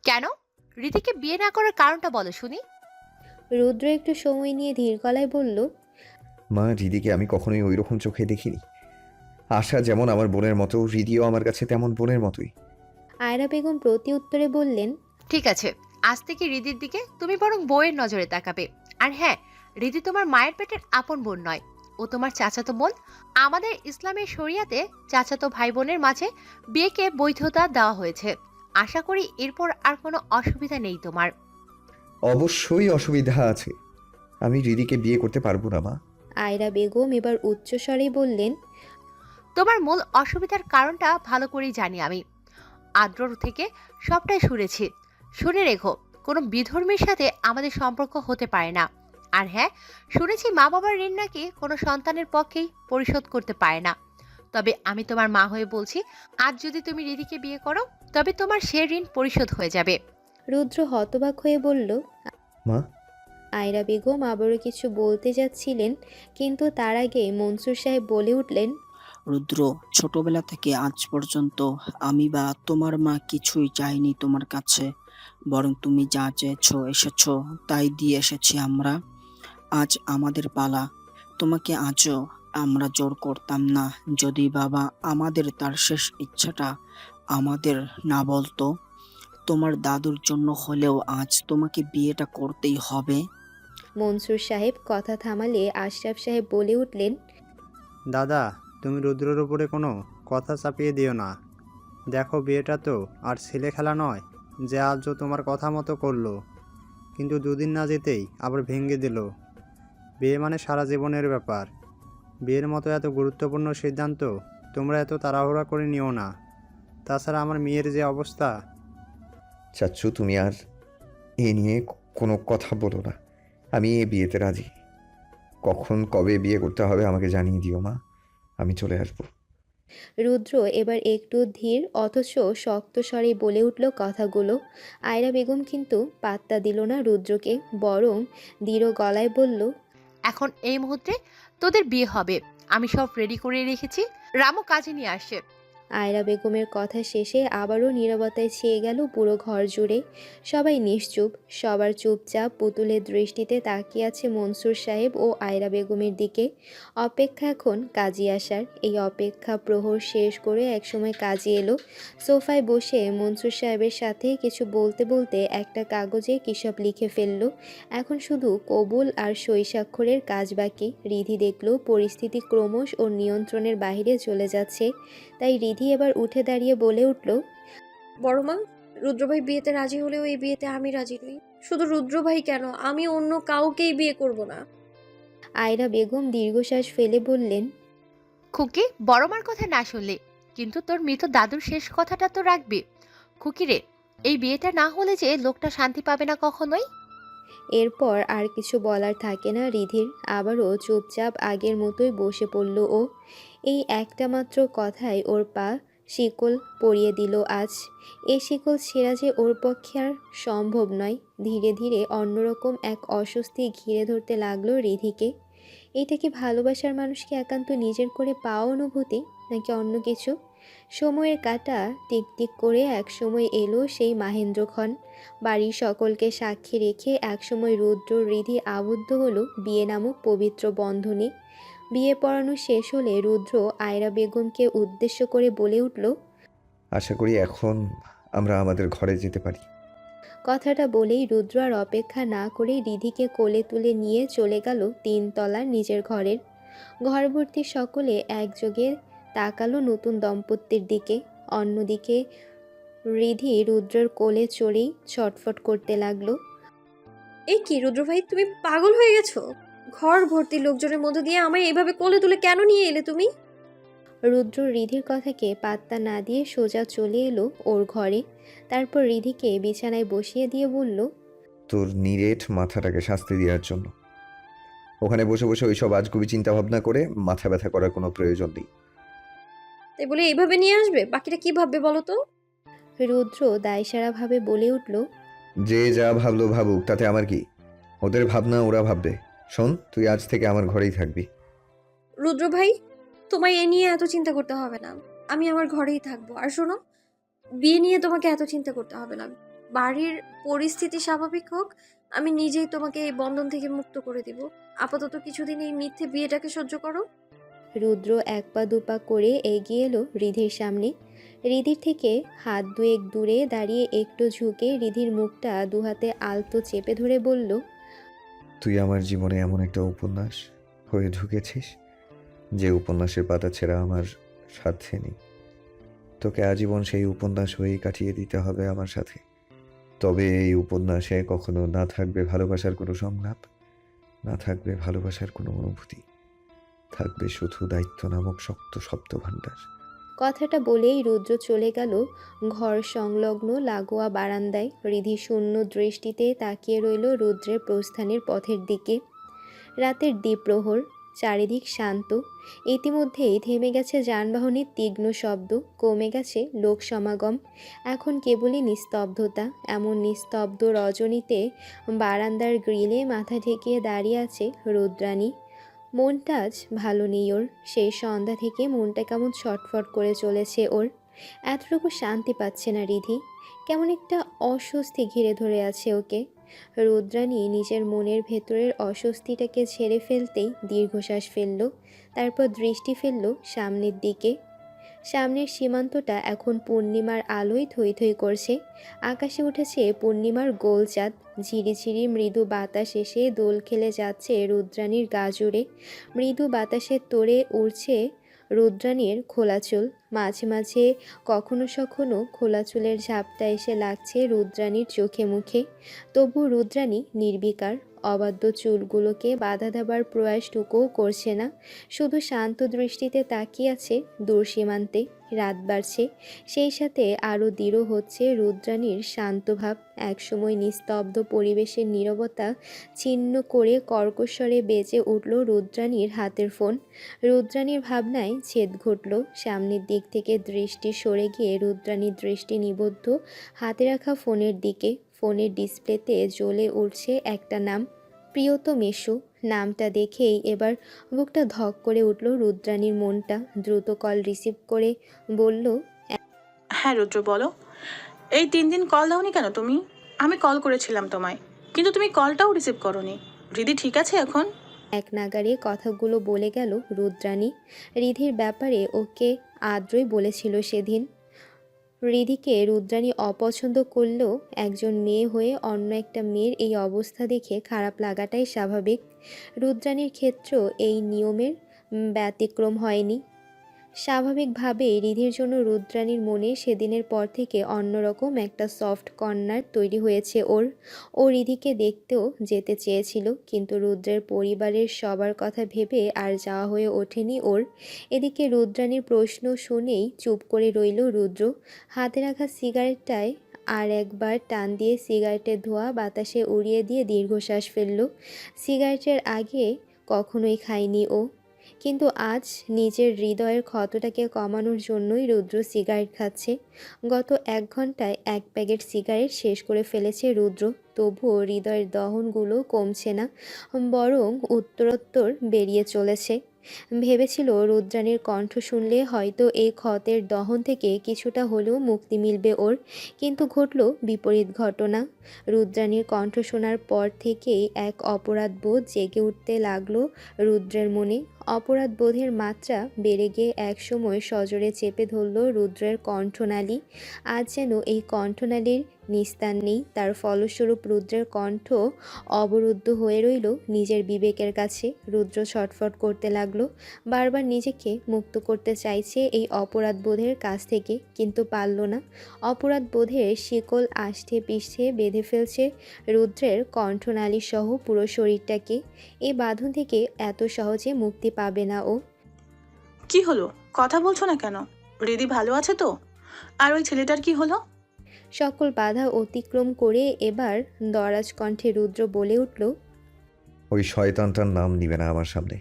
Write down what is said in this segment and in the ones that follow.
কেন? রীতিকে বিয়ে না করার কারণটা বলো শুনি। রুদ্র একটু সময় নিয়ে ধীর গলায় বলল, মা, হৃদিকে আমি কখনোই ওই রকম চোখে দেখিনি। আশা যেমন আমার বোনের মতো, হৃদিও আমার কাছে তেমন বোনের মতোই। আয়রা বেগম প্রতি উত্তরে বললেন, ঠিক আছে, আজ থেকে হৃদির দিকে তুমি বরং বউয়ের নজরে তাকাবে। আর হ্যাঁ, হৃদি তোমার মায়ের পেটের আপন বোন নয়, ও তোমার চাচাতো বোন। আমাদের ইসলামের শরিয়াতে চাচাতো ভাই বোনের মাঝে বিয়েকে বৈধতা দেওয়া হয়েছে। আশা করি এরপর আর কোনো অসুবিধা নেই তোমার। অবশ্যই অসুবিধা আছে। আমি হৃদিকে বিয়ে করতে পারবো না, মা। আয়রা বেগম এবার উচ্চস্বরে বললেন, তোমার মূল অসুবিধার কারণটা ভালো করেই জানি আমি। আদ্রর থেকে সবটাই শুনেছি। শুনে রেখো, কোনো বিধর্মীর সাথে আমাদের সম্পর্ক হতে পারে না। আর হ্যাঁ, শুনেছি মা বাবার ঋণ নাকি কোনো সন্তানের পক্ষেই পরিশোধ করতে পারে না। তবে আমি তোমার মা হয়ে বলছি, আজ যদি তুমি রিদিকে বিয়ে করো, তবে তোমার সে ঋণ পরিশোধ হয়ে যাবে। রুদ্র হতবাক হয়ে বলল। মা, আয়রা বেগম আবারও কিছু বলতে যাচ্ছিলেন, কিন্তু তার আগে মনসুর সাহেব বলে উঠলেন, রুদ্র, ছোটবেলা থেকে আজ পর্যন্ত আমি বা তোমার মা কিছুই চাইনি তোমার কাছে, বরং তুমি যা চেয়েছো এসেছো তাই দিয়ে এসেছি আমরা। আজ আমাদের পালা। তোমাকে আজও আমরা জোর করতাম না, যদি বাবা আমাদের তার শেষ ইচ্ছাটা আমাদের না বলতো। তোমার দাদুর জন্য হলেও আজ তোমাকে বিয়েটা করতেই হবে। মনসুর সাহেব কথা থামালে আশরাফ সাহেব বলে উঠলেন, দাদা, তুমি রুদ্রের উপরে কোনো কথা চাপিয়ে দিও না। দেখো, বিয়েটা তো আর ছেলে খেলা নয় যে আজও তোমার কথা মতো করলো, কিন্তু দুদিন না যেতেই আবার ভেঙে দিল। বিয়ে মানে সারা জীবনের ব্যাপার। বিয়ের মতো এত গুরুত্বপূর্ণ সিদ্ধান্ত তোমরা এত তাড়াহুড়া করে নিও না। তাছাড়া আমার মেয়ের যে অবস্থা। চাচ্ছু, তুমি আর এ নিয়ে কোনো কথা বলো না। আমি এ বিয়েতে রাজি। কখন কবে বিয়ে করতে হবে আমাকে জানিয়ে দিও, মা। আমি চলে আসবো। রুদ্র এবার একটু ধীর অথচ শক্ত স্বরে বলে উঠল কথাগুলো। আয়রা বেগম কিন্তু পাত্তা দিল না রুদ্রকে, বরং দৃঢ় গলায় বলল, এখন এই মুহূর্তে তোদের বিয়ে হবে। আমি সব রেডি করে রেখেছি। রামু কাজে নিয়ে আসে। আয়রা বেগমের কথা শেষে আবারও নীরবতায় ছেয়ে গেল পুরো ঘর জুড়ে। সবাই নিশ্চুপ, সবার চুপচাপ পুতুলের দৃষ্টিতে তাকিয়ে আছে মনসুর সাহেব ও আয়রা বেগমের দিকে। অপেক্ষা এখন কাজী আসার। এই অপেক্ষা প্রহর শেষ করে একসময় কাজী এলো। সোফায় বসে মনসুর সাহেবের সাথে কিছু বলতে বলতে একটা কাগজে কিসব লিখে ফেলল। এখন শুধু কবুল আর সই স্বাক্ষরের কাজ বাকি। রিধি দেখল পরিস্থিতি ক্রমশ ওর নিয়ন্ত্রণের বাইরে চলে যাচ্ছে। তাই রিধি এবার উঠে দাঁড়িয়ে বলে উঠল, বড় মা, রুদ্রভাই বিয়েতে রাজি হলেও এই বিয়েতে আমি রাজি নই। শুধু রুদ্রভাই কেন, আমি অন্য কাউকেই বিয়ে করব না। আয়রা বেগম দীর্ঘশ্বাস ফেলে বললেন, খুকি, বড় মার কথা না শুনলে কিন্তু তোর মৃত দাদুর শেষ কথাটা তো রাখবি। খুকি রে, এই বিয়েটা না হলে যে লোকটা শান্তি পাবে না কখনোই। এরপর আর কিছু বলার থাকে না রিধির। আবারও চুপচাপ আগের মতোই বসে পড়ল ও। এই একটা মাত্র কথায় ওর পা শিকল পরিয়ে দিল আজ। এ শিকল ছেঁড়া যে ওর পক্ষে আর সম্ভব নয়। ধীরে ধীরে অন্যরকম এক অস্বস্তি ঘিরে ধরতে লাগলো রিধিকে। এটা কি ভালোবাসার মানুষকে একান্ত নিজের করে পাওয়া অনুভূতি, নাকি অন্য কিছু? সময়ের কাঁটা টিকটিক করে একসময় এলো সেই মাহেন্দ্রক্ষণ। বাড়ির সকলকে সাক্ষী রেখে একসময় রুদ্র রিধি আবদ্ধ হলো বিয়ে নামক পবিত্র বন্ধনে। বিয়ে পড়ানো শেষ হলে রুদ্র আয়রা বেগমকে উদ্দেশ্য করে বলে উঠল, আশা করি এখন আমরা আমাদের ঘরে যেতে পারি। কথাটা বলেই রুদ্র আর অপেক্ষা না করে রিধিকে কোলে তুলে নিয়ে চলে গেল 3 তলার নিজের ঘরের। ঘরভর্তি সকলে একযোগে তাকালো নতুন দম্পতির দিকে। অন্যদিকে রিধি রুদ্রের কোলে চড়েই ছটফট করতে লাগলো। এই কি রুদ্রভাই, তুমি পাগল হয়ে গেছো? ঘর ভর্তি লোকজনের মধ্যে দিয়ে আমায় এইভাবে কোলে তুলে কেন নিয়ে এলে তুমি? রুদ্র রিধির কথাকে পাত্তা না দিয়ে সোজা চলে এলো ওর ঘরে। তারপর রিধিকে বিছানায় বসিয়ে দিয়ে বলল, তোর নিরেট মাথাটাকে শাস্তি দেওয়ার জন্য। ওখানে বসে বসে ওইসব আজগুবি চিন্তা ভাবনা করে মাথা ব্যথা করার কোনো প্রয়োজন নেই। তাই বলে এইভাবে নিয়ে আসবে? বাকিটা কি ভাববে বলো তো? রুদ্র দায়সারাভাবে বলে উঠল, যে যা ভাবলো ভাবুক, তাতে আমার কি? ওদের ভাবনা ওরা ভাববে। শোন, তুই আজ থেকে আমার ঘরেই থাকবি। রুদ্রভাই, তোমায় এ নিয়ে এত চিন্তা করতে হবে না। আমি আমার ঘরেই থাকবো। আর শোনো, বিয়ে নিয়ে তোমাকে এত চিন্তা করতে হবে না। বাড়ির পরিস্থিতি স্বাভাবিক হোক, আমি নিজেই তোমাকে এই বন্ধন থেকে মুক্ত করে দিব। আপাতত কিছুদিন এই মিথ্যে বিয়েটাকে সহ্য করো। রুদ্র এক পা দুপা করে এগিয়ে এলো রিধির সামনে। রিধির থেকে হাত দুয়েক দূরে দাঁড়িয়ে একটু ঝুঁকে রিধির মুখটা দুহাতে আলতো চেপে ধরে বলল, তুই আমার জীবনে এমন একটা উপন্যাস হয়ে ঢুকেছিস যে উপন্যাসের পাতা ছেঁড়া আমার সাধ্যে নেই। তোকে আজীবন সেই উপন্যাস হয়েই কাটিয়ে দিতে হবে আমার সাথে। তবে এই উপন্যাসে কখনো না থাকবে ভালোবাসার কোনো সংলাপ, না থাকবে ভালোবাসার কোনো অনুভূতি, থাকবে শুধু দায়িত্ব নামক শক্ত শব্দভাণ্ডার। কথাটা বলেই রুদ্র চলে গেল ঘর সংলগ্ন লাগোয়া বারান্দায়। রিধি শূন্য দৃষ্টিতে তাকিয়ে রইল রুদ্রের প্রস্থানের পথের দিকে। রাতের দ্বিপ্রহর, চারিদিক শান্ত। ইতিমধ্যেই থেমে গেছে যানবাহনের তীক্ষ্ণ শব্দ, কমে গেছে লোক সমাগম। এখন কেবলই নিস্তব্ধতা। এমন নিস্তব্ধ রজনীতে বারান্দার গ্রিলে মাথা ঠেকিয়ে দাঁড়িয়ে আছে রুদ্রাণী। মনটা আজ ভালো নেই ওর। সেই সন্ধ্যা থেকে মনটা কেমন ছটফট করে চলেছে ওর। এতটুকু শান্তি পাচ্ছে না রিধি। কেমন একটা অস্বস্তি ঘিরে ধরে আছে ওকে। রুদ্রাণী নিজের মনের ভেতরের অস্বস্তিটাকে ঝেড়ে ফেলতেই দীর্ঘশ্বাস ফেলল। তারপর দৃষ্টি ফেলল সামনের দিকে। সামনের সীমান্তটা এখন পূর্ণিমার আলোয় থই থই করছে। আকাশে উঠেছে পূর্ণিমার গোল চাঁদ। ঝিরিঝিরি মৃদু বাতাস এসে দোল খেলে যাচ্ছে রুদ্রাণীর গা জুড়ে। মৃদু বাতাসের তোড়ে উড়ছে রুদ্রাণীর খোলা চুল। মাঝে মাঝে কখনো সখনো খোলা চুলের ঝাপটা এসে লাগছে রুদ্রাণীর চোখে মুখে। তবু রুদ্রাণী নির্বিকার। অবাধ্য চুলগুলোকে বাধা দেবার প্রয়াসটুকুও করছে না। শুধু শান্ত দৃষ্টিতে তাকিয়ে আছে দূর সীমান্তে। রাত বাড়ছে, সেই সাথে আরও দৃঢ় হচ্ছে রুদ্রাণীর শান্ত ভাব। একসময় নিস্তব্ধ পরিবেশের নীরবতা ছিন্ন করে কর্কশ্বরে বেজে উঠল রুদ্রাণীর হাতের ফোন। রুদ্রাণীর ভাবনায় ছেদ ঘটল। সামনের দিক থেকে দৃষ্টি সরে গিয়ে রুদ্রাণীর দৃষ্টি নিবদ্ধ হাতে রাখা ফোনের দিকে। ফোনের ডিসপ্লেতে জ্বলে উঠছে একটা নাম, প্রিয়তম এসো। নামটা দেখেই এবার বুকটা ধক করে উঠল রুদ্রাণীর। মনটা দ্রুত কল রিসিভ করে বলল, হ্যাঁ রুদ্র, বলো। এই 3 দিন কল দাওনি কেন তুমি? আমি কল করেছিলাম তোমায়, কিন্তু তুমি কলটাও রিসিভ করোনি। রিদি ঠিক আছে এখন? এক নাগারে কথাগুলো বলে গেল রুদ্রাণী। রিধির ব্যাপারে ওকে আদ্রই বলেছিল সেদিন। রিধিকে রুদ্রাণী অপছন্দ করলেও একজন মেয়ে হয়ে অন্য একটা মেয়ের এই অবস্থা দেখে খারাপ লাগাটাই স্বাভাবিক। রুদ্রাণীর ক্ষেত্রেও এই নিয়মের ব্যতিক্রম হয়নি। স্বাভাবিকভাবেই রিধির জন্য রুদ্রাণীর মনে সেদিনের পর থেকে অন্যরকম একটা সফট কর্নার তৈরি হয়েছে ওর। ও রিধিকে দেখতেও যেতে চেয়েছিল, কিন্তু রুদ্রের পরিবারের সবার কথা ভেবে আর যাওয়া হয়ে ওঠেনি ওর। এদিকে রুদ্রাণীর প্রশ্ন শুনেই চুপ করে রইল রুদ্র। হাতে রাখা সিগারেটটায় আর একবার টান দিয়ে সিগারেটের ধোঁয়া বাতাসে উড়িয়ে দিয়ে দীর্ঘশ্বাস ফেলল। সিগারেটের আগে কখনোই খায়নি ও, কিন্তু আজ নিজের হৃদয়ের ক্ষতটাকে কমানোর জন্যই রুদ্র সিগারেট খাচ্ছে। গত 1 ঘন্টায় 1 প্যাকেট সিগারেট শেষ করে ফেলেছে রুদ্র। তবুও হৃদয়ের দহনগুলো কমছে না, বরং উত্তরোত্তর বেরিয়ে চলেছে। ভেবেছিল রুদ্রাণীর কণ্ঠ শুনলে হয়তো এই ক্ষতের দহন থেকে কিছুটা হলেও মুক্তি মিলবে ওর, কিন্তু ঘটল বিপরীত ঘটনা। রুদ্রাণীর কণ্ঠ শোনার পর থেকেই এক অপরাধ বোধ জেগে উঠতে লাগলো রুদ্রের মনে। অপরাধ বোধের মাত্রা বেড়ে গিয়ে একসময় সজোরে চেপে ধরল রুদ্রের কণ্ঠনালী। আজ যেন এই কণ্ঠনালীর নিস্তার নেই। তার ফলস্বরূপ রুদ্রের কণ্ঠ অবরুদ্ধ হয়ে রইল নিজের বিবেকের কাছে। রুদ্র ছটফট করতে লাগলো, বারবার নিজেকে মুক্ত করতে চাইছে এই অপরাধ বোধের কাছ থেকে, কিন্তু পারল না। অপরাধ বোধের শিকল আষ্টে পৃষ্ঠে বেঁধে ফেলছে রুদ্রের কণ্ঠনালী সহ পুরো শরীরটাকে। এই বাঁধন থেকে এত সহজে মুক্তি পাবে না ও। কি হলো, কথা বলছো না কেন? রিদি ভালো আছে তো? আর ওই ছেলেটার কি হলো? সকল বাধা অতিক্রম করে এবার দরাজ কণ্ঠে রুদ্র বলে উঠল, ওই শয়তানটার নাম নিবে না আমার সামনে।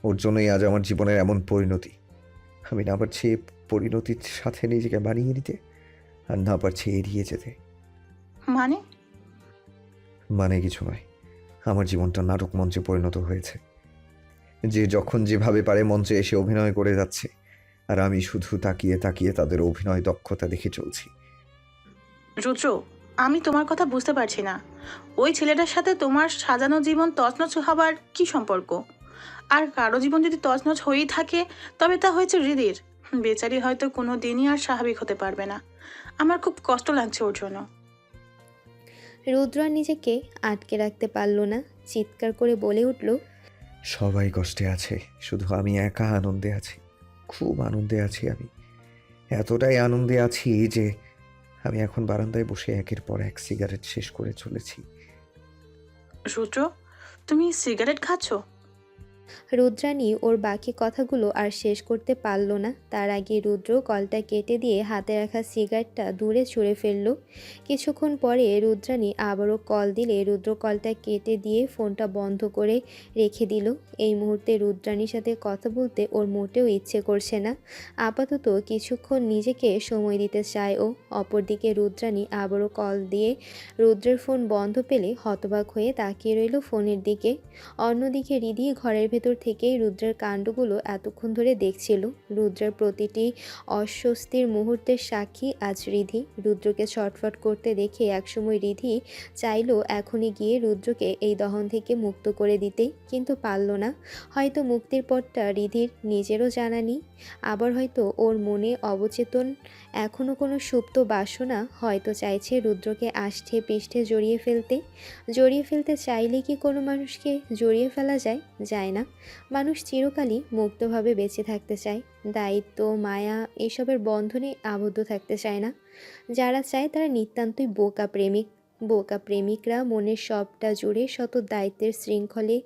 ওর জন্যই আজ আমার জীবনের এমন পরিণতি। আমি না পারছি এই পরিণতির সাথে নিজেকে মানিয়ে নিতে, আর না পারছি এড়িয়ে যেতে। মানে? মানে কিছু নয়, আমার জীবনটা নাটক মঞ্চে পরিণত হয়েছে। যে যখন যেভাবে পারে মঞ্চে এসে অভিনয় করে যাচ্ছে, আর আমি শুধু তাকিয়ে তাকিয়ে তাদের অভিনয় দক্ষতা দেখে চলছি। রুদ্র, আমি তোমার কথা বুঝতে পারছি না। ওই ছেলেটার সাথে তোমার সাজানো জীবন তছনছ হবার কি সম্পর্ক? আর কারো জীবন যদি তছনছ হয়েই থাকে, তবে তা হয়েছে হৃদির। বেচারি হয়তো কোনো দিনই আর স্বাভাবিক হতে পারবে না। আমার খুব কষ্ট লাগছে ওর জন্য। রুদ্র আর নিজেকে আটকে রাখতে পারল না, চিৎকার করে বলে উঠল, সবাই কষ্টে আছে, শুধু আমি একা আনন্দে আছি। খুব আনন্দে আছি আমি। এতটাই আনন্দে আছি যে আমি এখন বারান্দায় বসে একের পর এক সিগারেট শেষ করে চলেছি। রুদ্র, তুমি সিগারেট খাচ্ছ? রুদ্রাণী ওর বাকি কথাগুলো আর শেষ করতে পারল না। তার আগে রুদ্র কলটা কেটে দিয়ে হাতে রাখা সিগারেটটা দূরে ছুঁড়ে ফেলল। কিছুক্ষণ পরে রুদ্রাণী আবারও কল দিলে রুদ্র কলটা কেটে দিয়ে ফোনটা বন্ধ করে রেখে দিল। এই মুহূর্তে রুদ্রাণীর সাথে কথা বলতে ওর মোটেও ইচ্ছে করছে না। আপাতত কিছুক্ষণ নিজেকে সময় দিতে চায় ও। অপরদিকে রুদ্রাণী আবারও কল দিয়ে রুদ্রের ফোন বন্ধ পেলে হতবাক হয়ে তাকিয়ে রইল ফোনের দিকে। অন্যদিকে রিধি ঘরের ভেতর থেকেই রুদ্রের কাণ্ডগুলো এতক্ষণ ধরে দেখছিল। রুদ্রের প্রতিটি অস্বস্তির মুহূর্তের সাক্ষী আজ রিধি। রুদ্রকে ছটফট করতে দেখে একসময় রিধি চাইলো এখনই গিয়ে রুদ্রকে এই দহন থেকে মুক্ত করে দিতে, কিন্তু পারল না। হয়তো মুক্তির পথটা রিধির নিজেরও জানা নেই, আবার হয়তো ওর মনে অবচেতন এখনও কোনো সুপ্ত বাসনা হয়তো চাইছে রুদ্রকে আষ্ঠে পৃষ্ঠে জড়িয়ে ফেলতে চাইলে কি কোনো মানুষকে জড়িয়ে ফেলা যায় না। মানুষ চিরকালই মুক্তভাবে বেঁচে থাকতে চায়, দায়িত্ব মায়া এসবের বন্ধনে আবদ্ধ থাকতে চায় না। যারা চায় তারা নিতান্তই বোকা প্রেমিকরা মনের সবটা জুড়ে শত দায়িত্বের শৃঙ্খলে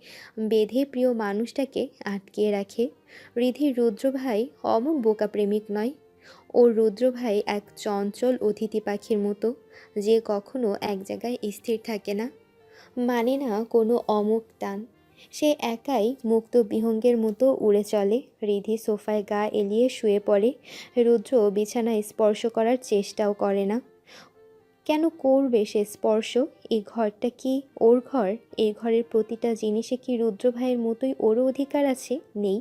বেঁধে প্রিয় মানুষটাকে আটকিয়ে রাখে। রিধির রুদ্রভাই অমন বোকা প্রেমিক নয়। ওর রুদ্রভাই এক চঞ্চল অতিথি পাখির মতো, যে কখনো এক জায়গায় স্থির থাকে না, মানে না কোনো অমুক টান। সে একাই মুক্ত বিহঙ্গের মতো উড়ে চলে। রিধি সোফায় গা এলিয়ে শুয়ে পড়ে। রুদ্র বিছানায় স্পর্শ করার চেষ্টাও করে না। কেন করবে সে স্পর্শ? এই ঘরটা কি ওর ঘর? এই ঘরের প্রতিটা জিনিসে কি রুদ্র ভাইয়ের মতোই ওরও অধিকার আছে? নেই।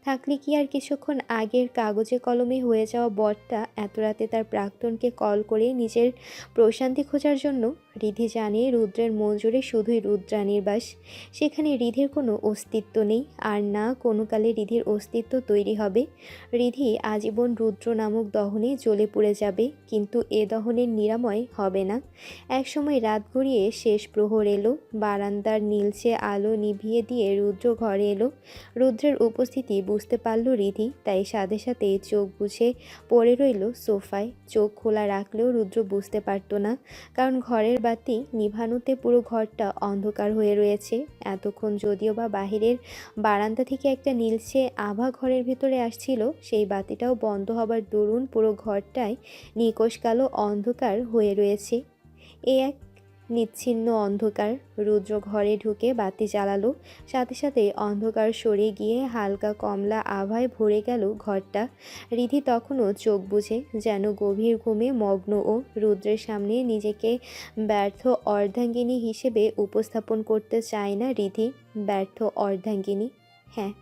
থাকলে কি আর কিছুক্ষণ আগের কাগজে কলমে হয়ে যাওয়া বরটা এত রাতে তার প্রাক্তনকে কল করে নিজের প্রশান্তি খোঁজার জন্য? রিধি জানে রুদ্রের মন জুড়ে শুধুই রুদ্রাণীর বাস। সেখানে রিধির কোনো অস্তিত্ব নেই, আর না কোনো কালে রিধির অস্তিত্ব তৈরি হবে। রিধি আজীবন রুদ্র নামক দহনে জ্বলে পুড়ে যাবে, কিন্তু এ দহনের নিরাময় হবে না। একসময় রাত গড়িয়ে শেষ প্রহর এলো। বারান্দার নীলচে আলো নিভিয়ে দিয়ে রুদ্র ঘরে এলো। রুদ্রের উপস্থিতি বুঝতে পারল রিধি, তাই সাথে সাথে চোখ বুজে পড়ে রইল সোফায়। চোখ খোলা রাখলেও রুদ্র বুঝতে পারত না, কারণ ঘরের বাতি নিভানোতে পুরো ঘরটা অন্ধকার হয়ে রয়েছে। এতক্ষণ যদিও বা বাহিরের বারান্দা থেকে একটা নীলচে আভা ঘরের ভেতরে আসছিল, সেই বাতিটাও বন্ধ হবার দরুন পুরো ঘরটায় নিকষ কালো অন্ধকার হয়ে রয়েছে। এ এক নিচ্ছিন্ন অন্ধকার। রুদ্র ঘরে ঢুকে বাতি জ্বালালো, সাথে সাথে অন্ধকার সরে গিয়ে হালকা কমলা আভায় ভরে গেল ঘরটা। রিধি তখনও চোখ বুজে, যেন গভীর ঘুমে মগ্ন ও। রুদ্রের সামনে নিজেকে ব্যর্থ অর্ধাঙ্গিনী হিসেবে উপস্থাপন করতে চায় না রিধি। ব্যর্থ অর্ধাঙ্গিনী, হ্যাঁ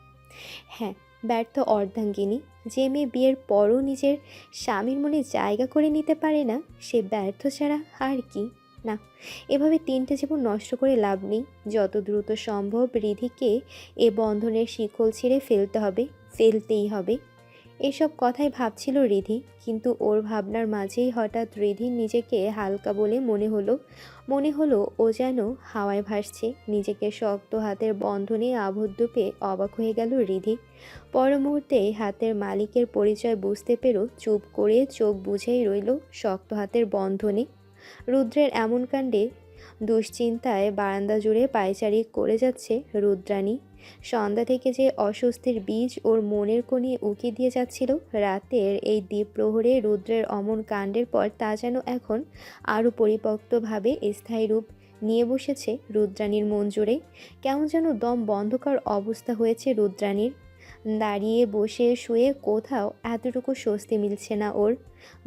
হ্যাঁ, ব্যর্থ অর্ধাঙ্গিনী। যে মেয়ে বিয়ের পরও নিজের স্বামীর মনে জায়গা করে নিতে পারে না, সে ব্যর্থ ছাড়া আর কি না। এভাবে 3টে জীবন নষ্ট করে লাভ নেই। যত দ্রুত সম্ভব রিধিকে এ বন্ধনের শিকল ছিঁড়ে ফেলতেই হবে। এসব কথাই ভাবছিল রিধি, কিন্তু ওর ভাবনার মাঝেই হঠাৎ রিধির নিজেকে হালকা বলে মনে হলো ও যেন হাওয়ায় ভাসছে। নিজেকে শক্ত হাতের বন্ধনে আবদ্ধ পেয়ে অবাক হয়ে গেল রিধি। পর মুহূর্তে হাতের মালিকের পরিচয় বুঝতে পেরেও চুপ করে চোখ বুঝেই রইল শক্ত হাতের বন্ধনে। রুদ্রের এমন কাণ্ডে দুশ্চিন্তায় বারান্দা জুড়ে পায়চারি করে যাচ্ছে রুদ্রাণী। সন্ধ্যা থেকে যে অস্বস্তির বীজ ওর মনের কোণে উকি দিয়ে যাচ্ছিল, রাতের এই দ্বীপ্রহরে রুদ্রের অমন কাণ্ডের পর তা যেন এখন আরও পরিপক্তভাবে স্থায়ী রূপ নিয়ে বসেছে রুদ্রাণীর মন জুড়ে। কেমন যেন দম বন্ধকর অবস্থা হয়েছে রুদ্রাণীর। দাঁড়িয়ে বসে শুয়ে কোথাও এতটুকু স্বস্তি মিলছে না ওর।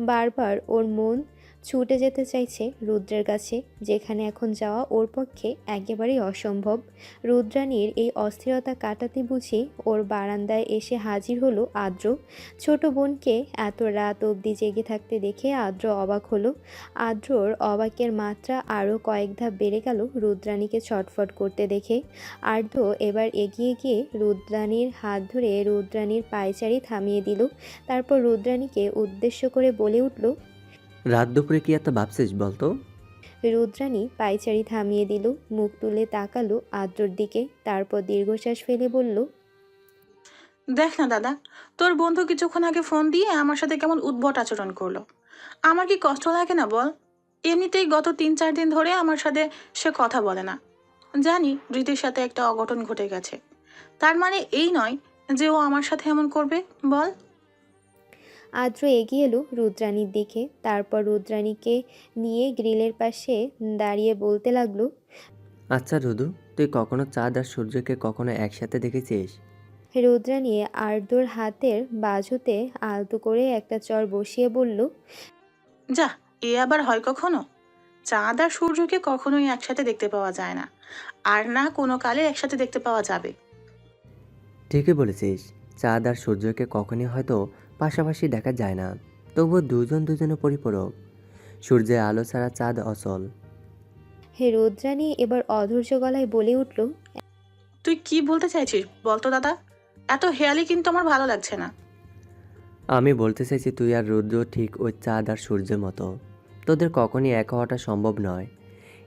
বারবার ওর মন ছুটে যেতে চাইছে রুদ্রের কাছে, যেখানে এখন যাওয়া ওর পক্ষে একেবারেই অসম্ভব। রুদ্রাণীর এই অস্থিরতা কাটাতে বুঝি ওর বারান্দায় এসে হাজির হলো আদ্র। ছোট বোনকে এত রাত অবধি জেগে থাকতে দেখে আদ্র অবাক হলো। আদ্রর অবাকের মাত্রা আরও কয়েক ধাপ বেড়ে গেল রুদ্রাণীকে ছটফট করতে দেখে। আদ্র এবার এগিয়ে গিয়ে রুদ্রাণীর হাত ধরে রুদ্রাণীর পায়চারি থামিয়ে দিল। তারপর রুদ্রাণীকে উদ্দেশ্য করে বলে উঠল। রাত দুপুরে কি এত ভাবছিস বলতো? রুদ্রাণী পায়চারি থামিয়ে দিল, মুখ তুলে তাকালো আদ্রর দিকে, তারপর দীর্ঘশ্বাস ফেলে বলল, দেখ না দাদা, তোর বন্ধু কিছুক্ষণ আগে ফোন দিয়ে আমার সাথে কেমন উদ্ভট আচরণ করলো। আমার কি কষ্ট লাগে না বল? এমনিতেই গত 3-4 দিন ধরে আমার সাথে সে কথা বলে না। জানি রীতির সাথে একটা অঘটন ঘটে গেছে, তার মানে এই নয় যে ও আমার সাথে এমন করবে, বল। আদ্র এগিয়ে এলো রুদ্রাণীর দিকে, তারপর রুদ্রাণীকে নিয়ে গ্রিলের পাশে দাঁড়িয়ে বলতে লাগলো, আচ্ছা রুদু, তুই কখনো চাঁদ আর সূর্যকে কখনো একসাথে দেখেছিস? রুদ্রাণী আদ্রর হাতের বাজুতে আলতো করে একটা চর বসিয়ে বলল, যা, এ আবার হয় কখনো? চাঁদ আর সূর্যকে কখনোই একসাথে দেখতে পাওয়া যায় না, আর না কোনো কালে একসাথে দেখতে পাওয়া যাবে। ঠিকই বলেছিস, চাঁদ আর সূর্যকে কখনই হয়তো পাশাপাশি দেখা যায় না, তবুও দুজন দুজনের পরিপূরক। সূর্যের আলো ছাড়া চাঁদ অচল। রুদ্রাণী এবার অধৈর্য গলায় বলে উঠল, তুই কি বলতে চাইছিস বলতো দাদা? এত হেয়ালি কিন্তু আমার ভালো লাগছে না। আমি বলতে চাইছি তুই আর রুদ্র ঠিক ওই চাঁদ আর সূর্যের মতো, তোদের কখনই এক হওয়াটা সম্ভব নয়।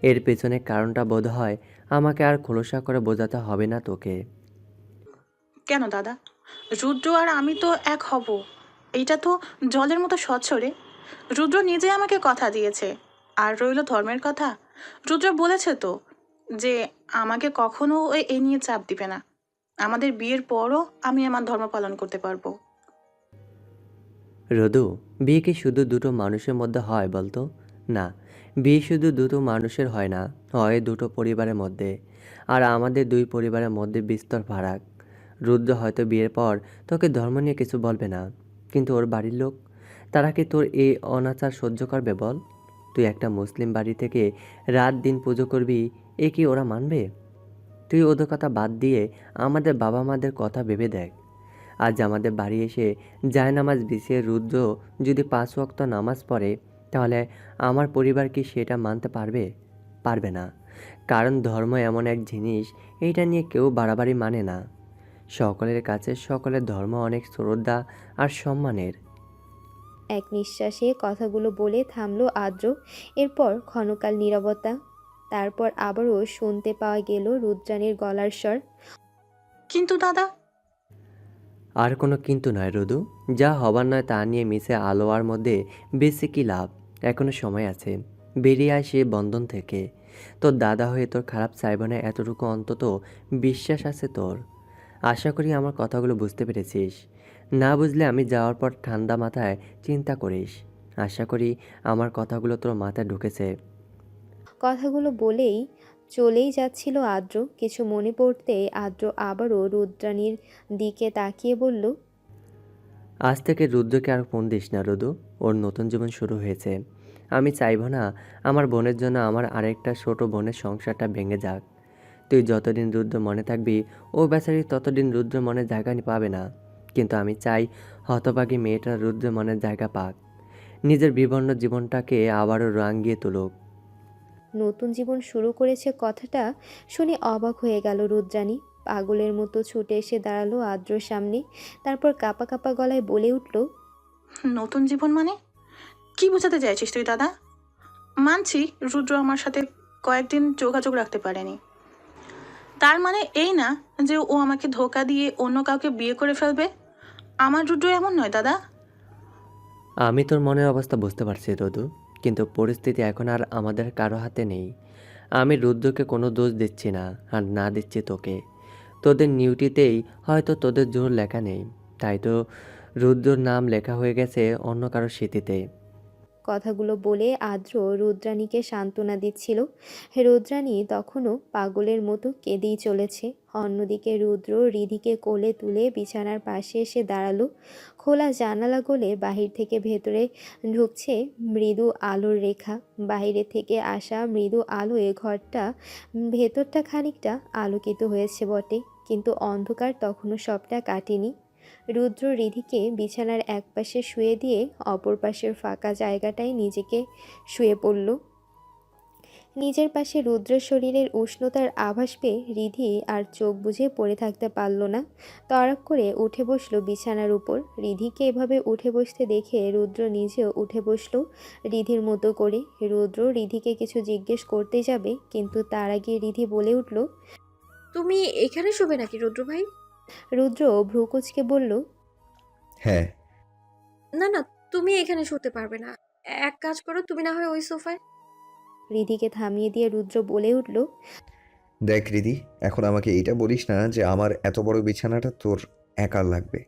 এর পেছনে কারণটা বোধ হয় আমাকে আর খোলসা করে বোঝাতে হবে না তোকে। কেন দাদা? রুদ্র আর আমি তো এক হব, এইটা তো জলের মতো স্বচ্ছ রে। রুদ্র নিজে আমাকে কথা দিয়েছে। আর রইল ধর্মের কথা, রুদ্র বলেছে তো যে আমাকে কখনো এ নিয়ে চাপ দিবে না। আমাদের বিয়ের পরও আমি আমার ধর্ম পালন করতে পারবো। রদু, বিয়ে কি শুধু দুটো মানুষের মধ্যে হয় বলতো? না, বিয়ে শুধু দুটো মানুষের হয় না, হয় দুটো পরিবারের মধ্যে। আর আমাদের দুই পরিবারের মধ্যে বিস্তর ফারাক। রুদ্র হয়তো বিয়ের পর তোকে ধর্ম নিয়ে কিছু বলবে না, কিন্তু ওর বাড়ির লোক, তারা কি তোর এই অনাচার সহ্য করবে বল? তুই একটা মুসলিম বাড়ি থেকে রাত দিন পুজো করবি, এ কি ওরা মানবে? তুই ওদের কথা বাদ দিয়ে আমাদের বাবা মাদের কথা ভেবে দেখ। আজ আমাদের বাড়ি এসে জায়নামাজ বিছিয়ে রুদ্র যদি 5 ওয়াক্ত নামাজ পড়ে, তাহলে আমার পরিবার কি সেটা মানতে পারবে? পারবে না। কারণ ধর্ম এমন এক জিনিস, এইটা নিয়ে কেউ বাড়াবাড়ি মানে না। সকলের কাছে সকলের ধর্ম অনেক শ্রদ্ধা আর সম্মানের। এক নিঃশ্বাসে কথাগুলো বলে থামলো আদ্র। এরপর ক্ষণকাল নীরবতা, তারপর আবারও শুনতে পাওয়া গেল রুদ্রাণীর গলার স্বর, কিন্তু দাদা। আর কোনো কিন্তু নয় রুদু, যা হবার নয় তা নিয়ে মিশে আলোয়ার মধ্যে বেশি কি লাভ? এখনো সময় আছে, বেরিয়ে আয় সে বন্ধন থেকে। তোর দাদা হয়ে তোর খারাপ চাইব না, এতটুকু অন্তত বিশ্বাস আছে তোর। আশা করি আমার কথাগুলো বুঝতে পেরেছিস। না বুঝলে আমি যাওয়ার পর ঠান্ডা মাথায় চিন্তা করিস। আশা করি আমার কথাগুলো তোর মাথায় ঢুকেছে। কথাগুলো বলেই চলেই যাচ্ছিল আদ্র। কিছু মনে পড়তে আদ্র আবারও রুদ্রাণীর দিকে তাকিয়ে বলল, আজ থেকে রুদ্রকে আর ফোন দিস না রুদু, ওর নতুন জীবন শুরু হয়েছে। আমি চাইব না আমার বোনের জন্য আমার আরেকটা ছোট বোনের সংসারটা ভেঙে যাক। তুই যতদিন রুদ্র মনে থাকবি, ও বেচারি ততদিন রুদ্র মনে জায়গা পাবে না। কিন্তু আমি চাই হতভাগী মেয়েটা রুদ্র মনের জায়গা পাক, নিজের বিবর্ণ জীবনটাকে আবারও রাঙিয়ে তুলুক। নতুন জীবন শুরু করেছে কথাটা শুনে অবাক হয়ে গেল রুদ্রাণী। পাগলের মতো ছুটে এসে দাঁড়ালো আদ্রর সামনে, তারপর কাঁপা কাঁপা গলায় বলে উঠল, নতুন জীবন মানে কি বোঝাতে চাইছিস তুই দাদা? মানছি রুদ্র আমার সাথে কয়েকদিন যোগাযোগ রাখতে পারেনি, তার মানে এই না যে ও আমাকে ধোকা দিয়ে অন্য কাউকে বিয়ে করে ফেলবে। আমার রুদ্র এমন নয় দাদা। আমি তোর মনের অবস্থা বুঝতে পারছি রুদু, কিন্তু পরিস্থিতি এখন আর আমাদের কারো হাতে নেই। আমি রুদ্রকে কোনো দোষ দিচ্ছি না, আর না দিচ্ছি তোকে। তোদের নিউটিতেই হয়তো তোদের জোর লেখা নেই, তাই তো রুদ্রর নাম লেখা হয়ে গেছে অন্য কারো স্মৃতিতে। কথাগুলো বলে আদ্র রুদ্রাণীকে সান্ত্বনা দিচ্ছিল। রুদ্রাণী তখনও পাগলের মতো কেঁদেই চলেছে। অন্যদিকে রুদ্র রিধিকে কোলে তুলে বিছানার পাশে এসে দাঁড়ালো। খোলা জানালা গলে বাহির থেকে ভেতরে ঢুকছে মৃদু আলোর রেখা। বাইরে থেকে আসা মৃদু আলোয় ঘরটা ভেতরটা খানিকটা আলোকিত হয়েছে বটে, কিন্তু অন্ধকার তখনও সবটা কাটেনি। রুদ্র রিধিকে বিছানার একপাশে শুয়ে দিয়ে অপর পাশের ফাঁকা জায়গাটায় নিজেকে শুয়ে পড়ল। নিজের পাশে রুদ্রের শরীরের উষ্ণতার আভাস পেয়ে রিধি আর চোখ বুজে পড়ে থাকতে পারল না। তড়াক করে উঠে বসলো বিছানার উপর। রিধিকে এভাবে উঠে বসতে দেখে রুদ্র নিজেও উঠে বসলো রিধির মতো করে। রুদ্র রিধিকে কিছু জিজ্ঞেস করতে যাবে, কিন্তু তার আগে রিধি বলে উঠল, তুমি এখানে শোবে নাকি রুদ্র ভাই? রুদ্র ভ্রু কুঁচকে বলল, হ্যাঁ। না না, তুমি এখানে শুতে পারবে না। এক কাজ করো, তুমি না হয় ওই সোফায়। রিধিকে থামিয়ে দিয়ে রুদ্র বলে উঠল, দেখ রিদি, এখন আমাকে এইটা বলিস না যে আমার এত বড় বিছানাটা তোর একার লাগবে।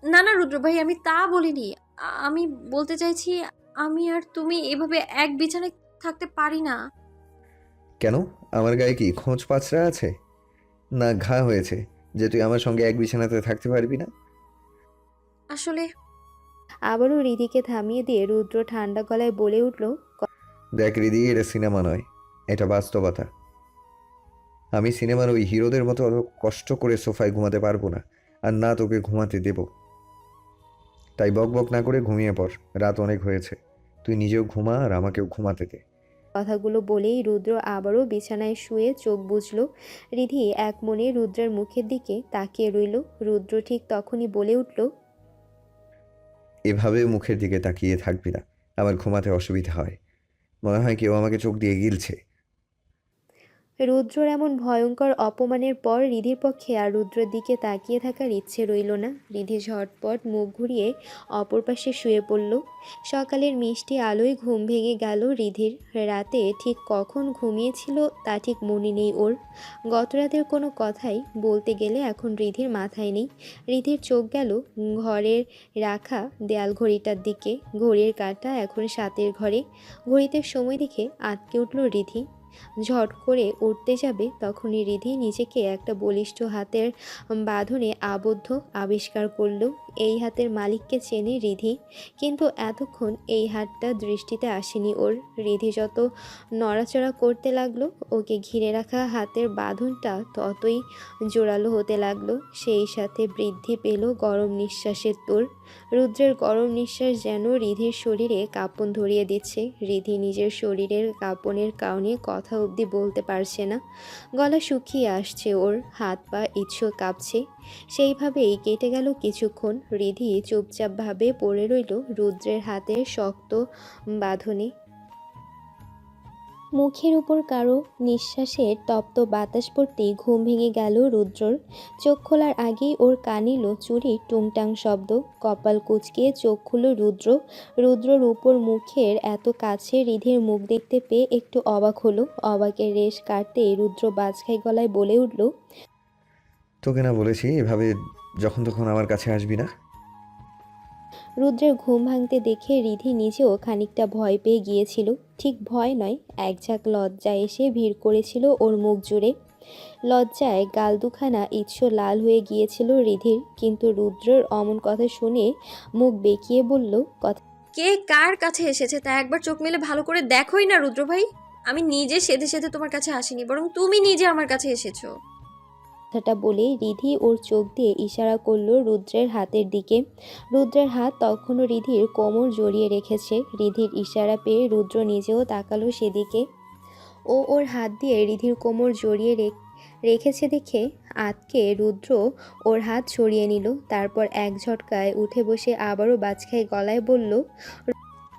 না না রুদ্র ভাই, আমি তা বলিনি। আমি বলতে চাইছি, আমি আর তুমি এভাবে এক বিছানায় থাকতে পারি না। কেন? আমার গায়ে কি খোঁজ পাচড়া আছে, না ঘা হয়েছে যে তুই আমার সঙ্গে এক বিছানাতে থাকতে পারবি না? আসলে আবারও রিধিকে থামিয়ে দিয়ে রুদ্র ঠান্ডা গলায় বলে উঠল, দেখ রিদি, এটা সিনেমা নয়, এটা বাস্তবতা। আমি সিনেমার ওই হিরোদের মতো অত কষ্ট করে সোফায় ঘুমাতে পারবো না, আর না তোকে ঘুমাতে দেব। তাই বক বক না করে ঘুমিয়ে পড়, রাত অনেক হয়েছে। তুই নিজেও ঘুমা আর আমাকেও ঘুমাতে দে। কথাগুলো বলেই রুদ্র আবারও বিছানায় শুয়ে চোখ বুজল। রিধি এক মনে রুদ্রের মুখের দিকে তাকিয়ে রইল। রুদ্র ঠিক তখনই বলে উঠল, এভাবে মুখের দিকে তাকিয়ে থাকবি না, আমার ঘুমাতে অসুবিধা হয়, মনে হয় কেউ আমাকে চোখ দিয়ে গিলছে। রুদ্রর এমন ভয়ঙ্কর অপমানের পর রিধির পক্ষে আর রুদ্রের দিকে তাকিয়ে থাকার ইচ্ছে রইল না। রিধি ঝটপট মুখ ঘুরিয়ে অপর পাশে শুয়ে পড়ল। সকালের মিষ্টি আলোয় ঘুম ভেঙে গেল রিধির। রাতে ঠিক কখন ঘুমিয়েছিল তা ঠিক মনে নেই ওর। গত রাতের কোনো কথাই বলতে গেলে এখন রিধির মাথায় নেই। রিধির চোখ গেল ঘরের রাখা দেয়াল ঘড়িটার দিকে। ঘড়ির কাঁটা এখন 7-এর ঘরে। ঘড়িতে সময় দেখে আটকে উঠল রিধি। ঝট করে উঠতে যাবে তখনই রিধি নিজেকে একটা বলিষ্ঠ হাতের বাঁধনে আবদ্ধ আবিষ্কার করল। এই হাতের মালিককে চেনে রিধি, কিন্তু এতক্ষণ এই হাতটা দৃষ্টিতে আসেনি ওর। রিধি যত নড়াচড়া করতে লাগলো, ওকে ঘিরে রাখা হাতের বাঁধনটা ততই জোরালো হতে লাগলো। সেই সাথে বৃদ্ধি পেল গরম নিঃশ্বাসের তোর। রুদ্রের গরম নিঃশ্বাস যেন রিধির শরীরে কাঁপন ধরিয়ে দিচ্ছে। রিধি নিজের শরীরের কাঁপনের কারণে কথা অবধি বলতে পারছে না। গলা শুকিয়ে আসছে ওর, হাত পা ইচ্ছে কাঁপছে। সেইভাবেই কেটে গেল কিছুক্ষণ। রিধি চুপচাপভাবে পড়ে রইল রুদ্রের হাতের শক্ত বাঁধনে। মুখের উপর কারো নিঃশ্বাসের তপ্ত বাতাস পড়তেই ঘুম ভেঙে গেল রুদ্রর। চোখ খোলার আগেই ওর কানে এলো চুরির টুংটাং শব্দ। কপাল কুঁচকে চোখ খুলো রুদ্র। রুদ্রর উপর মুখের এত কাছে রিধির মুখ দেখতে পেয়ে একটু অবাক হলো। অবাকের রেশ কাটতেই রুদ্র বাজখাই গলায় বলে উঠল, তোকে না বলেছি এভাবে যখন তখন আমার কাছে আসবি না? রুদ্রের ঘুম ভাঙতে দেখে রিধি নিজেও খানিকটা ভয় পেয়ে গিয়েছিল। ঠিক ভয় নয়, একঝাঁক লজ্জা এসে ভিড় করেছিল ওর মুখ জুড়ে। লজ্জায় গাল দুখানা লাল হয়ে গিয়েছিল রিধির, কিন্তু রুদ্রের অমন কথা শুনে মুখ বেঁকিয়ে বলল, কে কার কাছে এসেছে তা একবার চোখ মেলে ভালো করে দেখোই না রুদ্র ভাই। আমি নিজে সেধে সেধে তোমার কাছে আসিনি, বরং তুমি নিজে আমার কাছে এসেছো। কথাটা বলে রিধি ওর চোখ দিয়ে ইশারা করলো রুদ্রের হাতের দিকে। রুদ্রের হাত তখনও রিধির কোমর জড়িয়ে রেখেছে। রিধির ইশারা পেয়ে রুদ্র নিজেও তাকালো সেদিকে। ও ওর হাত দিয়ে রিধির কোমর জড়িয়ে রেখেছে দেখে আতকে রুদ্র ওর হাত সরিয়ে নিল। তারপর এক ঝটকায় উঠে বসে আবারও বাজখাই গলায় বলল,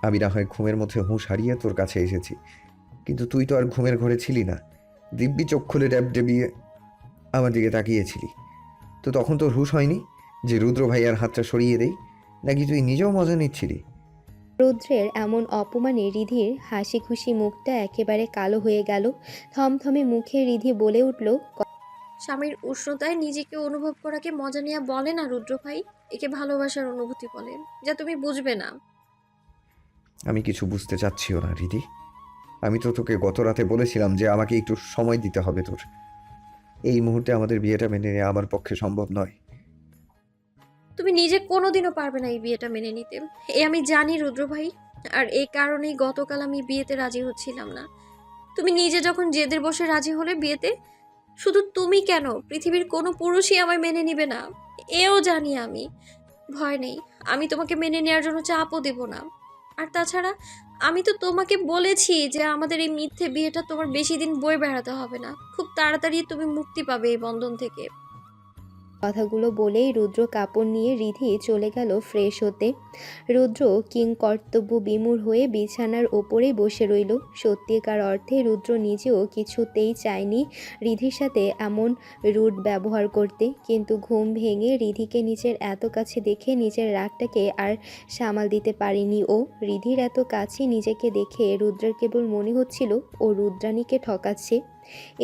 আমি না হয় ঘুমের মধ্যে হুঁশ হারিয়ে তোর কাছে এসেছি, কিন্তু তুই তো আর ঘুমের ঘরে ছিলি না। দিব্যি চোখ খুলে ড্যাব ডেবিয়ে আমার দিকে তাকিয়েছিলি। তো তখন তোর হুঁশ হয়নি যে রুদ্র ভাইয়ার হাতটা সরিয়ে দেই, নাকি তুই নিজেও মজা নিচ্ছিলি? রুদ্রের এমন অপমানে রিধির হাসি খুশি মুখটা একেবারে কালো হয়ে গেল। থমথমে মুখে রিধি বলে উঠল, স্বামীর উষ্ণতায় নিজেকে অনুভব করাকে মজা নেওয়া বলে না রুদ্র ভাই। একে ভালোবাসার অনুভূতি বলে, যা তুমি বুঝবে না। আমি কিছু বুঝতে চাচ্ছিও না রিদি। আমি তো তোকে গত রাতে বলেছিলাম যে আমাকে একটু সময় দিতে হবে তোর। এই মুহূর্তে আমাদের বিয়েটা মেনে নেওয়া আমার পক্ষে সম্ভব নয়। তুমি নিজে কোনোদিনও পারবে না এই বিয়েটা মেনে নিতে, এ আমি জানি রুদ্র ভাই। আর এই কারণেই গতকাল আমি বিয়েতে রাজি হচ্ছিলাম না। তুমি নিজে যখন জেদের বসে রাজি হলে বিয়েতে, শুধু তুমি কেন, পৃথিবীর কোনো পুরুষই আমায় মেনে নিবে না, এও জানি আমি। ভয় নেই, আমি তোমাকে মেনে নেওয়ার জন্য চাপও দেব না। আর তাছাড়া আমি তো তোমাকে বলেছি যে আমাদের এই মিথ্যে বিয়েটা তোমার বেশি দিন বয়ে বেড়াতে হবে না, খুব তাড়াতাড়ি তুমি মুক্তি পাবে এই বন্ধন থেকে। কথাগুলো বলেই রুদ্র কাপড় নিয়ে রিধি চলে গেল ফ্রেশ হতে। রুদ্র কিং কর্তব্য বিমূঢ় হয়ে বিছানার ওপরে বসে রইল। সত্যিকার অর্থে রুদ্র নিজেও কিছুতেই চায়নি রিধির সাথে এমন রুড ব্যবহার করতে, কিন্তু ঘুম ভেঙে রিধিকে নিজের এত কাছে দেখে নিজের রাগটাকে আর সামাল দিতে পারেনি ও। রিধির এত কাছে নিজেকে দেখে রুদ্রের কেবল মনে হচ্ছিল ও রুদ্রাণীকে ঠকাচ্ছে।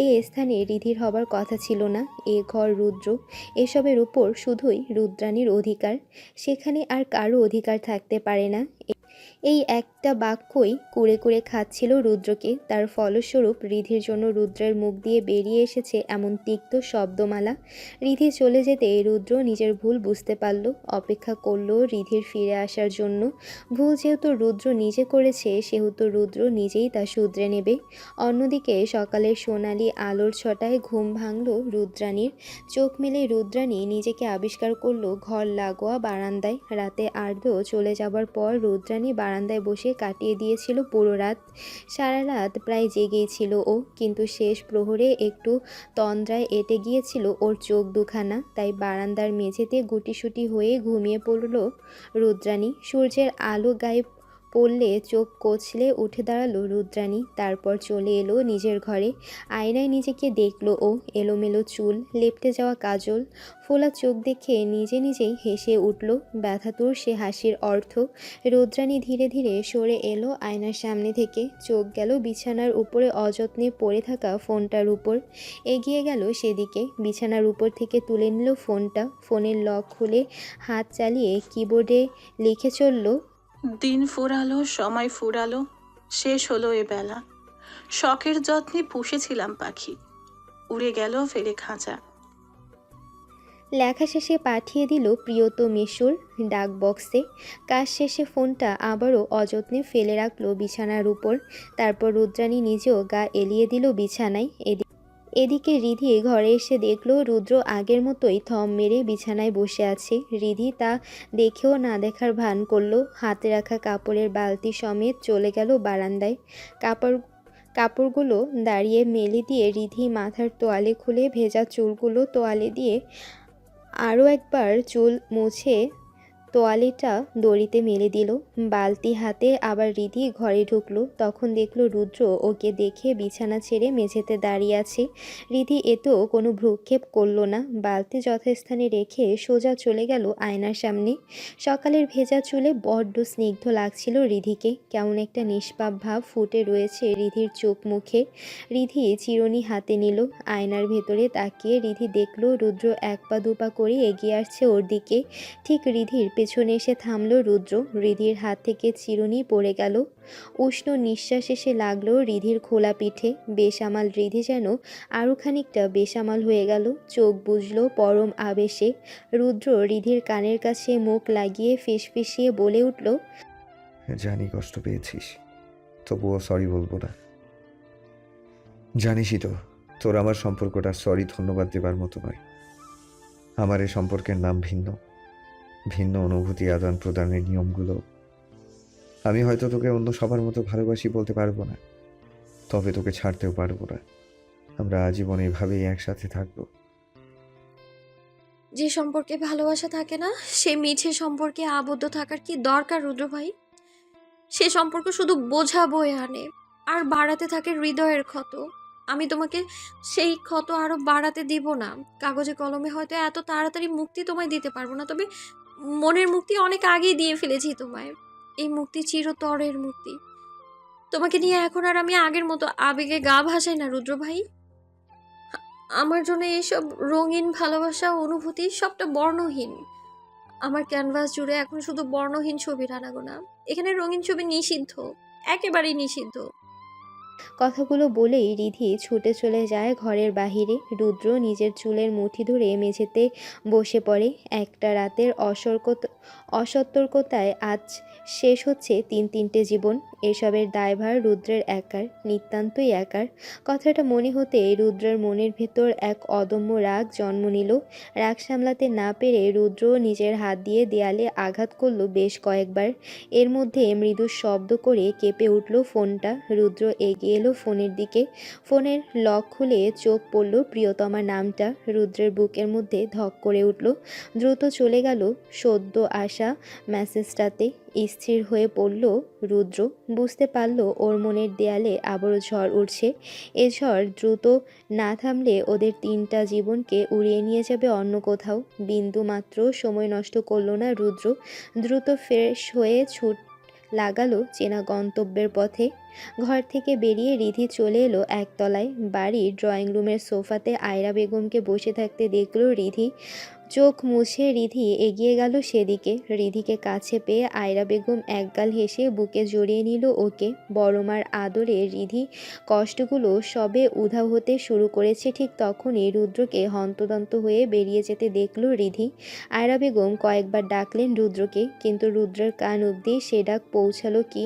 এ স্থানে রিধির হবার কথা ছিল না, এ ঘর রুদ্র, এসবের উপর শুধুই রুদ্রাণীর অধিকার, সেখানে আর কারো অধিকার থাকতে পারে না। এই একটা বাক্যই কুরে কুরে খাচ্ছিল রুদ্রকে। তার ফলস্বরূপ রিধির জন্য রুদ্রের মুখ দিয়ে বেরিয়ে এসেছে এমন তিক্ত শব্দমালা। রিধি চলে যেতে রুদ্র নিজের ভুল বুঝতে পারল, অপেক্ষা করল রিধির ফিরে আসার জন্য। ভুল যেহেতু রুদ্র নিজে করেছে সেহেতু রুদ্র নিজেই তা শুধরে নেবে। অন্যদিকে সকালের সোনালি আলোর ছটায় ঘুম ভাঙল রুদ্রাণীর। চোখ মেলে রুদ্রাণী নিজেকে আবিষ্কার করলো ঘর লাগোয়া বারান্দায়। রাতে আর্দ্র চলে যাবার পর রুদ্রাণী বারান্দায় বসে কাটিয়ে দিয়েছিল পুরো রাত। সারা রাত প্রায় জেগেই ছিল ও, কিন্তু শেষ প্রহরে একটু তন্দ্রায় এঁটে গিয়েছিল ওর চোখ দুখানা। তাই বারান্দার মেঝেতে গুটিসুটি হয়ে ঘুমিয়ে পড়ল রুদ্রাণী। সূর্যের আলো গায়ে পড়লে চোখ কচলে উঠে দাঁড়ালো রুদ্রাণী। তারপর চলে এলো নিজের ঘরে। আয়নায় নিজেকে দেখলো ও। এলোমেলো চুল, লেপ্টে যাওয়া কাজল, ফোলা চোখ দেখে নিজে নিজেই হেসে উঠল। ব্যথাতুর সে হাসির অর্থ। রুদ্রাণী ধীরে ধীরে সরে এলো আয়নার সামনে থেকে। চোখ গেল বিছানার উপরে অযত্নে পড়ে থাকা ফোনটার উপর। এগিয়ে গেল সেদিকে, বিছানার উপর থেকে তুলে নিল ফোনটা। ফোনের লক খুলে হাত চালিয়ে কিবোর্ডে লিখে চলল, দিন ফুরালো, সময় ফুরালো, শেষ হলো এ বেলা। শখের যত্নে পুষেছিলাম পাখি, উড়ে গেল ফেলে খাঁচা। লেখা শেষে পাঠিয়ে দিল প্রিয়তমেশুর ডাক বক্সে। কাজ শেষে ফোনটা আবারও অযত্নে ফেলে রাখলো বিছানার উপর। তারপর রুদ্রাণী নিজেও গা এলিয়ে দিল বিছানায়। এদিকে রিধি ঘরে এসে দেখলো রুদ্র আগের মতোই থম মেরে বিছানায় বসে আছে। রিধি তা দেখেও না দেখার ভান করলো। হাতে রাখা কাপড়ের বালতি সমেত চলে গেল বারান্দায়। কাপড়গুলো দাঁড়িয়ে মেলে দিয়ে রিধি মাথার তোয়ালে খুলে ভেজা চুলগুলো তোয়ালে দিয়ে আরও একবার চুল মুছে তোয়ালেটা দড়িতে মেলে দিল। বালতি হাতে আবার রিধি ঘরে ঢুকলো। তখন দেখলো রুদ্র ওকে দেখে বিছানা ছেড়ে মেঝেতে দাঁড়িয়ে আছে। রিধি এতেও কোনো ভ্রুক্ষেপ করলো না। বালতি যথাস্থানে রেখে সোজা চলে গেল আয়নার সামনে। সকালের ভেজা চুলে বড্ড স্নিগ্ধ লাগছিল রিধিকে। কেমন একটা নিষ্পাপ ভাব ফুটে রয়েছে রিধির চোখ মুখে। রিধি চিরুনি হাতে নিল। আয়নার ভেতরে তাকিয়ে রিধি দেখলো রুদ্র এক পা দুপা করে এগিয়ে আসছে ওর দিকে। ঠিক রিধির পেছনে এসে থামলো রুদ্র। রিধির হাত থেকে চিরুনি পড়ে গেল। উষ্ণ নিঃশ্বাস এসে লাগলো রিধির খোলা পিঠে। বেসামাল রিধি যেন আরও খানিকটা বেসামাল হয়ে গেল। চোখ বুজলো পরম আবেশে। রুদ্র রিধির কানের কাছে মুখ লাগিয়ে ফিসফিসিয়ে বলে উঠল, জানি কষ্ট পেয়েছিস, তবুও সরি বলবো না। জানিসই তো তোর আমার সম্পর্কটা সরি ধন্যবাদ দেবার মতো নয়। আমার এই সম্পর্কের নাম ভিন্ন, ভিন্ন অনুভূতি আদান প্রদানের নিয়মগুলো। আমি হয়তো তোকে অন্য সবার মতো ভালোবাসি বলতে পারবো না, তবে তোকে ছাড়তেও পারবো না। আমরা আজীবন এভাবেই একসাথে থাকবো। যে সম্পর্কে ভালোবাসা থাকে না সে মিছে সম্পর্কে আবদ্ধ থাকার কি দরকার রুদ্র ভাই? সে সম্পর্ক শুধু বোঝা বয়ে আনে আর বাড়াতে থাকে হৃদয়ের ক্ষত। আমি তোমাকে সেই ক্ষত আরো বাড়াতে দিব না। কাগজে কলমে হয়তো এত তাড়াতাড়ি মুক্তি তোমায় দিতে পারবো না, তবে মনের মুক্তি অনেক আগেই দিয়ে ফেলেছি তোমায়। এই মুক্তি চিরতরের মুক্তি। তোমাকে নিয়ে এখন আর আমি আগের মতো আবেগে গা ভাসাই না রুদ্র ভাই। আমার জন্য এইসব রঙিন ভালোবাসা অনুভূতি সবটা বর্ণহীন। আমার ক্যানভাস জুড়ে এখন শুধু বর্ণহীন ছবির আনাগোনা। এখানে রঙিন ছবি নিষিদ্ধ, একেবারেই নিষিদ্ধ। কথাগুলো বলেই রিধি ছুটে চলে যায় ঘরের বাহিরে। রুদ্র নিজের চুলের মুঠি ধরে মেঝেতে বসে পড়ে। একটা রাতের অসতর্কতায় আজ শেষ হচ্ছে তিনটে জীবন। এসবের দায়ভার রুদ্রের একার, নিতান্তই একার। কথাটা মনে হতে রুদ্রের মনের ভেতর এক অদম্য রাগ জন্ম নিল। রাগ সামলাতে না পেরে রুদ্র নিজের হাত দিয়ে দেয়ালে আঘাত করলো বেশ কয়েকবার। এর মধ্যে মৃদু শব্দ করে কেঁপে উঠল ফোনটা। রুদ্র এগিয়ে এলো ফোনের দিকে। ফোনের লক খুলে চোখ পড়ল প্রিয়তমার নামটা। রুদ্রের বুকের মধ্যে ধক করে উঠল। দ্রুত চলে গেল সদ্য আসা মেসেজটাতে। স্থির হয়ে পড়ল রুদ্র। বুঝতে পারল ওর মনের দেয়ালে আবারও ঝড় উঠছে। এ ঝড় দ্রুত না থামলে ওদের তিনটা জীবনকে উড়িয়ে নিয়ে যাবে অন্য কোথাও। বিন্দু মাত্র সময় নষ্ট করলো না রুদ্র। দ্রুত ফ্রেশ হয়ে লাগালো চেনা গন্তব্যের পথে। ঘর থেকে বেরিয়ে রিধি চলে এলো একতলায়। বাড়ির ড্রয়িং রুমের সোফাতে আয়রা বেগমকে বসে থাকতে দেখলো রিধি। চোখ মুছে রিধি এগিয়ে গেল সেদিকে। রিধিকে কাছে পেয়ে আয়রা বেগম একগাল হেসে বুকে জড়িয়ে নিল ওকে। বড়মার আদরে রিধি কষ্টগুলো সবে উধাও হতে শুরু করেছে। ঠিক তখনই রুদ্রকে হন্তদন্ত হয়ে বেরিয়ে যেতে দেখল রিধি। আয়রা বেগম কয়েকবার ডাকলেন রুদ্রকে, কিন্তু রুদ্রের কান অবধি সে ডাক পৌঁছালো কি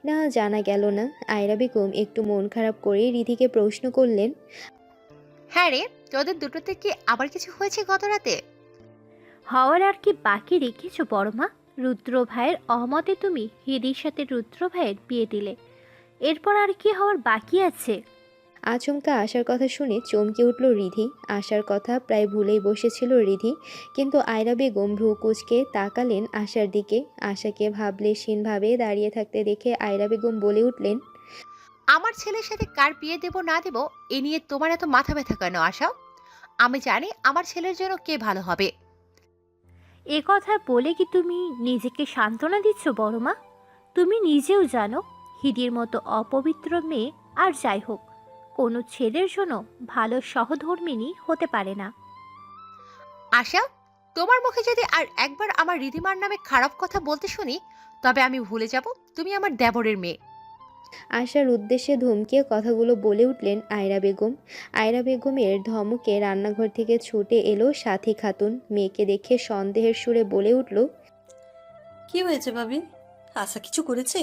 না জানা গেল না। আয়রা বেগম একটু মন খারাপ করে রিধিকে প্রশ্ন করলেন, হ্যাঁ রে, তোদের দুটোতে কি আবার কিছু হয়েছে গত রাতে? হওয়ার আর কি বাকি রেখেছো বড়মা? রুদ্র ভাইয়ের অমতে তুমি হিদির সাথে রুদ্র ভাইয়ের বিয়ে দিলে, এরপর আর কি হওয়ার বাকি আছে? আচমকা আসার কথা শুনে চমকে উঠল রিধি। আসার কথা প্রায় ভুলেই বসেছিল রিধি, কিন্তু আয়রা বেগম ভ্রু কুঁচকে তাকালেন আশার দিকে। আশাকে ভাবলেশহীনভাবে দাঁড়িয়ে থাকতে দেখে আয়রা বেগম বলে উঠলেন, আমার ছেলের সাথে কার বিয়ে দেব না দেব এ নিয়ে তোমার এত মাথা ব্যথা কেন আশা? আমি জানি আমার ছেলের জন্য কে ভালো হবে। এ কথা বলে কি তুমি নিজেকে সান্ত্বনা দিচ্ছ বড়মা? তুমি নিজেও জানো হিদির মতো অপবিত্র মেয়ে আর যাই হোক কোনো ছেলের জন্য ভালো সহধর্মিণী হতে পারে না। আশা, তোমার মুখে যদি আর একবার আমার রিধিমার নামে খারাপ কথা বলতে শুনি, তবে আমি ভুলে যাব তুমি আমার দেবরের মেয়ে। আশার উদ্দেশ্যে ধমকে কথাগুলো বলে উঠলেন আয়রা বেগম। আয়রা বেগমের ধমকে রান্নাঘর থেকে ছুটে এলো সাথী খাতুন। মেয়েকে দেখে সন্দেহের সুরে বলে উঠল, কি হয়েছে ভাবি? আশা কিছু করেছে?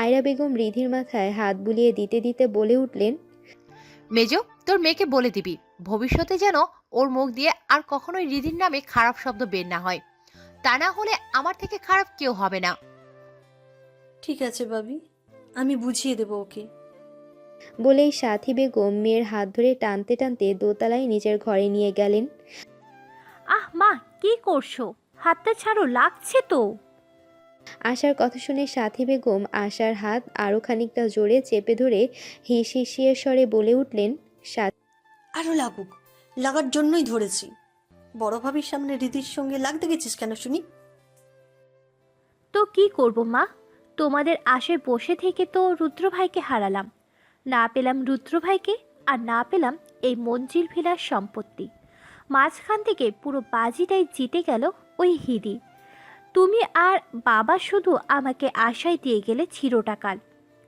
আয়রা বেগম রিধির মাথায় হাত বুলিয়ে দিতে দিতে বলে উঠলেন, মেজো, তোর মেয়েকে বলে দিবি ভবিষ্যতে যেন ওর মুখ দিয়ে আর কখনোই রিধির নামে খারাপ শব্দ বের না হয়। তা না হলে আমার থেকে খারাপ কেউ হবে না। ঠিক আছে ভাবি, আমি বুঝিয়ে দেবো ওকে। বলেই সাথী বেগম মেয়ের হাত ধরে টানতে টানতে দোতলায় নিজের ঘরে নিয়ে গেলেন। আহ মা, কি করছো? হাতটা ছাড়ো, লাগছে তো। আশার কথা শুনে সাথী বেগম আশার হাত আরও খানিকটা জোরে চেপে ধরে হিসিয়ে স্বরে বলে উঠলেন, আরো লাগুক, লাগার জন্যই ধরেছি। বড় ভাবির সামনে রীতির সঙ্গে লাগতে গেছিস কেন শুনি? তো কি করব মা, তোমাদের আশে বসে থেকে তো রুদ্র ভাইকে হারালাম। না পেলাম রুদ্র ভাইকে, আর না পেলাম এই মঞ্জিল ভিলার সম্পত্তি। মাঝখান থেকে পুরো বাজিটাই জিতে গেল ওই হিদি। তুমি আর বাবা শুধু আমাকে আশায় দিয়ে গেলে চিরটাকাল।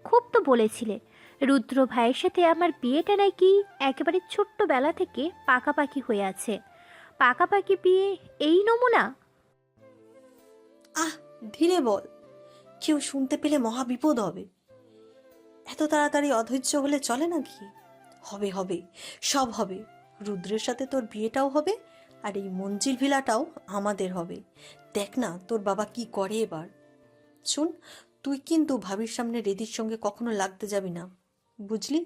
খুব তো বলেছিলে রুদ্র ভাইয়ের সাথে আমার বিয়েটা নাকি একেবারে ছোট্টবেলা থেকে পাকাপাকি হয়ে আছে। পাকাপাকি বিয়ে এই নমুনা? আহ, ধীরে বল, কেউ শুনতে পেলে মহা বিপদ হবে। এত তাড়াতাড়ি অধৈর্য হলে চলে নাকি? হবে হবে, সব হবে। রুদ্রের সাথে তোর বিয়েটাও হবে, আর এই মঞ্জিল ভিলাটাও আমাদের হবে। দেখ না তোর বাবা কি করে এবার। শুন, তুই কিন্তু ভাবির সামনে রেদির সঙ্গে কখনো লাগতে যাবি না, বুঝলি?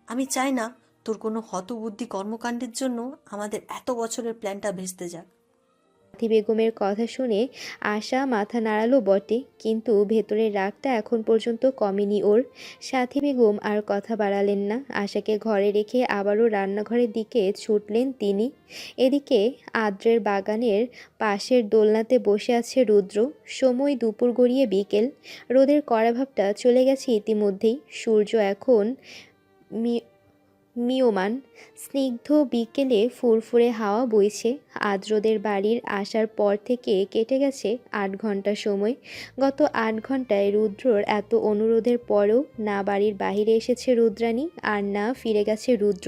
আমি চাই না তোর কোনো হতবুদ্ধি কর্মকাণ্ডের জন্য আমাদের এত বছরের প্ল্যানটা ভেস্তে যাক। সাথী বেগমের কথা শুনে আশা মাথা নাড়ালো বটে, কিন্তু ভেতরের রাগটা এখন পর্যন্ত কমেনি ওর। সাথী বেগম আর কথা বাড়ালেন না। আশাকে ঘরে রেখে আবারও রান্নাঘরের দিকে ছুটলেন তিনি। এদিকে আদ্রের বাগানের পাশের দোলনাতে বসে আছে রুদ্র। সময় দুপুর গড়িয়ে বিকেল। রোদের কড়া ভাবটা চলে গেছে ইতিমধ্যেই। সূর্য এখন মিয়মান স্নিগ্ধ বিকেলে ফুরফুরে হাওয়া বইছে। আদ্রদের বাড়ির আসার পর থেকে কেটে গেছে 8 ঘন্টা সময়। গত 8 ঘন্টায় রুদ্রর এত অনুরোধের পরও না বাড়ির বাহিরে এসেছে রুদ্রাণী, আর না ফিরে গেছে রুদ্র।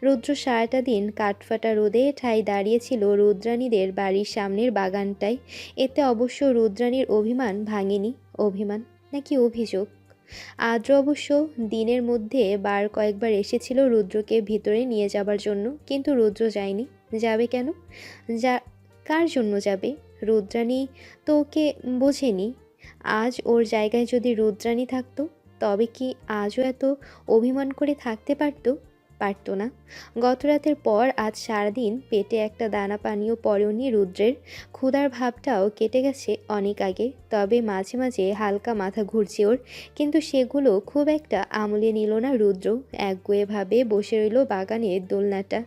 রুদ্র সারাটা দিন কাঠফাটা রোদে ঠাই দাঁড়িয়েছিল রুদ্রাণীদের বাড়ির সামনের বাগানটায়। এতে অবশ্য রুদ্রাণীর অভিমান ভাঙেনি। অভিমান নাকি অভিযোগ? আদ্র অবশ্য দিনের মধ্যে কয়েকবার এসেছিল রুদ্রকে ভিতরে নিয়ে যাবার জন্য, কিন্তু রুদ্র যায়নি। যাবে কেন? যা কার জন্য যাবে? রুদ্রাণী তো ওকে বোঝেনি। আজ ওর জায়গায় যদি রুদ্রাণী থাকতো, তবে কি আজও এত অভিমান করে থাকতে পারতো? পারতো না। গত রাতের পর আজ সারাদিন পেটে একটা দানা পানিও পড়েনি রুদ্রের। ক্ষুধার ভাবটাও কেটে গেছে অনেক আগে, তবে মাঝে মাঝে হালকা মাথা ঘুরছে ওর, কিন্তু সেগুলো খুব একটা আমলে নিল না রুদ্র। একগুঁয়েভাবে বসে রইল বাগানের দোলনাটা।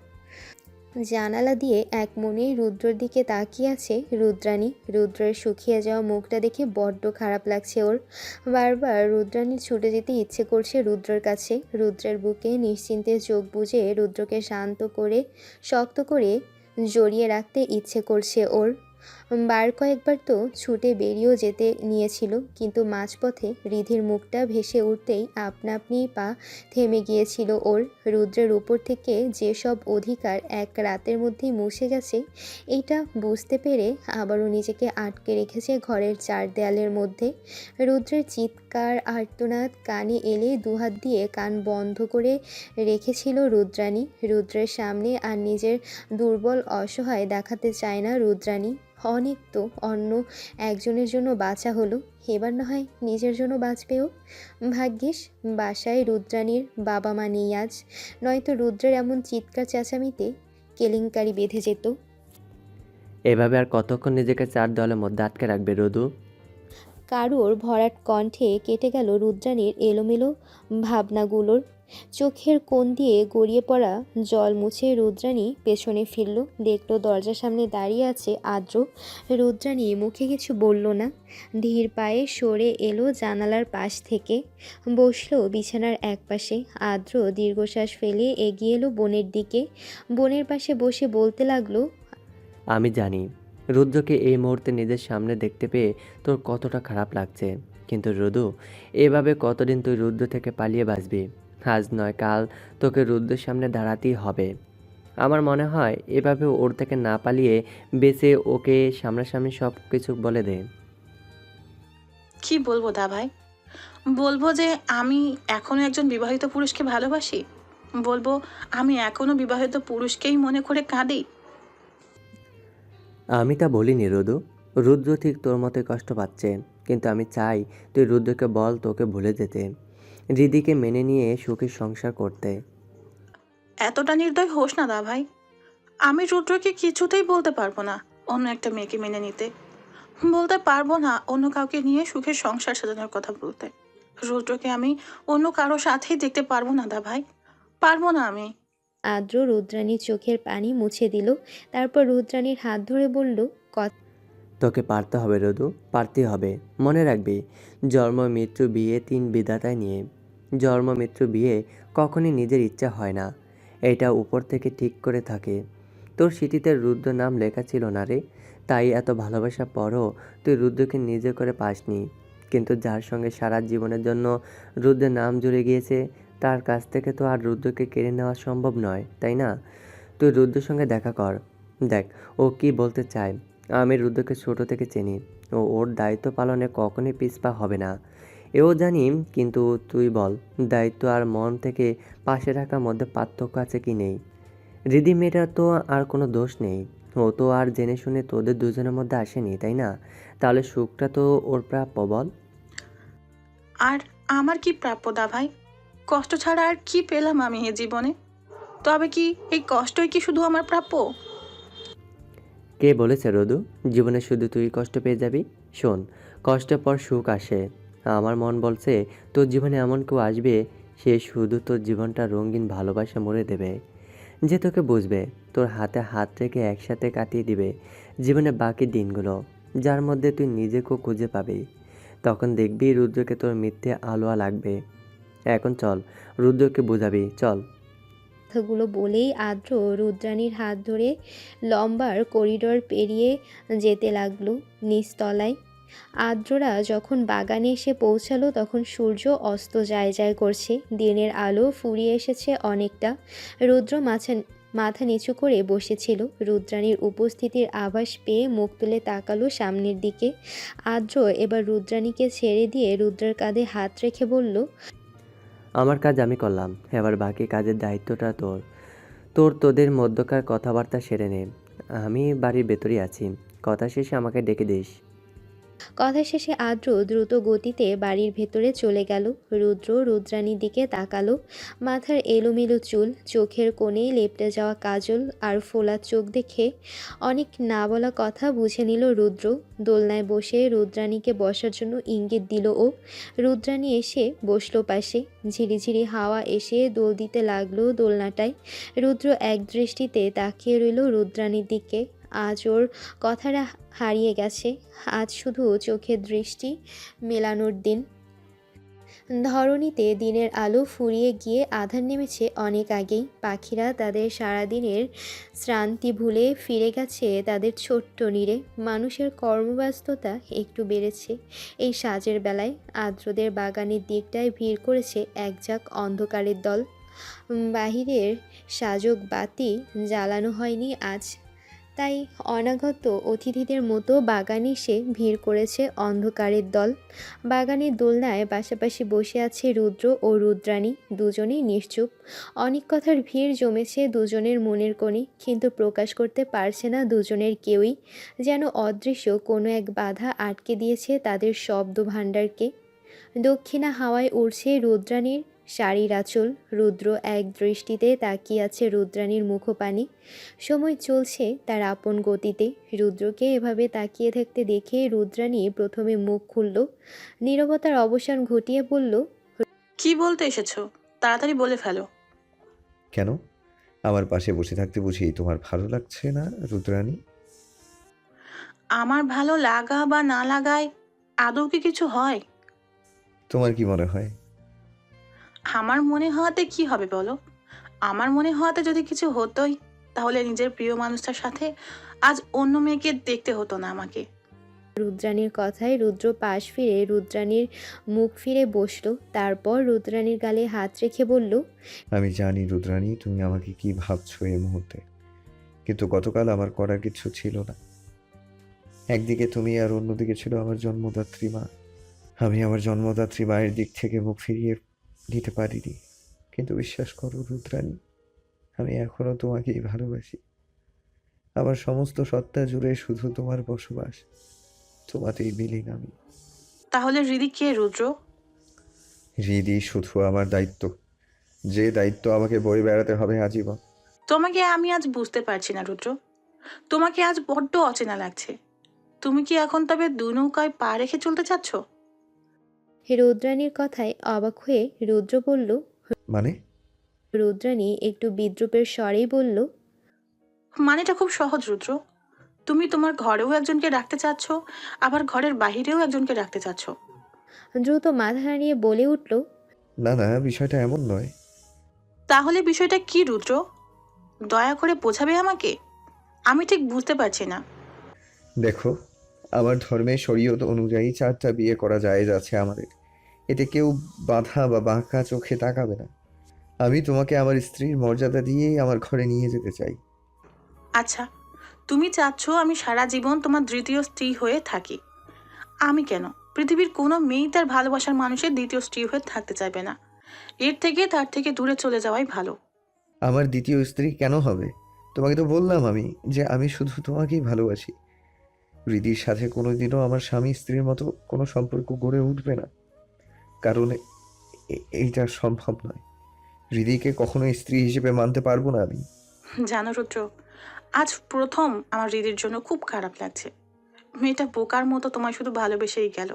জানালা দিয়ে এক মনেই রুদ্রর দিকে তাকিয়ে আছে রুদ্রাণী। রুদ্রের শুকিয়ে যাওয়া মুখটা দেখে বড্ড খারাপ লাগছে ওর। বারবার রুদ্রাণীর ছুটে যেতে ইচ্ছে করছে রুদ্রের কাছে। রুদ্রের বুকে নিশ্চিন্তে চোখ বুজে রুদ্রকে শান্ত করে শক্ত করে জড়িয়ে রাখতে ইচ্ছে করছে ওর। কয়েকবার তো ছুটে বেরিয়েও যেতে নিয়েছিল, কিন্তু মাঝপথে রিধির মুখটা ভেসে উঠতেই আপনা আপনিই পা থেমে গিয়েছিল ওর। রুদ্রের উপর থেকে যেসব অধিকার এক রাতের মধ্যেই মুছে গেছে, এটা বুঝতে পেরে আবারও নিজেকে আটকে রেখেছে ঘরের 4 দেয়ালের মধ্যে। রুদ্রের চিৎকার আর্তনাদ কানে এলে দুহাত দিয়ে কান বন্ধ করে রেখেছিল রুদ্রাণী। রুদ্রের সামনে আর নিজের দুর্বল অসহায় দেখাতে চায় না রুদ্রাণী। অনেক তো অন্য একজনের জন্য বাঁচা হলো, এবার না হয় নিজের জন্য বাঁচবেও। ভাগ্যিস বাসায় রুদ্রাণীর বাবা মা নেই আজ, নয়তো রুদ্রের এমন চিৎকার চেঁচামেচিতে কেলেঙ্কারি বেঁধে যেত। এভাবে আর কতক্ষণ নিজেকে 4 দেওয়ালের মধ্যে আটকে রাখবে রোদু? কারোর ভরাট কণ্ঠে কেটে গেল রুদ্রাণীর এলোমেলো ভাবনাগুলোর। চোখের কোণ দিয়ে গড়িয়ে পড়া জল মুছে রুদ্রাণী পেছনে ফিরল, দেখল দরজার সামনে দাঁড়িয়ে আছে আদ্র। রুদ্রাণী মুখে কিছু বলল না, ধীর পায়ে সরে এলো জানালার পাশ থেকে, বসলো বিছানার একপাশে। আদ্র দীর্ঘশ্বাস ফেলে এগিয়ে এলো বোনের দিকে, বোনের পাশে বসে বলতে লাগলো, আমি জানি রুদ্রকে এই মুহূর্তে নিজের সামনে দেখতে পেয়ে তোর কতটা খারাপ লাগছে, কিন্তু রুদু, এভাবে কতদিন তুই রুদ্র থেকে পালিয়ে বাঁচবি? আজ নয় কাল তোকে রুদ্রের সামনে দাঁড়াতেই হবে। আমার মনে হয় এভাবে ওর থেকে না পালিয়ে বেঁচে ওকে সামনাসামনি সব কিছু বলে দে। কি বলবো দা ভাই? বলবো যে আমি এখনো একজন বিবাহিত পুরুষকে ভালোবাসি? বলবো আমি এখনো বিবাহিত পুরুষকেই মনে করে কাঁদি? আমি তা বলিনি রুদু। রুদ্র ঠিক তোর মতোই কষ্ট পাচ্ছে, কিন্তু আমি চাই তুই রুদ্রকে বল তোকে ভুলে যেতে, রিদিকে মেনে নিয়ে সুখী সংসার করতে। এতটা নির্দয় হোস না দা ভাই। আমি রুদ্রকে কিছুতেই বলতে পারবো না অন্য একটা মেয়েকে মেনে নিতে। বলতে পারবো না অন্য কাউকে নিয়ে সুখের সংসার সাজানোর কথা বলতে। রুদ্রকে আমি অন্য কারো সাথেই দেখতে পারবো না দা ভাই, পারবো না আমি। আদ্র রুদ্রাণীর চোখের পানি মুছে দিল, তারপর রুদ্রাণীর হাত ধরে বলল, তোকে পারতে হবে রুদু, পারতেই হবে। মনে রাখবি, জন্ম মৃত্যু বিয়ে 3 বিধাতায় নিয়ে। জন্ম মৃত্যু বিয়ে কখনই নিজের ইচ্ছা হয় না, এটা উপর থেকে ঠিক করে থাকে। তোর স্মৃতিতে রুদ্র নাম লেখা ছিল না রে, তাই এত ভালোবাসার পরও তুই রুদ্রকে নিজে করে পাসনি। কিন্তু যার সঙ্গে সারা জীবনের জন্য রুদ্রের নাম জুড়ে গিয়েছে, তার কাছ থেকে তো আর রুদ্রকে কেড়ে নেওয়া সম্ভব নয়, তাই না? তুই রুদ্রের সঙ্গে দেখা কর, দেখ ও কি বলতে চায়। আমি রুদ্রকে ছোট থেকে চিনি, ও ওর দায়িত্ব পালনে কখনোই পিছপা হবে না, এও জানি। কিন্তু তুই বল, দায়িত্ব আর মন থেকে পাশে রাখার মধ্যে পার্থক্য আছে কি নেই? রিদি মেয়েটার তো আর কোনো দোষ নেই, ও তো আর জেনে শুনে তোদের দুজনের মধ্যে আসেনি, তাই না? তাহলে সুখটা তো ওর প্রাপ্য, বল। আর আমার কি প্রাপ্য দা ভাই? কষ্ট ছাড়া আর কি পেলাম আমি এ জীবনে? তবে কি এই কষ্টই কি শুধু আমার প্রাপ্য? কে বলেছে রদু জীবনে শুধু তুই কষ্ট পেয়ে যাবি? শোন, কষ্টের পর সুখ আসে। আমার মন বলছে তোর জীবনে এমন কেউ আসবে, সে শুধু তোর জীবনটা রঙিন ভালোবাসা মরে দেবে, যে তোকে বুঝবে, তোর হাতে হাত রেখে একসাথে কাটিয়ে দিবে জীবনের বাকি দিনগুলো, যার মধ্যে তুই নিজেকেও খুঁজে পাবি। তখন দেখবি রুদ্রকে তোর মিথ্যে আলোয়া লাগবে। এখন চল, রুদ্রকে বোঝাবি, চল। কথাগুলো বলেই আদ্র রুদ্রাণীর হাত ধরে লম্বার করিডোর পেরিয়ে যেতে লাগলো নিচতলায়। আদ্ররা যখন বাগানে এসে পৌঁছালো তখন সূর্য অস্ত যায় যায় করছে, দিনের আলো ফুরিয়ে এসেছে অনেকটা। রুদ্র মাথা নিচু করে বসেছিল। রুদ্রাণীর উপস্থিতির আভাস পেয়ে মুখ তুলে তাকালো সামনের দিকে। আদ্র এবার রুদ্রাণীকে ছেড়ে দিয়ে রুদ্রের কাঁধে হাত রেখে বলল, আমার কাজ আমি করলাম, এবার বাকি কাজের দায়িত্বটা তোর। তোদের মধ্যকার কথাবার্তা সেরে নে। আমি বাড়ির ভেতরেই আছি, কথা শেষে আমাকে ডেকে দিস। কথা শেষে আদ্র দ্রুত গতিতে বাড়ির ভেতরে চলে গেল। রুদ্র রুদ্রাণীর দিকে তাকালো। মাথার এলোমেলো চুল, চোখের কোণে লেপ্টে যাওয়া কাজল আর ফোলা চোখ দেখে অনেক না বলা কথা বুঝে নিল রুদ্র। দোলনায় বসে রুদ্রাণীকে বসার জন্য ইঙ্গিত দিল ও। রুদ্রাণী এসে বসলো পাশে। ঝিরিঝিরি হাওয়া এসে দোল দিতে লাগলো দোলনাটায়। রুদ্র এক দৃষ্টিতে তাকিয়ে রইল রুদ্রাণীর দিকে। আজ ওর কথাটা হারিয়ে গেছে। আজ শুধু চোখের দৃষ্টি মেলানোর দিন। ধরণীতে দিনের আলো ফুরিয়ে গিয়ে আঁধার নেমেছে অনেক আগেই। পাখিরা তাদের সারাদিনের শ্রান্তি ভুলে ফিরে গেছে তাদের ছোট্ট নীড়ে। মানুষের কর্মব্যস্ততা একটু বেড়েছে এই সাজের বেলায়। আদ্রদের বাগানের দিকটায় ভিড় করেছে একঝাঁক অন্ধকারের দল। বাহিরের সাজক বাতি জ্বালানো হয়নি আজ, তাই অনাগত অতিথিদের মতো বাগানে এসে ভিড় করেছে অন্ধকারের দল। বাগানের দোলনায় পাশাপাশি বসে আছে রুদ্র ও রুদ্রাণী, দুজনেই নিশ্চুপ। অনেক কথার ভিড় জমেছে দুজনের মনের কোণে, কিন্তু প্রকাশ করতে পারছে না দুজনের কেউই। যেন অদৃশ্য কোনো এক বাধা আটকে দিয়েছে তাদের শব্দ ভাণ্ডারকে। দক্ষিণা হাওয়ায় উড়ছে রুদ্রাণীর শাড়ির আঁচল। রুদ্র এক দৃষ্টিতে তাকিয়ে আছে রুদ্রাণীর মুখপানে। সময় চলছে তার আপন গতিতে। রুদ্রকে এভাবে তাকিয়ে থাকতে দেখে রুদ্রাণী প্রথমে মুখ খুলল, নীরবতার অবসান ঘটিয়ে বলল, কি বলতে এসেছো? তাড়াতাড়ি বলে ফেলো। কেন? আমার পাশে বসে থাকতে বুঝি তোমার ভালো লাগছে না রুদ্রাণী? আমার ভালো লাগা বা না লাগায় আদৌ কি কিছু হয়? তোমার কি মনে হয়? আমার মনে হওয়াতে কি হবে বলো? আমার মনে হওয়াতে যদি কিছু হতোই, তাহলে নিজের প্রিয় মানুষটার সাথে আজ অন্য মেয়েকে দেখতে হতো না আমাকে। রুদ্রাণীর কথায় রুদ্র পাশ ফিরে রুদ্রাণীর মুখ ফিরে বসলো। তারপর রুদ্রাণীর গালে হাত রেখে বলল, আমি জানি রুদ্রাণী তুমি আমাকে কি ভাবছো এই মুহূর্তে, কিন্তু গতকাল আমার করার কিছু ছিল না। একদিকে তুমি আর অন্যদিকে ছিল আমার জন্মদাত্রী মা। আমি আমার জন্মদাত্রী মায়ের দিক থেকে মুখ ফিরিয়ে নিতে পারিনি, কিন্তু বিশ্বাস করো রুদ্রাণী, আমি এখনো তোমাকেই ভালোবাসি। আমার সমস্ত সত্তা জুড়ে শুধু তোমার বসবাস, তোমাতেই বিলীন আমি। তাহলে হৃদি কে রুদ্র? হৃদি শুধু আমার দায়িত্ব, যে দায়িত্ব আমাকে বয়ে বেড়াতে হবে আজীবন। তোমাকে আমি আজ বুঝতে পারছি না রুদ্র। তোমাকে আজ বড্ড অচেনা লাগছে। তুমি কি এখন তবে দু নৌকায় পা রেখে চলতে চাচ্ছ? রুদ্রাণীর কথায় অবাক হয়ে রুদ্র বলল, মানে? রুদ্রাণী একটু বিদ্রূপের স্বরেই বলল, মানেটা খুব সহজ রুদ্র। তুমি তোমার ঘরেও একজনকে রাখতে চাচ্ছ, আবার ঘরের বাহিরেও একজনকে রাখতে চাচ্ছ। দ্রুত মাথা নাড়িয়ে বলে উঠল, না না, বিষয়টা এমন নয়। তাহলে বিষয়টা কি রুদ্র? দয়া করে বোঝাবে আমাকে, আমি ঠিক বুঝতে পারছি না। দেখো, আমার ধর্মের শরীয়ত অনুযায়ী 4টা বিয়ে করা জায়েজ আছে আমাদের। এতে কেউ বাধা বা বাঁকা চোখে তাকাবে না। আমি তোমাকে আমার স্ত্রীর মর্যাদা দিয়েই আমার ঘরে নিয়ে যেতে চাই। আচ্ছা, তুমি চাচ্ছ আমি সারা জীবন তোমার দ্বিতীয় স্ত্রী হয়ে থাকি। আমি কেন? পৃথিবীর কোনো মেয়েই তার ভালোবাসার মানুষের দ্বিতীয় স্ত্রী হয়ে থাকতে চাইবে না। এর থেকে তার থেকে দূরে চলে যাওয়াই ভালো। আমার দ্বিতীয় স্ত্রী কেন হবে? তোমাকে তো বললাম আমি যে আমি শুধু তোমাকেই ভালোবাসি। হৃদির সাথে কোনোদিনও আমার স্বামী স্ত্রীর মতো কোনো সম্পর্ক গড়ে উঠবে না, কারণ এইটা সম্ভব নয়। হৃদিকে কখনো স্ত্রী হিসেবে মানতে পারবো না আমি। জানো রুদ্র, আজ প্রথম আমার হৃদির জন্য খুব খারাপ লাগছে। মেয়েটা বোকার মতো তোমায় শুধু ভালোবেসেই গেল।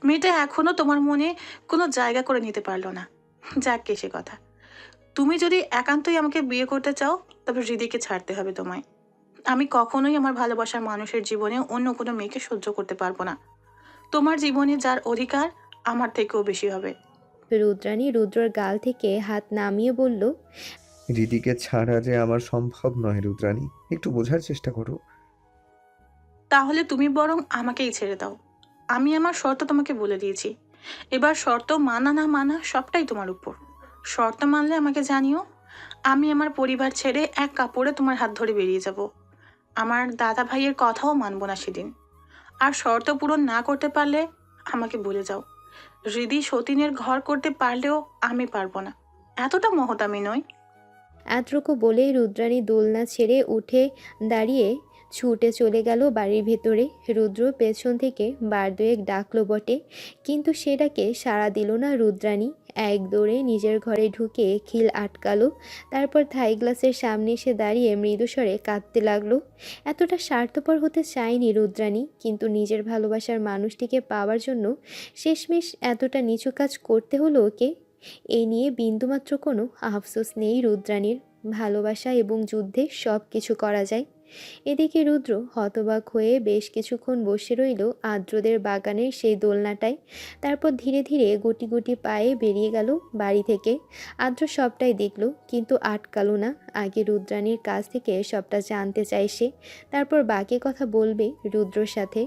মেয়েটা এখনো তোমার মনে কোনো জায়গা করে নিতে পারলো না। যাক কে সে কথা। তুমি যদি একান্তই আমাকে বিয়ে করতে চাও, তবে হৃদিকে ছাড়তে হবে তোমায়। আমি কখনোই আমার ভালোবাসার মানুষের জীবনে অন্য কোনো মেয়েকে সহ্য করতে পারবো না। তোমার জীবনে যার অধিকার আমার থেকেও বেশি হবে। রুদ্রাণী রুদ্রর গাল থেকে হাত নামিয়ে বলল, রিদিকে ছাড়া যে আমার সম্ভব নয় রুদ্রাণী, একটু বোঝার চেষ্টা করো। তাহলে তুমি বরং আমাকেই ছেড়ে দাও। আমি আমার শর্ত তোমাকে বলে দিয়েছি। এবার শর্ত মানা না মানা সবটাই তোমার উপর। শর্ত মানলে আমাকে জানিও। আমি আমার পরিবার ছেড়ে এক কাপড়ে তোমার হাত ধরে বেরিয়ে যাব। আমার দাদা ভাইয়ের কথাও মানবো না সেদিন। আর শর্ত পূরণ না করতে পারলে আমাকে বলে যাও। হৃদি সতীনের ঘর করতে পারলেও আমি পারবো না। এতটা মহৎ আমি নই। এতটুকু বলেই রুদ্রাণী দোলনা ছেড়ে উঠে দাঁড়িয়ে ছুটে চলে গেল বাড়ির ভেতরে। রুদ্র পেছন থেকে বার দুয়েক ডাকলো বটে, কিন্তু সেটাকে সাড়া দিল না রুদ্রাণী। এক দৌড়ে নিজের ঘরে ঢুকে খিল আটকালো, তারপর থাই গ্লাসের সামনে এসে দাঁড়িয়ে মৃদুস্বরে কাঁদতে লাগলো। এতটা স্বার্থপর হতে চায়নি রুদ্রাণী, কিন্তু নিজের ভালোবাসার মানুষটিকে পাওয়ার জন্য শেষমেশ এতটা নিচু কাজ করতে হলো ওকে। এই নিয়ে বিন্দুমাত্র কোনো আফসোস নেই রুদ্রাণীর। ভালোবাসা এবং যুদ্ধে সব কিছু করা যায়। এদিকে রুদ্র হতবাক হয়ে বেশ কিছুক্ষণ বসে রইল আদ্রদের বাগানের সেই দোলনাটায়। তারপর ধীরে ধীরে গুটি গুটি পায়ে বেরিয়ে গেল বাড়ি থেকে। আদ্র সবটাই দেখল, কিন্তু আটকালো না। আগে রুদ্রাণীর কাছ থেকে সবটা জানতে চায় সে, তারপর বাকি কথা বলবে রুদ্রর সাথে।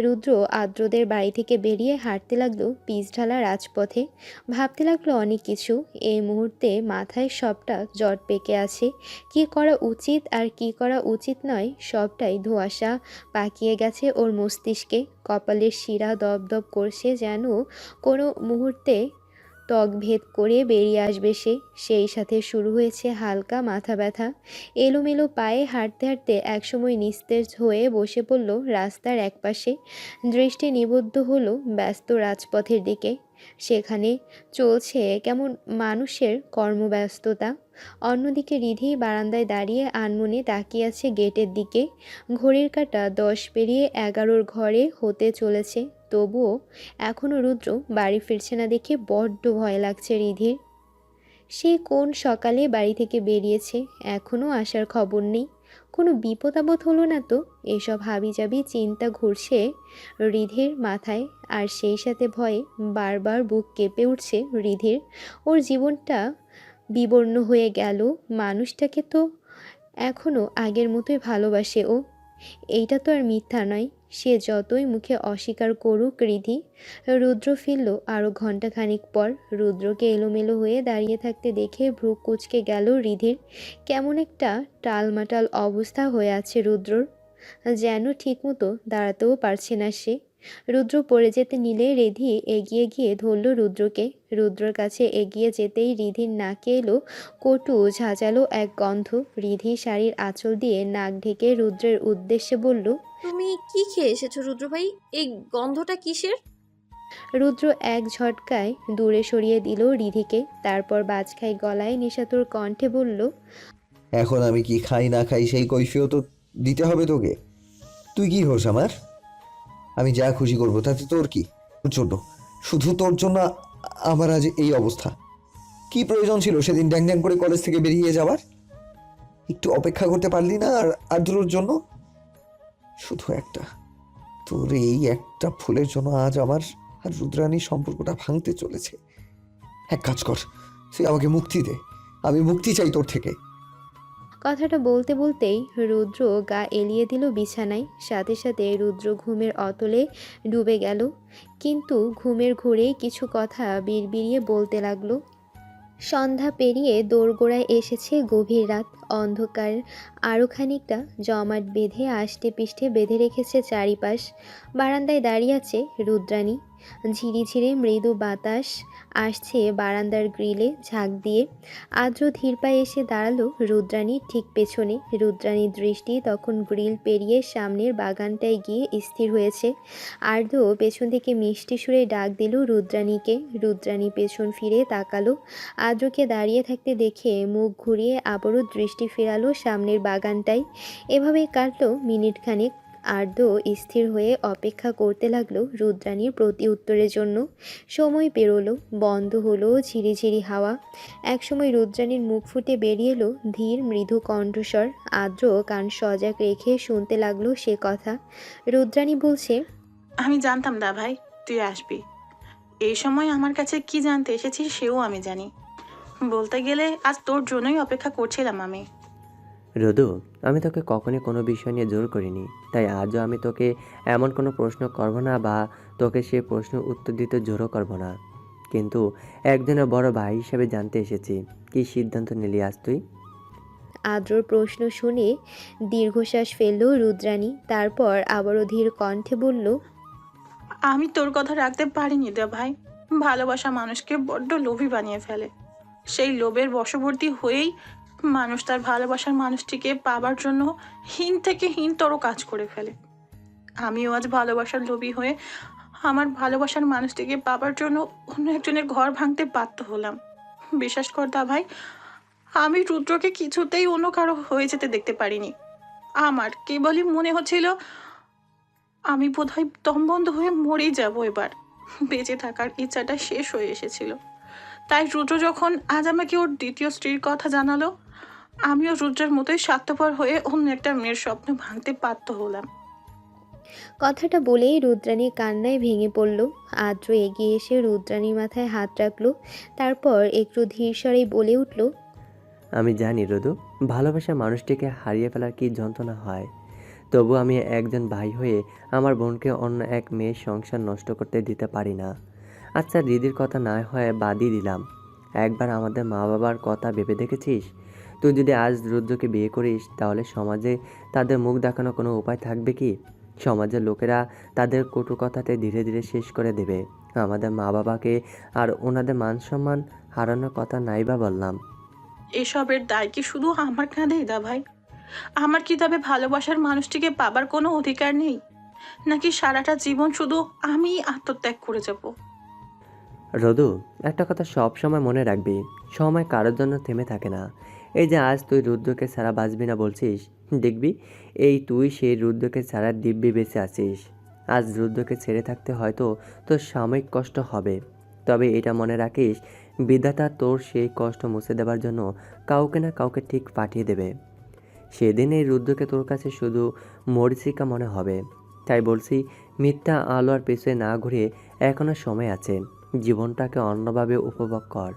রুদ্র আদ্রদের বাড়ি থেকে বেরিয়ে হাঁটতে লাগলো পিচঢালা রাজপথে। ভাবতে লাগলো অনেক কিছু। এই মুহূর্তে মাথায় সবটা জট পেকে আছে। কি করা উচিত আর কি করা উচিত নয় সবটাই ধোঁয়াশা পাকিয়ে গেছে ওর মস্তিষ্কে। কপালের শিরা দপদপ করছে, যেন কোনো মুহূর্তে ত্বক ভেদ করে বেরিয়ে আসবে সে। সেই সাথে শুরু হয়েছে হালকা মাথা ব্যথা। এলোমেলো পায়ে হাঁটতে হাঁটতে একসময় নিস্তেজ হয়ে বসে পড়ল রাস্তার একপাশে। দৃষ্টি নিবদ্ধ হলো ব্যস্ত রাজপথের দিকে। সেখানে চলছে কেমন মানুষের কর্মব্যস্ততা। অন্যদিকে রিধি বারান্দায় দাঁড়িয়ে আনমনে তাকিয়ে আছে গেটের দিকে। ঘড়ির কাঁটা 10 পেরিয়ে 11 ঘরে হতে চলেছে, তবুও এখনও রুদ্র বাড়ি ফিরছে না দেখে বড্ড ভয় লাগছে রিধির। সে কোন সকালে বাড়ি থেকে বেরিয়েছে, এখনও আসার খবর নেই। কোনো বিপদ আপদ হলো না তো? এসব হাবিজাবি চিন্তা ঘুরছে রিধির মাথায়, আর সেই সাথে ভয়ে বারবার বুক কেঁপে উঠছে রিধির। ওর জীবনটা বিবর্ণ হয়ে গেল। মানুষটাকে তো এখনও আগের মতোই ভালোবাসে ও। এইটা তো আর মিথ্যা নয়, সে যতই মুখে অস্বীকার করুক রিধি। রুদ্র ফিরল আরও ঘণ্টাখানিক পর। রুদ্রকে এলোমেলো হয়ে দাঁড়িয়ে থাকতে দেখে ভ্রু কুঁচকে গেল রিধির। কেমন একটা টালমাটাল অবস্থা হয়ে আছে রুদ্রর, যেন ঠিকমতো দাঁড়াতেও পারছে না সে। রুদ্র পড়ে যেতে নিলে রিধি এগিয়ে গিয়ে ধরল রুদ্রকে। রুদ্রর কাছে এগিয়ে যেতেই রিধির নাকে এলো কটু ঝাঁঝালো এক গন্ধ। রিধি শাড়ির আঁচল দিয়ে নাক ঢেকে রুদ্রের উদ্দেশ্যে বলল, তুমি কি খেয়ে এসেছো রুদ্র ভাই? এই গন্ধটা কিসের? রুদ্র এক ঝটকায় দূরে সরিয়ে দিল রিধিকে, তারপর বাজখাই গলায় নেশাতুর কণ্ঠে বলল, এখন আমি কি খাই না খাই সেই কৈফিয়ত তো দিতে হবে তোকে। তুই কি হোস আমার? আমি যা খুশি করবো তাতে তোর কি? তোর জন্য, শুধু তোর জন্য আমার আজ এই অবস্থা। কি প্রয়োজন ছিল সেদিন ড্যাং ড্যাং করে কলেজ থেকে বেরিয়ে যাওয়ার? একটু অপেক্ষা করতে পারলি না আর আর্দ্রর জন্য? শুধু একটা, তোর এই একটা ফুলের জন্য আজ আমার আর রুদ্রাণীর সম্পর্কটা ভাঙতে চলেছে। এক কাজ কর, তুই আমাকে মুক্তি দে, আমি মুক্তি চাই তোর থেকে। কথাটা বলতে বলতেই রুদ্র গা এলিয়ে দিল বিছানায়। সাথে সাথে রুদ্র ঘুমের অতলে ডুবে গেল, কিন্তু ঘুমের ঘোরেই কিছু কথা বিড়বিড়িয়ে বলতে লাগলো। সন্ধ্যা পেরিয়ে দোরগোড়ায় এসেছে গভীর রাত। অন্ধকার আরও খানিকটা জমাট বেঁধে আষ্টে পিষ্টে বেঁধে রেখেছে চারিপাশ। বারান্দায় দাঁড়িয়ে আছে রুদ্রাণী। ঝিরিঝিরে মৃদু বাতাস আসছে বারান্দার গ্রিলে ঝাঁক দিয়ে। আদ্র ধীর পায়ে এসে দাঁড়ালো রুদ্রাণীর ঠিক পেছনে। রুদ্রাণীর দৃষ্টি তখন গ্রিল পেরিয়ে সামনের বাগানটায় গিয়ে স্থির হয়েছে। আর্দ্র পেছন থেকে মিষ্টি সুরে ডাক দিল রুদ্রাণীকে। রুদ্রাণী পেছন ফিরে তাকালো। আদ্রকে দাঁড়িয়ে থাকতে দেখে মুখ ঘুরিয়ে আবারও দৃষ্টি ফেরালো সামনের বাগানটায়। এভাবেই কাটলো মিনিট খানেক। আর্দ্র স্থির হয়ে অপেক্ষা করতে লাগলো রুদ্রাণীর প্রতি উত্তরের জন্য। সময় পেরোলো, বন্ধ হলো ঝিরিঝিরি হাওয়া। একসময় রুদ্রাণীর মুখ ফুটে বেরিয়ে এলো ধীর মৃদু কণ্ঠস্বর। আদ্র কান সজাগ রেখে শুনতে লাগলো সে কথা। রুদ্রাণী বলছে, আমি জানতাম দা ভাই তুই আসবি। এই সময় আমার কাছে কি জানতে এসেছিস সেও আমি জানি। বলতে গেলে আজ তোর জন্যই অপেক্ষা করছিলাম আমি। রোদু, আমি তোকে কখনই কোনো বিষয় নিয়ে জোর করিনি, তাই আজও আমি তোকে এমন কোনো প্রশ্ন করব না বা তোকে সে প্রশ্নের উত্তর দিতে জোরও করব না। কিন্তু একজনের বড় ভাই হিসেবে জানতে এসেছি, কী সিদ্ধান্ত নিলি আজ তুই? আদ্রর প্রশ্ন শুনে দীর্ঘশ্বাস ফেলল রুদ্রাণী, তারপর আবারও ধীর কণ্ঠে বলল, আমি তোর কথা রাখতে পারিনি দা ভাই। ভালোবাসা মানুষকে বড্ড লোভী বানিয়ে ফেলে। সেই লোভের বশবর্তী হয়েই মানুষ তার ভালোবাসার মানুষটিকে পাবার জন্য হীন থেকে হীনতর কাজ করে ফেলে। আমিও আজ ভালোবাসার লোভী হয়ে আমার ভালোবাসার মানুষটিকে পাবার জন্য অন্য একজনের ঘর ভাঙতে বাধ্য হলাম। বিশ্বাস কর দা ভাই, আমি রুদ্রকে কিছুতেই অন্য কারো হয়ে যেতে দেখতে পারিনি। আমার কেবলই মনে হচ্ছিল আমি বোধহয় দম বন্ধ হয়ে মরেই যাব এবার। বেঁচে থাকার ইচ্ছাটা শেষ হয়ে এসেছিল। তাই রুদ্র যখন আজ আমাকে ওর দ্বিতীয় স্ত্রীর কথা জানালো, আমিও রুদ্রের মতোই স্বার্থপর হয়ে অন্য একটা মেয়ের স্বপ্ন ভাঙতে বাধ্য হলাম। কথাটা বলেই রুদ্রাণী কান্নায় ভেঙে পড়ল। আদ্র এগিয়ে এসে রুদ্রাণীর মাথায় হাত রাখল, তারপর একটু ধীর স্বরেই বলে উঠল, আমি জানি রোদু, ভালোবাসার মানুষটিকে হারিয়ে ফেলার কী যন্ত্রণা হয়। তবু আমি একজন ভাই হয়ে আমার বোনকে অন্য এক মেয়ের সংসার নষ্ট করতে দিতে পারি না। আচ্ছা, দিদির কথা না হয় বাদই দিলাম, একবার আমাদের মা বাবার কথা ভেবে দেখেছিস? তুই যদি আজ রুদ্রকে বিয়ে করিস, তাহলে সমাজে তাদের মুখ দেখানোর কোনো উপায় থাকবে কি? সমাজের লোকেরা তাদের কটু কথাতে ধীরে ধীরে শেষ করে দেবে আমাদের মা বাবাকে, আর ওনাদের মান সম্মান হারানোর কথা নাই বা বললাম। এসবের দায় কি শুধু আমার কাঁধেই দা ভাই? আমার কি তবে ভালোবাসার মানুষটিকে পাবার কোনো অধিকার নেই? নাকি সারাটা জীবন শুধু আমিই আত্মত্যাগ করে যাব? রদু, একটা কথা সব সময় মনে রাখবি, সময় কারোর জন্য থেমে থাকে না। এই যে আজ তুই রুদ্রকে ছাড়া বাঁচবি না বলছিস, দেখবি এই তুই সেই রুদ্রকে ছাড়া দিব্যি বেঁচে আছিস। আজ রুদ্রকে ছেড়ে থাকতে হয়তো তোর সাময়িক কষ্ট হবে, তবে এটা মনে রাখিস, বিধাতা তোর সেই কষ্ট মুছে দেওয়ার জন্য কাউকে না কাউকে ঠিক পাঠিয়ে দেবে। সেদিন এই রুদ্রকে তোর কাছে শুধু মরীচিকা মনে হবে। তাই বলছি, মিথ্যা আলোর পেছনে না ঘুরে এখনো সময় আছে, জীবনটাকে অন্যভাবে উপভোগ কর।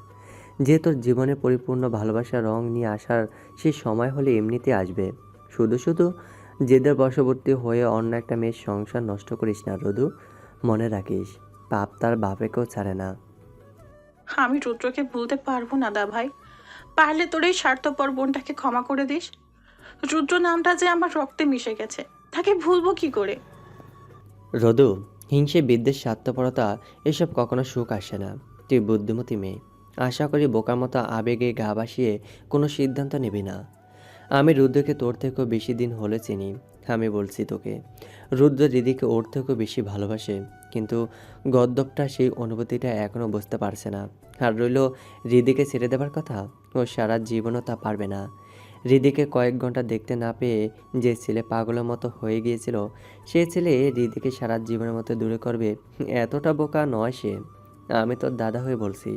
যে তোর জীবনে পরিপূর্ণ ভালোবাসার রং নিয়ে আসার সে সময় হলে এমনিতে আসবে। শুধু শুধু জেদের বশবর্তী হয়ে অন্য একটা মেয়ের সংসার নষ্ট করিস না রদু, মনে রাখিস, পাপ তার বাপেকেও ছাড়ে না। আমি রুদ্রকে ভুলতে পারবো না দা ভাই। পারলে তোর এই স্বার্থপর বোনটাকে ক্ষমা করে দিস। রুদ্র নামটা যে আমার রক্তে মিশে গেছে, তাকে ভুলবো কি করে? রদু, হিংসে, বিদ্বেষ, স্বার্থপরতা এসব কখনো সুখ আসে না। তুই বুদ্ধিমতী মেয়ে, আশা করি বোকার মতো আবেগে গা ভাসিয়ে কোনো সিদ্ধান্ত নিবি না। আমি রুদ্রকে তোর থেকেও বেশি দিন হলে চিনি। আমি বলছি তোকে, রুদ্র দিদিকে ওর থেকেও বেশি ভালোবাসে, কিন্তু গদ্দপটা সেই অনুভূতিটা এখনও বুঝতে পারছে না। আর রইল হৃদিকে ছেড়ে দেবার কথা, ও সারা জীবনও তা পারবে না। হৃদিকে কয়েক ঘন্টা দেখতে না পেয়ে যে ছেলে পাগলের মতো হয়ে গিয়েছিল, সে ছেলে হৃদিকে সারা জীবনের মতো দূরে করবে, এতটা বোকা নয় সে। আমি তোর দাদা হয়ে বলছি,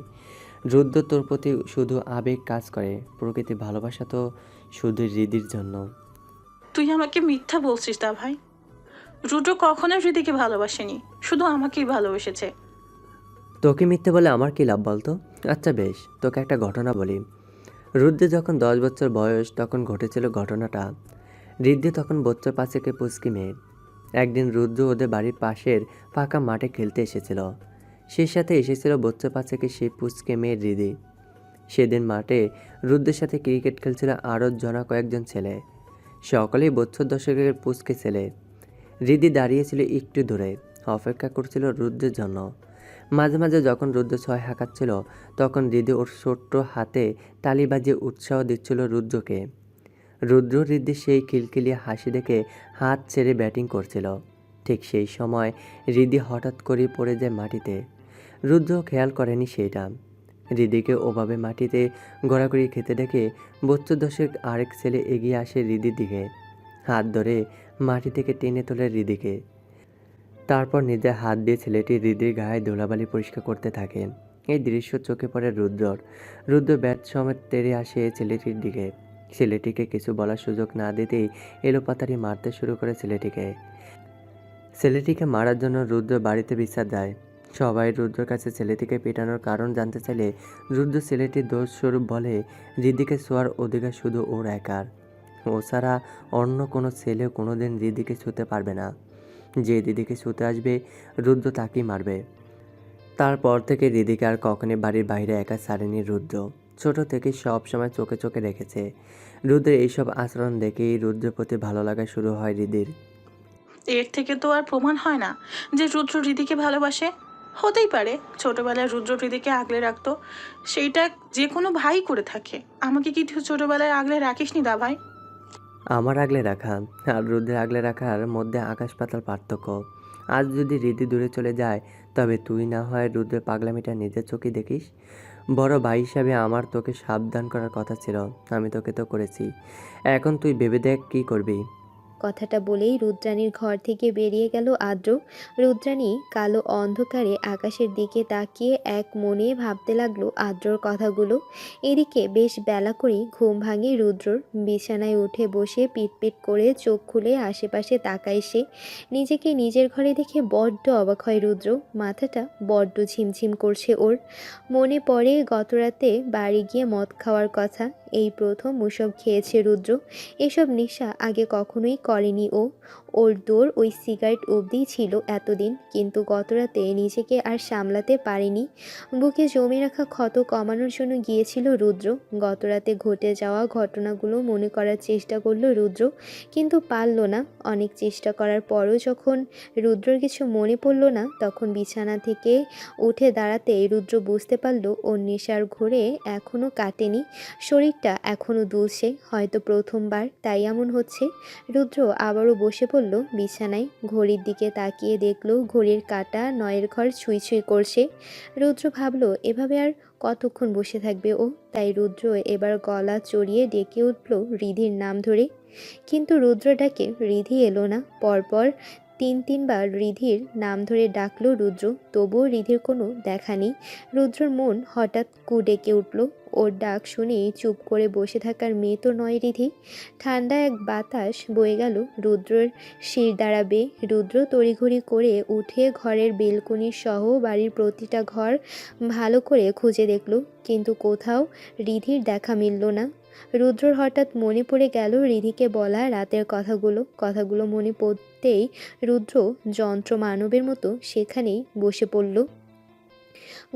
রুদ্র তোর প্রতি শুধু আবেগ কাজ করে, প্রকৃতি ভালোবাসা তো শুধু হৃদির জন্য। তুই আমাকে মিথ্যা বলছিস দা ভাই। রুদ্র কখনো হৃদিকে ভালোবাসেনি, শুধু আমাকেই ভালোবেসেছে। তোকে মিথ্যে বলে আমার কী লাভ বলতো? আচ্ছা বেশ, তোকে একটা ঘটনা বলি। রুদ্রে যখন 10 বছর বয়স তখন ঘটেছিল ঘটনাটা। ঋদ্ধি তখন বছর 5-এর পুচকি মেয়ে। একদিন রুদ্র ওদের বাড়ির পাশের ফাঁকা মাঠে খেলতে এসেছিল। সে সাথে এসেছিল বছর 5-এর সেই পুচকে মেয়ে হৃদি। সেদিন মাঠে রুদ্রের সাথে ক্রিকেট খেলছিল আরও কয়েকজন ছেলে, সকলেই বছর 10-এর পুচকে ছেলে। হৃদি দাঁড়িয়েছিল একটু দূরে, অপেক্ষা করছিল রুদ্রের জন্য। মাঝে মাঝে যখন রুদ্র 6 হাঁকাচ্ছিল, তখন হৃদি ওর ছোট্ট হাতে তালি বাজিয়ে উৎসাহ দিচ্ছিল রুদ্রকে। রুদ্র হৃদির সেই খিলখিলিয়ে হাসি দেখে হাত ছেড়ে ব্যাটিং করছিল। ঠিক সেই সময় হৃদি হঠাৎ করে পড়ে যায় মাটিতে। রুদ্র খেয়াল করেনি সেইটা। হৃদিকে ওভাবে মাটিতে গড়াগড়ি খেতে দেখে বছর 10 আরেক ছেলে এগিয়ে আসে হৃদির দিকে, হাত ধরে মাটি থেকে টেনে তোলে হৃদিকে। তারপর নিজের হাত দিয়ে ছেলেটি হৃদির গায়ে ধুলাবালি পরিষ্কার করতে থাকে। এই দৃশ্য চোখে পড়ে রুদ্রর। রুদ্র ব্যাট সমেত তেড়ে আসে ছেলেটির দিকে। ছেলেটিকে কিছু বলার সুযোগ না দিতেই এলোপাতাড়ি মারতে শুরু করে ছেলেটিকে। ছেলেটিকে মারার জন্য রুদ্র বাড়িতে বিশ্রাম দেয়। সবাই রুদ্রর কাছে ছেলেটিকে পেটানোর কারণ জানতে চাইলে রুদ্র ছেলেটির দোষ স্বরূপ বলে, রিদিকে ছোঁয়ার অধিকার শুধু ওর একার। ও ছাড়া অন্য কোনো ছেলে কোনোদিন রিদিকে ছুঁতে পারবে না। যে দিদিকে ছুঁতে আসবে রুদ্র তাকেই মারবে। তারপর থেকে রিদিকে আর কখনই বাড়ির বাইরে একা ছাড়েনি রুদ্র। ছোট থেকে সব সময় চোখে চোখে রেখেছে। রুদ্রের এইসব আচরণ দেখেই রুদ্রের প্রতি ভালো লাগা শুরু হয় রিদির। এর থেকে তো আর প্রমাণ হয় না যে রুদ্র হৃদিকে ভালোবাসে। হতেই পারে ছোটবেলায় রুদ্র হৃদিকে আগলে রাখতো, সেইটা যে কোনো ভাই করে থাকে। আমাকে কি তুই ছোটবেলায় আগলে রাখিসনি দা ভাই? আমার আগলে রাখা আর রুদ্রের আগলে রাখার মধ্যে আকাশ পাতাল পার্থক্য। আজ যদি রিদি দূরে চলে যায়, তবে তুই না হয় রুদ্রের পাগলামিটা নিজের চোখে দেখিস। বড় ভাই হিসাবে আমার তোকে সাবধান করার কথা ছিল, আমি তোকে তো করেছি। এখন তুই ভেবে দেখ কী করবি। কথাটা বলেই রুদ্রাণীর ঘর থেকে বেরিয়ে গেল আদ্র। রুদ্রাণী কালো অন্ধকারে আকাশের দিকে তাকিয়ে এক মনে ভাবতে লাগলো আদ্রর কথাগুলো। এদিকে বেশ বেলা করেই ঘুম ভাঙে রুদ্রর। বিছানায় উঠে বসে পিটপিট করে চোখ খুলে আশেপাশে তাকায় সে। নিজেকে নিজের ঘরে দেখে বড্ড অবাক হয় রুদ্র। মাথাটা বড্ড ঝিমঝিম করছে ওর। মনে পড়ে গতরাতে বাড়ি গিয়ে মদ খাওয়ার কথা। এই প্রথম ওসব খেয়েছে রুদ্র। এসব নেশা আগে কখনোই করেনি ও। ওর দৌড় ওই সিগারেট অবধিই ছিল এতদিন, কিন্তু গতরাতে নিজেকে আর সামলাতে পারেনি। বুকে জমে রাখা ক্ষত কমানোর জন্য গিয়েছিল রুদ্র। গতরাতে ঘটে যাওয়া ঘটনাগুলো মনে করার চেষ্টা করলো রুদ্র, কিন্তু পারল না। অনেক চেষ্টা করার পরও যখন রুদ্রর কিছু মনে পড়ল না, তখন বিছানা থেকে উঠে দাঁড়াতে রুদ্র বুঝতে পারল ওর নেশার ঘোরে এখনও কাটেনি। শরীরটা এখনও দুলছে, হয়তো প্রথমবার, তাই এমন হচ্ছে। রুদ্র আবারও বসে পড়ল বিছানায়। ঘড়ির দিকে তাকিয়ে দেখল ঘড়ির কাঁটা 9-এর ঘর ছুঁই ছুঁই করছে। রুদ্র ভাবল এভাবে আর কতক্ষণ বসে থাকবে ও। তাই রুদ্র এবার গলা চড়িয়ে ডেকে উঠল রিধির নাম ধরে। কিন্তু রুদ্র ডাকে রিধি এলো না। পরপর 3-3বার রিধির নাম ধরে ডাকলো রুদ্র, তবুও রিধির কোনো দেখা নেই। রুদ্রর মন হঠাৎ ডেকে উঠল। ওর ডাক শুনেই চুপ করে বসে থাকার মেয়ে তো নয় রিধি। ঠান্ডা এক বাতাস বয়ে গেল রুদ্রর শির দাঁড়াবে। রুদ্র তড়িঘড়ি করে উঠে ঘরের বেলকনি সহ বাড়ির প্রতিটা ঘর ভালো করে খুঁজে দেখল, কিন্তু কোথাও রিধির দেখা মিলল না। রুদ্রর হঠাৎ মনে পড়ে গেল রিধিকে বলা রাতের কথাগুলো মনে পড়তেই রুদ্র যন্ত্র মানবের মতো সেখানেই বসে পড়ল।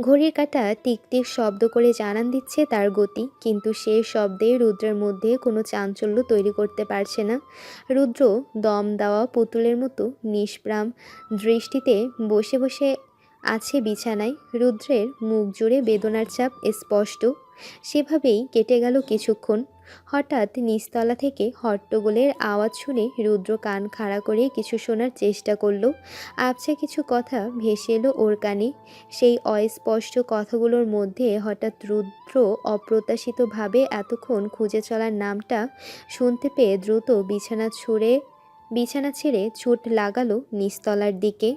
ঘড়ির কাঁটা টিক টিক শব্দ করে জানান দিচ্ছে তার গতি, কিন্তু সে শব্দে রুদ্রের মধ্যে কোনো চাঞ্চল্য তৈরি করতে পারছে না। রুদ্র দম দেওয়া পুতুলের মতো নিষ্প্রাণ দৃষ্টিতে বসে বসে আছে বিছানায়। রুদ্রের মুখ জুড়ে বেদনার ছাপ স্পষ্ট। সেভাবেই কেটে গেল কিছুক্ষণ। হঠাৎ নিচতলা থেকে হট্টগোলের আওয়াজ শুনে রুদ্র কান খাড়া করে কিছু শোনার চেষ্টা করলো। আবছা কিছু কথা ভেসে এলো ওর কানে। সেই অস্পষ্ট কথাগুলোর মধ্যে হঠাৎ রুদ্র অপ্রত্যাশিতভাবে এতক্ষণ খুঁজে চলার নামটা শুনতে পেয়ে দ্রুত বিছানা ছেড়ে ছুট লাগালো নিচতলার দিকে।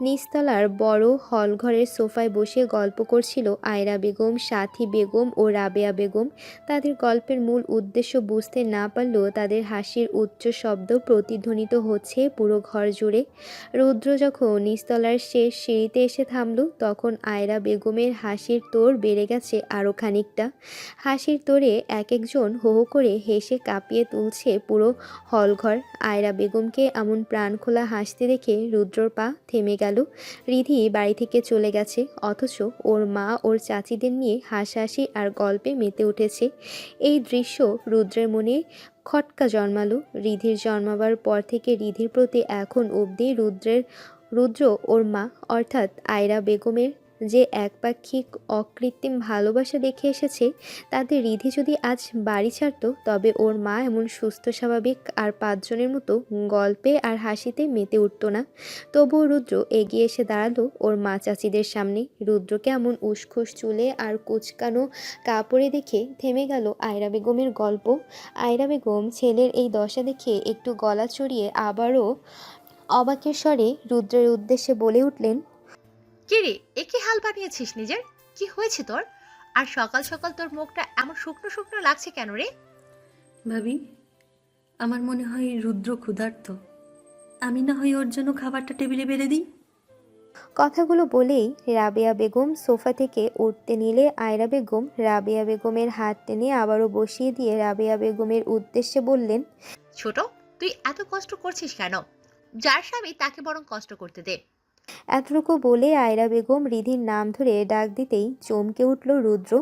নিচতলার বড় হলঘরের সোফায় বসে গল্প করছিল আয়রা বেগম, সাথী বেগম ও রাবেয়া বেগম। তাদের গল্পের মূল উদ্দেশ্য বুঝতে না পারলেও তাদের হাসির উচ্চ শব্দ প্রতিধ্বনিত হচ্ছে পুরো ঘর জুড়ে। রুদ্র যখন নিচতলার শেষ সিঁড়িতে এসে থামল, তখন আয়রা বেগমের হাসির তোড় বেড়ে গেছে আরও খানিকটা। হাসির তোড়ে এক একজন হো হো করে হেসে কাঁপিয়ে তুলছে পুরো হলঘর। আয়রা বেগমকে এমন প্রাণখোলা হাসতে দেখে রুদ্রর পা থেমে গেল। রিধি বাড়ি থেকে চলে গেছে, অথচ ওর মা ওর চাচিদের নিয়ে হাসাহাসি আর গল্পে মেতে উঠেছে। এই দৃশ্য রুদ্রের মনে খটকা জন্মালো। রিধির জন্মাবার পর থেকে রিধির প্রতি এখন অবধি রুদ্র ওর মা অর্থাৎ আয়রা বেগমের যে একপাক্ষিক অকৃত্রিম ভালোবাসা দেখে এসেছে, তাতে রিধি যদি আজ বাড়ি ছাড়ত, তবে ওর মা এমন সুস্থ স্বাভাবিক আর 5 জনের মতো গল্পে আর হাসিতে মেতে উঠত না। তবুও রুদ্র এগিয়ে এসে দাঁড়ালো ওর মা চাচিদের সামনে। রুদ্রকে এমন উসখুস চুলে আর কুচকানো কাপড়ে দেখে থেমে গেল আয়রা বেগমের গল্প। আয়রা বেগম ছেলের এই দশা দেখে একটু গলা চড়িয়ে আবারও অবাকের স্বরে রুদ্রের উদ্দেশ্যে বলে উঠলেন, কি রে, এ কি হাল বানিয়েছিস নিজের? কি হয়েছে তোর? আর সকাল সকাল তোর মুখটা এমন শুকনো শুকনো লাগছে কেন রে? ভাবি, আমার মনে হয় রুদ্র ক্ষুধার্ত। আমি না হয় ওর জন্য খাবারটা টেবিলে বেড়ে দিই। কথাগুলো বলেই রাবেয়া বেগম সোফা থেকে উঠতে নিলে আয়রা বেগম রাবেয়া বেগমের হাত টেনে আবারও বসিয়ে দিয়ে রাবেয়া বেগমের উদ্দেশ্যে বললেন, ছোট, তুই এত কষ্ট করছিস কেন? যার স্বামী তাকে বরং কষ্ট করতে দে। এতটুকু বলে আয়রা বেগম রিধির নাম ধরে ডাক দিতেই চমকে উঠল রুদ্র।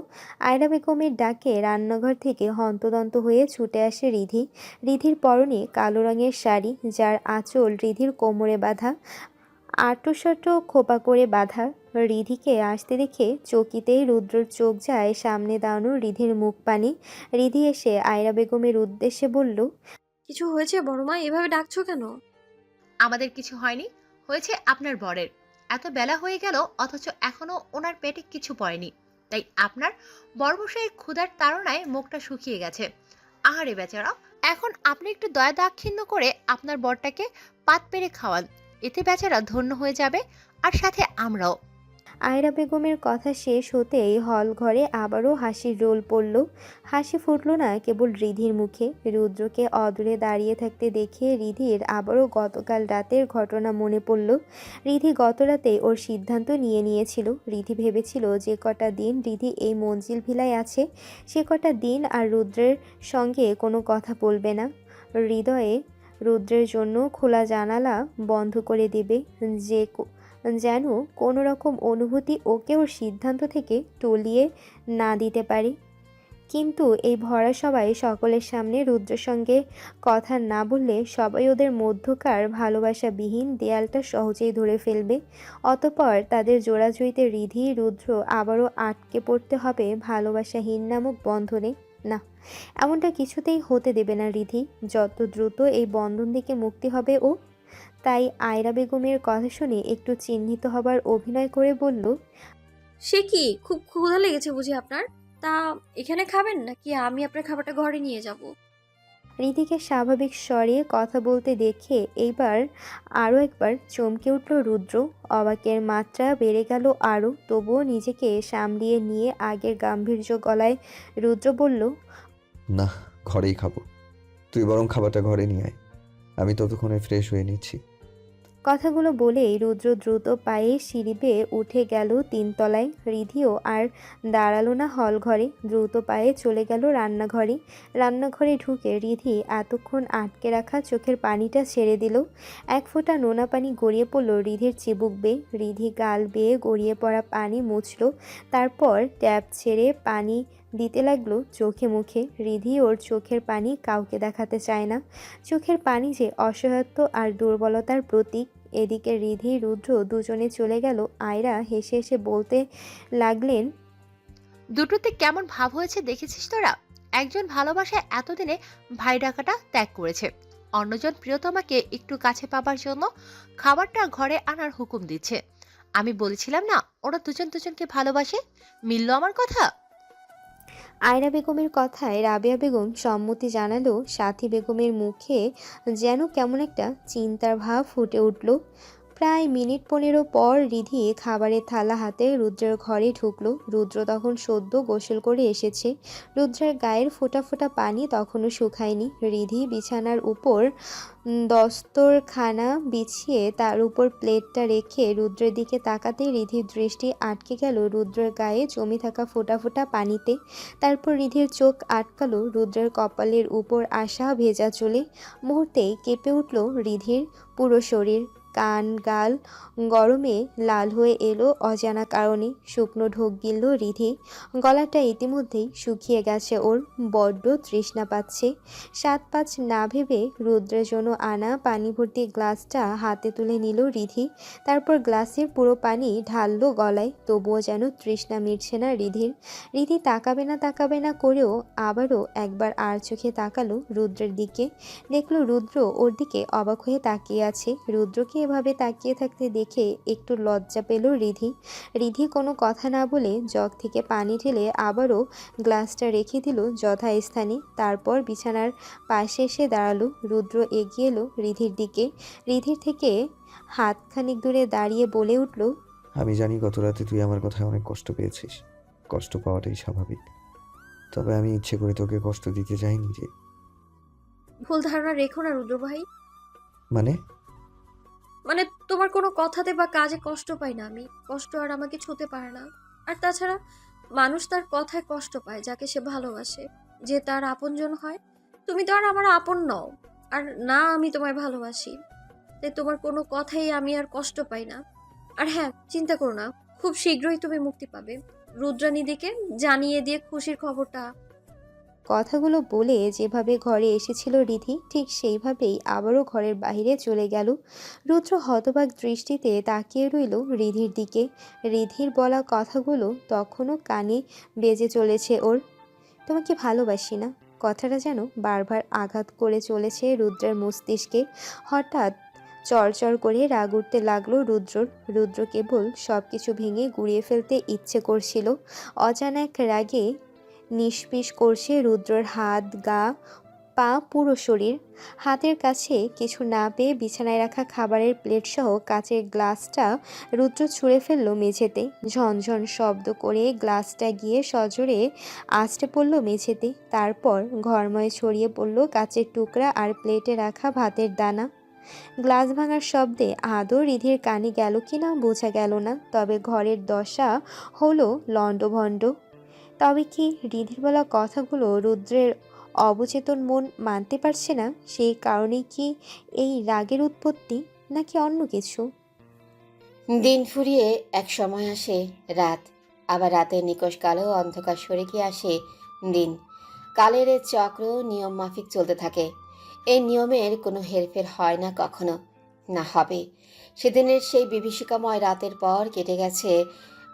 আয়রা বেগমের ডাকে রান্নাঘর থেকে হন্তদন্ত হয়ে ছুটে আসে রিধি। রিধির পরনে কালো রঙের শাড়ি, যার আঁচল রিধির কোমরে বাঁধা, আঁটো খোপা করে বাঁধা। রিধিকে আসতে দেখে চকিতেই রুদ্রর চোখ যায় সামনে দাঁড়ানো রিধির মুখ পানে। রিধি এসে আয়রা বেগমের উদ্দেশ্যে বলল, কিছু হয়েছে বড় মা? এভাবে ডাকছো কেন? আমাদের কিছু হয়নি, হয়েছে আপনার বরের। এত বেলা হয়ে গেল অথচ এখনো ওনার পেটে কিছু পড়েনি, তাই আপনার বর্মশাই ক্ষুধার তাড়নায় মুখটা শুকিয়ে গেছে। আহারে বেচারা, এখন আপনি একটু দয়া দাক্ষিণ্য করে আপনার বরটাকে পাত পেরে খাওয়ান, এতে বেচারা ধন্য হয়ে যাবে, আর সাথে আমরাও। আয়রা বেগমের কথা শেষ হতেই হল ঘরে আবারও হাসির রোল পড়ল। হাসি ফুটল না কেবল রিধির মুখে। রুদ্রকে অদূরে দাঁড়িয়ে থাকতে দেখে রিধির আবারও গতকাল রাতের ঘটনা মনে পড়ল। রিধি গত রাতে ওর সিদ্ধান্ত নিয়েছিল। রিধি ভেবেছিল যে কটা দিন রিধি এই মঞ্জিল ভিলায় আছে সে কটা দিন আর রুদ্রের সঙ্গে কোনো কথা বলবে না। হৃদয়ে রুদ্রের জন্য খোলা জানালা বন্ধ করে দেবে, যেন কোনো রকম অনুভূতি ওকে ওর সিদ্ধান্ত থেকে টলিয়ে না দিতে পারে। কিন্তু এই ভরা সবাই সকলের সামনে রুদ্রের সঙ্গে কথা না বললে সবাই ওদের মধ্যকার ভালোবাসাবিহীন দেয়ালটা সহজেই ধরে ফেলবে। অতঃপর তাদের জোড়াজুড়িতে রিধি রুদ্র আবারও আটকে পড়তে হবে ভালোবাসাহীন নামক বন্ধনে। না, এমনটা কিছুতেই হতে দেবে না রিধি। যত দ্রুত এই বন্ধন থেকে মুক্তি হবে ও। তাই আয়রা বেগমের কথা শুনে একটু চিহ্নিত হবার অভিনয় করে বলল, সে কি, খুব ক্ষুধা লেগেছে বুঝি আপনার? তা এখানে খাবেন নাকি আমি আপনার খাবারটা ঘরে নিয়ে যাব? রিধিকে স্বাভাবিক স্বরে কথা বলতে দেখে এইবার আরও একবার চমকে উঠল রুদ্র। অবাকের মাত্রা বেড়ে গেল আরও। তবুও নিজেকে সামলিয়ে নিয়ে আগের গাম্ভীর্য গলায় রুদ্র বলল, না, ঘরেই খাবো। তুই বরং খাবারটা ঘরে নিয়ে আয়, আমি ততক্ষণে ফ্রেশ হয়ে নিচ্ছি। কথাগুলো বলেই রুদ্র দ্রুত পায়ে সিঁড়ি বেয়ে উঠে গেল 3 তলায়। রিধিও আর দাঁড়ালো না হল ঘরে, দ্রুত পায়ে চলে গেল রান্নাঘরে। রান্নাঘরে ঢুকে রিধি এতক্ষণ আটকে রাখা চোখের পানিটা ছেড়ে দিল। এক ফোঁটা নোনা পানি গড়িয়ে পড়ল রিধির চিবুক বেয়ে। রিধি গাল বেয়ে গড়িয়ে পড়া পানি মুছল, তারপর ট্যাপ ছেড়ে পানি দিতে লাগলো চোখে মুখে। রিধি ওর চোখের পানি কাউকে দেখাতে চায় না। চোখের পানি যে অসহায়ত্ব আর দুর্বলতার প্রতীক। এদিকে রিধি রুদ্র দুজনে চলে গেল। আয়রা হেসে হেসে বলতে লাগলেন, দুটোতে কেমন ভাব হয়েছে দেখেছিস তোরা? একজন ভালোবাসায় এতদিনে ভাই ডাকাটা ত্যাগ করেছে, অন্যজন প্রিয়তমাকে একটু কাছে পাবার জন্য খাবারটা ঘরে আনার হুকুম দিচ্ছে। আমি বলেছিলাম না ওরা দুজন দুজনকে ভালোবাসে? মিলল আমার কথা? আয়রা বেগমের কথায় রাবেয়া বেগম সম্মতি জানালো। সাথী বেগমের মুখে যেন কেমন একটা চিন্তার ভাব ফুটে উঠল। প্রায় মিনিট 15 পর রিধি খাবারের থালা হাতে রুদ্রের ঘরে ঢুকলো। রুদ্র তখন সদ্য গোসল করে এসেছে। রুদ্রের গায়ের ফোঁটা ফোঁটা পানি তখনও শুকায়নি। রিধি বিছানার উপর দস্তরখানা বিছিয়ে তার উপর প্লেটটা রেখে রুদ্রের দিকে তাকাতেই রিধির দৃষ্টি আটকে গেল রুদ্রের গায়ে জমে থাকা ফোঁটা ফোঁটা পানিতে। তারপর রিধির চোখ আটকালো রুদ্রের কপালের উপর আসা ভেজা চুলে। মুহূর্তেই কেঁপে উঠল রিধির পুরো শরীর। কান গাল গরমে লাল হয়ে এলো অজানা কারণে। শুকনো ঢোক গিলল রিধি। গলাটা ইতিমধ্যেই শুকিয়ে গেছে ওর, বড্ড তৃষ্ণা পাচ্ছে। 7-5 না ভেবে রুদ্রের জন্য আনা পানি ভর্তি গ্লাসটা হাতে তুলে নিল রিধি। তারপর গ্লাসের পুরো পানি ঢাললো গলায়। তবুও যেন তৃষ্ণা মিটছে না রিধির। রিধি তাকাবে না করেও আবারও একবার আর চোখে তাকালো রুদ্রের দিকে। দেখলো রুদ্র ওর দিকে অবাক হয়ে তাকিয়ে আছে। রুদ্রকে এভাবে তাকিয়ে থাকতে দেখে একটু লজ্জা পেল রিধি। রিধি কোনো কথা না বলে জগ থেকে পানি ঢেলে আবারও গ্লাসটা রেখে দিল যথাস্থানে। তারপর বিছানার পাশে এসে দাঁড়ালো। রুদ্র এগিয়ে এলো রিধির দিকে। রিধির থেকে হাতখানিক দূরে দাঁড়িয়ে বলে উঠল, আমি জানি গত রাতে তুই আমার কথায় অনেক কষ্ট পেয়েছিস। কষ্ট পাওয়াটাই স্বাভাবিক, তবে আমি ইচ্ছে করে তোকে কষ্ট দিতে চাইনি রে। ভুল ধারণা রেখো না রুদ্র ভাই। মানে মানে তোমার কোনো কথাতে বা কাজে কষ্ট পাই না আমি। কষ্ট আর আমাকে ছুঁতে পারে না। আর তাছাড়া মানুষ তার কথায় কষ্ট পায় যাকে সে ভালোবাসে, যে তার আপনজন হয়। তুমি তো আর আমার আপন নও, আর না আমি তোমায় ভালোবাসি। তাই তোমার কোনো কথাই আমি আর কষ্ট পাই না। আর হ্যাঁ, চিন্তা করো না, খুব শীঘ্রই তুমি মুক্তি পাবে। রুদ্রানিদিকে জানিয়ে দিয়ে খুশির খবরটা। কথাগুলো বলে যেভাবে ঘরে এসেছিল রিধি ঠিক সেইভাবেই আবারও ঘরের বাইরে চলে গেল। রুদ্র হতবাক দৃষ্টিতে তাকিয়ে রইল রিধির দিকে। রিধির বলা কথাগুলো তখনও কানে বেজে চলেছে ওর। তোমাকে ভালোবাসি না কথাটা যেন বারবার আঘাত করে চলেছে রুদ্রের মস্তিষ্কে। হঠাৎ চরচর করে রাগ উঠতে লাগলো রুদ্রর। রুদ্র কেবল সব কিছু ভেঙে গুঁড়িয়ে ফেলতে ইচ্ছে করছিল। অজানা এক রাগে নিষ্পিস করছে রুদ্রর হাত, গা, পা, পুরো শরীর। হাতের কাছে কিছু না পেয়ে বিছানায় রাখা খাবারের প্লেট সহ কাচের গ্লাসটা রুদ্র ছুঁড়ে ফেললো মেঝেতে। ঝনঝন শব্দ করে গ্লাসটা গিয়ে সজোরে আছড়ে পড়ল মেঝেতে। তারপর ঘরময় ছড়িয়ে পড়ল কাচের টুকরা আর প্লেটে রাখা ভাতের দানা। গ্লাস ভাঙার শব্দে আদৌ রিধির কানে গেল কিনা বোঝা গেল না, তবে ঘরের দশা হলো লণ্ডভণ্ড। তবে কি রিধির বলা কথাগুলো রুদ্রের অবচেতন মন মানতে পারছে না? সেই কারণেই কি এই রাগের উৎপত্তি, নাকি অন্য কিছু? দিন ফুরিয়ে এক সময় আসে রাত, আবার রাতের নিকষ কালো অন্ধকার সরে গিয়ে আসে দিন। কালের এ চক্র নিয়ম মাফিক চলতে থাকে। এই নিয়মের কোনো হেরফের হয় না কখনো, না হবে। সেদিনের সেই বিভীষিকাময় রাতের পর কেটে গেছে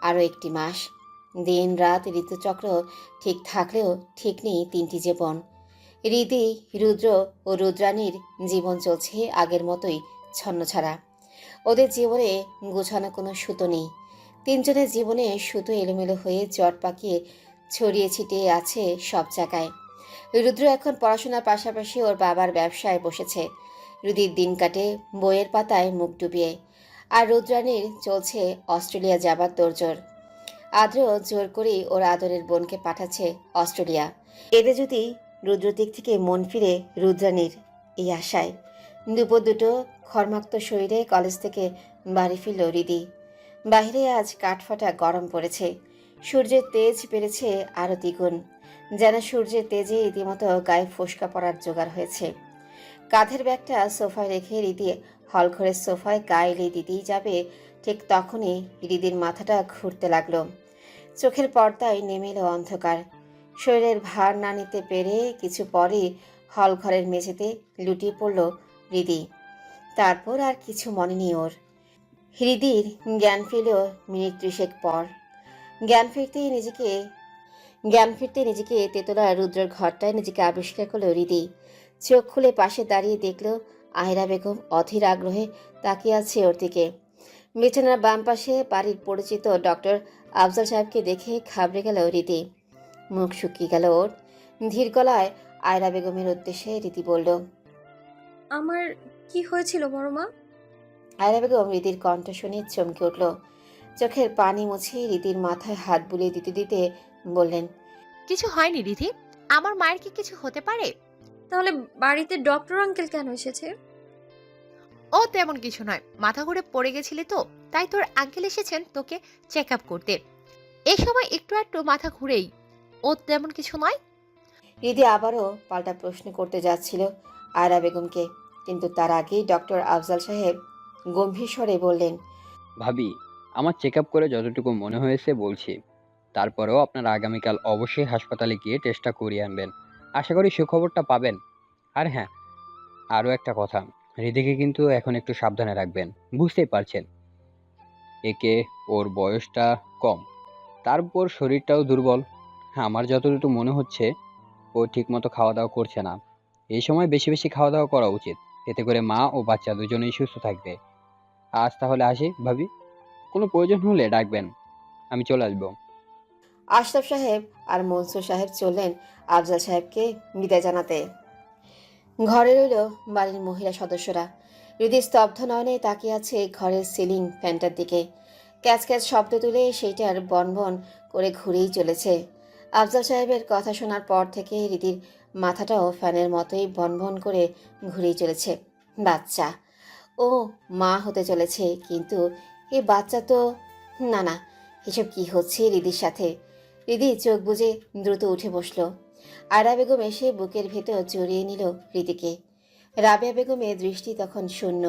আরও একটি মাস। দিন রাত ঋতুচক্র ঠিক থাকলেও ঠিক নেই তিনটি জীবন। রিদি, রুদ্র ও রুদ্রাণীর জীবন চলছে আগের মতোই ছন্নছাড়া। ওদের জীবনে গোছানো কোনো সুতো নেই। তিনজনের জীবনে সুতো এলোমেলো হয়ে জট পাকিয়ে ছড়িয়ে ছিটিয়ে আছে সব জায়গায়। রুদ্র এখন পড়াশোনার পাশাপাশি ওর বাবার ব্যবসায় বসেছে। রুদির দিন কাটে বইয়ের পাতায় মুখ ডুবিয়ে। আর রুদ্রাণীর চলছে অস্ট্রেলিয়া যাবার তোড়জোড়। আদ্র জোর করেই ওর আদরের বোনকে পাঠাচ্ছে অস্ট্রেলিয়া। এতে যদি রুদ্র দিক থেকে মন ফিরে রুদ্রাণীর, এই আশায়। দুপুর দুটো খরমাক্ত শরীরে কলেজ থেকে বাড়ি ফিরল রিদি। বাইরে আজ কাঠফাটা গরম পড়েছে। সূর্যের তেজ বেড়েছে আরও দ্বিগুণ। যেন সূর্যের তেজে রীতিমতো গায়ে ফোসকা পড়ার জোগাড় হয়েছে। কাঁধের ব্যাগটা সোফায় রেখে রিদি হলঘরের সোফায় গায়ে দিতেই যাবে, ঠিক তখনই রিদির মাথাটা ঘুরতে লাগলো। চোখের পর্দায় নেমে এলো অন্ধকার। শরীরের ভার না নিতে পেরে কিছু পরেই হলঘরের মেঝেতে লুটিয়ে পড়ল রিদি। তারপর আর কিছু মনে নেই ওর। হৃদির জ্ঞান ফিরল মিনিট 30 পর। জ্ঞান ফিরতে নিজেকে তেতলা রুদ্রের ঘরটায় নিজেকে আবিষ্কার করল হৃদি। চোখ খুলে পাশে দাঁড়িয়ে দেখল আয়রা বেগম অধীর আগ্রহে তাকিয়ে আছে ওর দিকে। বিছানার বাম পাশে বাড়ির পরিচিত ডক্টর আফজাল সাহেবকে দেখে ঘাবড়ে গেল রীতি। মুখ শুকিয়ে গেল ওর। ধীর গলায় আয়রা বেগমের উদ্দেশ্যে রীতি বলল, আমার কি হয়েছিল বড় মা? আয়রা বেগম রীতির কণ্ঠ শুনে চমকে উঠল। চোখের পানি মুছে রীতির মাথায় হাত বুলিয়ে দিতে দিতে বললেন, কিছু হয়নি রিধি, আমার মায়ের কি কিছু হতে পারে? তাহলে বাড়িতে ডক্টর আঙ্কেল কেন এসেছে? ও তেমন কিছু নয়, মাথা ঘুরে পড়ে গেছিলি তো, তাই তোর আঙ্কেল এসেছেন তোকে চেক আপ করতে। এই সময় একটু একটু মাথা ঘুরেই, ও তেমন কিছু নয়। রীতি আবারও পাল্টা প্রশ্ন করতে যাচ্ছিল আয়রা বেগমকে, কিন্তু তার আগেই ডক্টর আফজাল সাহেব গম্ভীর স্বরে বললেন, ভাবি, আমার চেক আপ করে যতটুকু মনে হয়েছে বলছি। তারপরেও আপনারা আগামীকাল অবশ্যই হাসপাতালে গিয়ে টেস্টটা করিয়ে আনবেন। আশা করি সুখবরটা পাবেন। আর হ্যাঁ, আরও একটা কথা, হৃদিকে কিন্তু এখন একটু সাবধানে রাখবেন। বুঝতেই পারছেন, একে ওর বয়সটা কম, তারপর শরীরটাও দুর্বল। আমার যতটুকু মনে হচ্ছে ও ঠিকমতো খাওয়া দাওয়া করছে না। এই সময় বেশি বেশি খাওয়া দাওয়া করা উচিত, এতে করে মা ও বাচ্চা দুজনেই সুস্থ থাকবে। আজ তাহলে আসি ভাবি, কোনো প্রয়োজন হলে ডাকবেন, আমি চলে আসবো। আশরাফ সাহেব আর মনসুর সাহেব চললেন আফজাল সাহেবকে বিদায় জানাতে। ঘরে রইল বাড়ির মহিলা সদস্যরা। হৃদি স্তব্ধ নয়নে তাকিয়ে আছে ঘরের সিলিং ফ্যানটার দিকে। ক্যাচ ক্যাচ শব্দ তুলে সেইটার বনবন করে ঘুরেই চলেছে। আফজাল সাহেবের কথা শোনার পর থেকে হৃদির মাথাটাও ফ্যানের মতোই বনবন করে ঘুরেই চলেছে। বাচ্চা, ও মা হতে চলেছে, কিন্তু এই বাচ্চা তো... না না, এসব কি হচ্ছে রিদির সাথে? রিদি চোখ বুজে দ্রুত উঠে বসলো। আয়রা বেগম এসে বুকের ভেতর জড়িয়ে নিল রিদিকে। রাবেয়া বেগমের দৃষ্টি তখন শূন্য।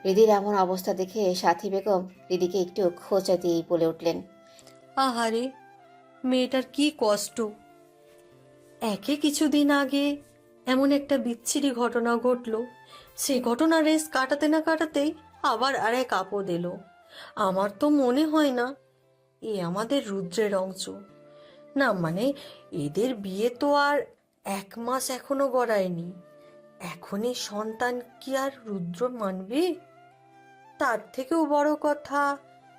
রিদির এমন অবস্থা দেখে সাথী বেগম রিদিকে একটু খোঁচা দিয়েই বলে উঠলেন, আহারে, মেয়েটার কি কষ্ট। একে কিছুদিন আগে এমন একটা বিচ্ছিরি ঘটনা ঘটলো, সেই ঘটনার রেস কাটাতে না কাটাতেই আবার আর এক আপদ এলো। আমার তো মনে হয় না এ আমাদের রুদ্রের অংশ। না মানে, এদের বিয়ে তো আর 1 মাস এখনো গড়ায়নি। এখনই সন্তান কি আর রুদ্র মানবে? তার থেকেও বড় কথা,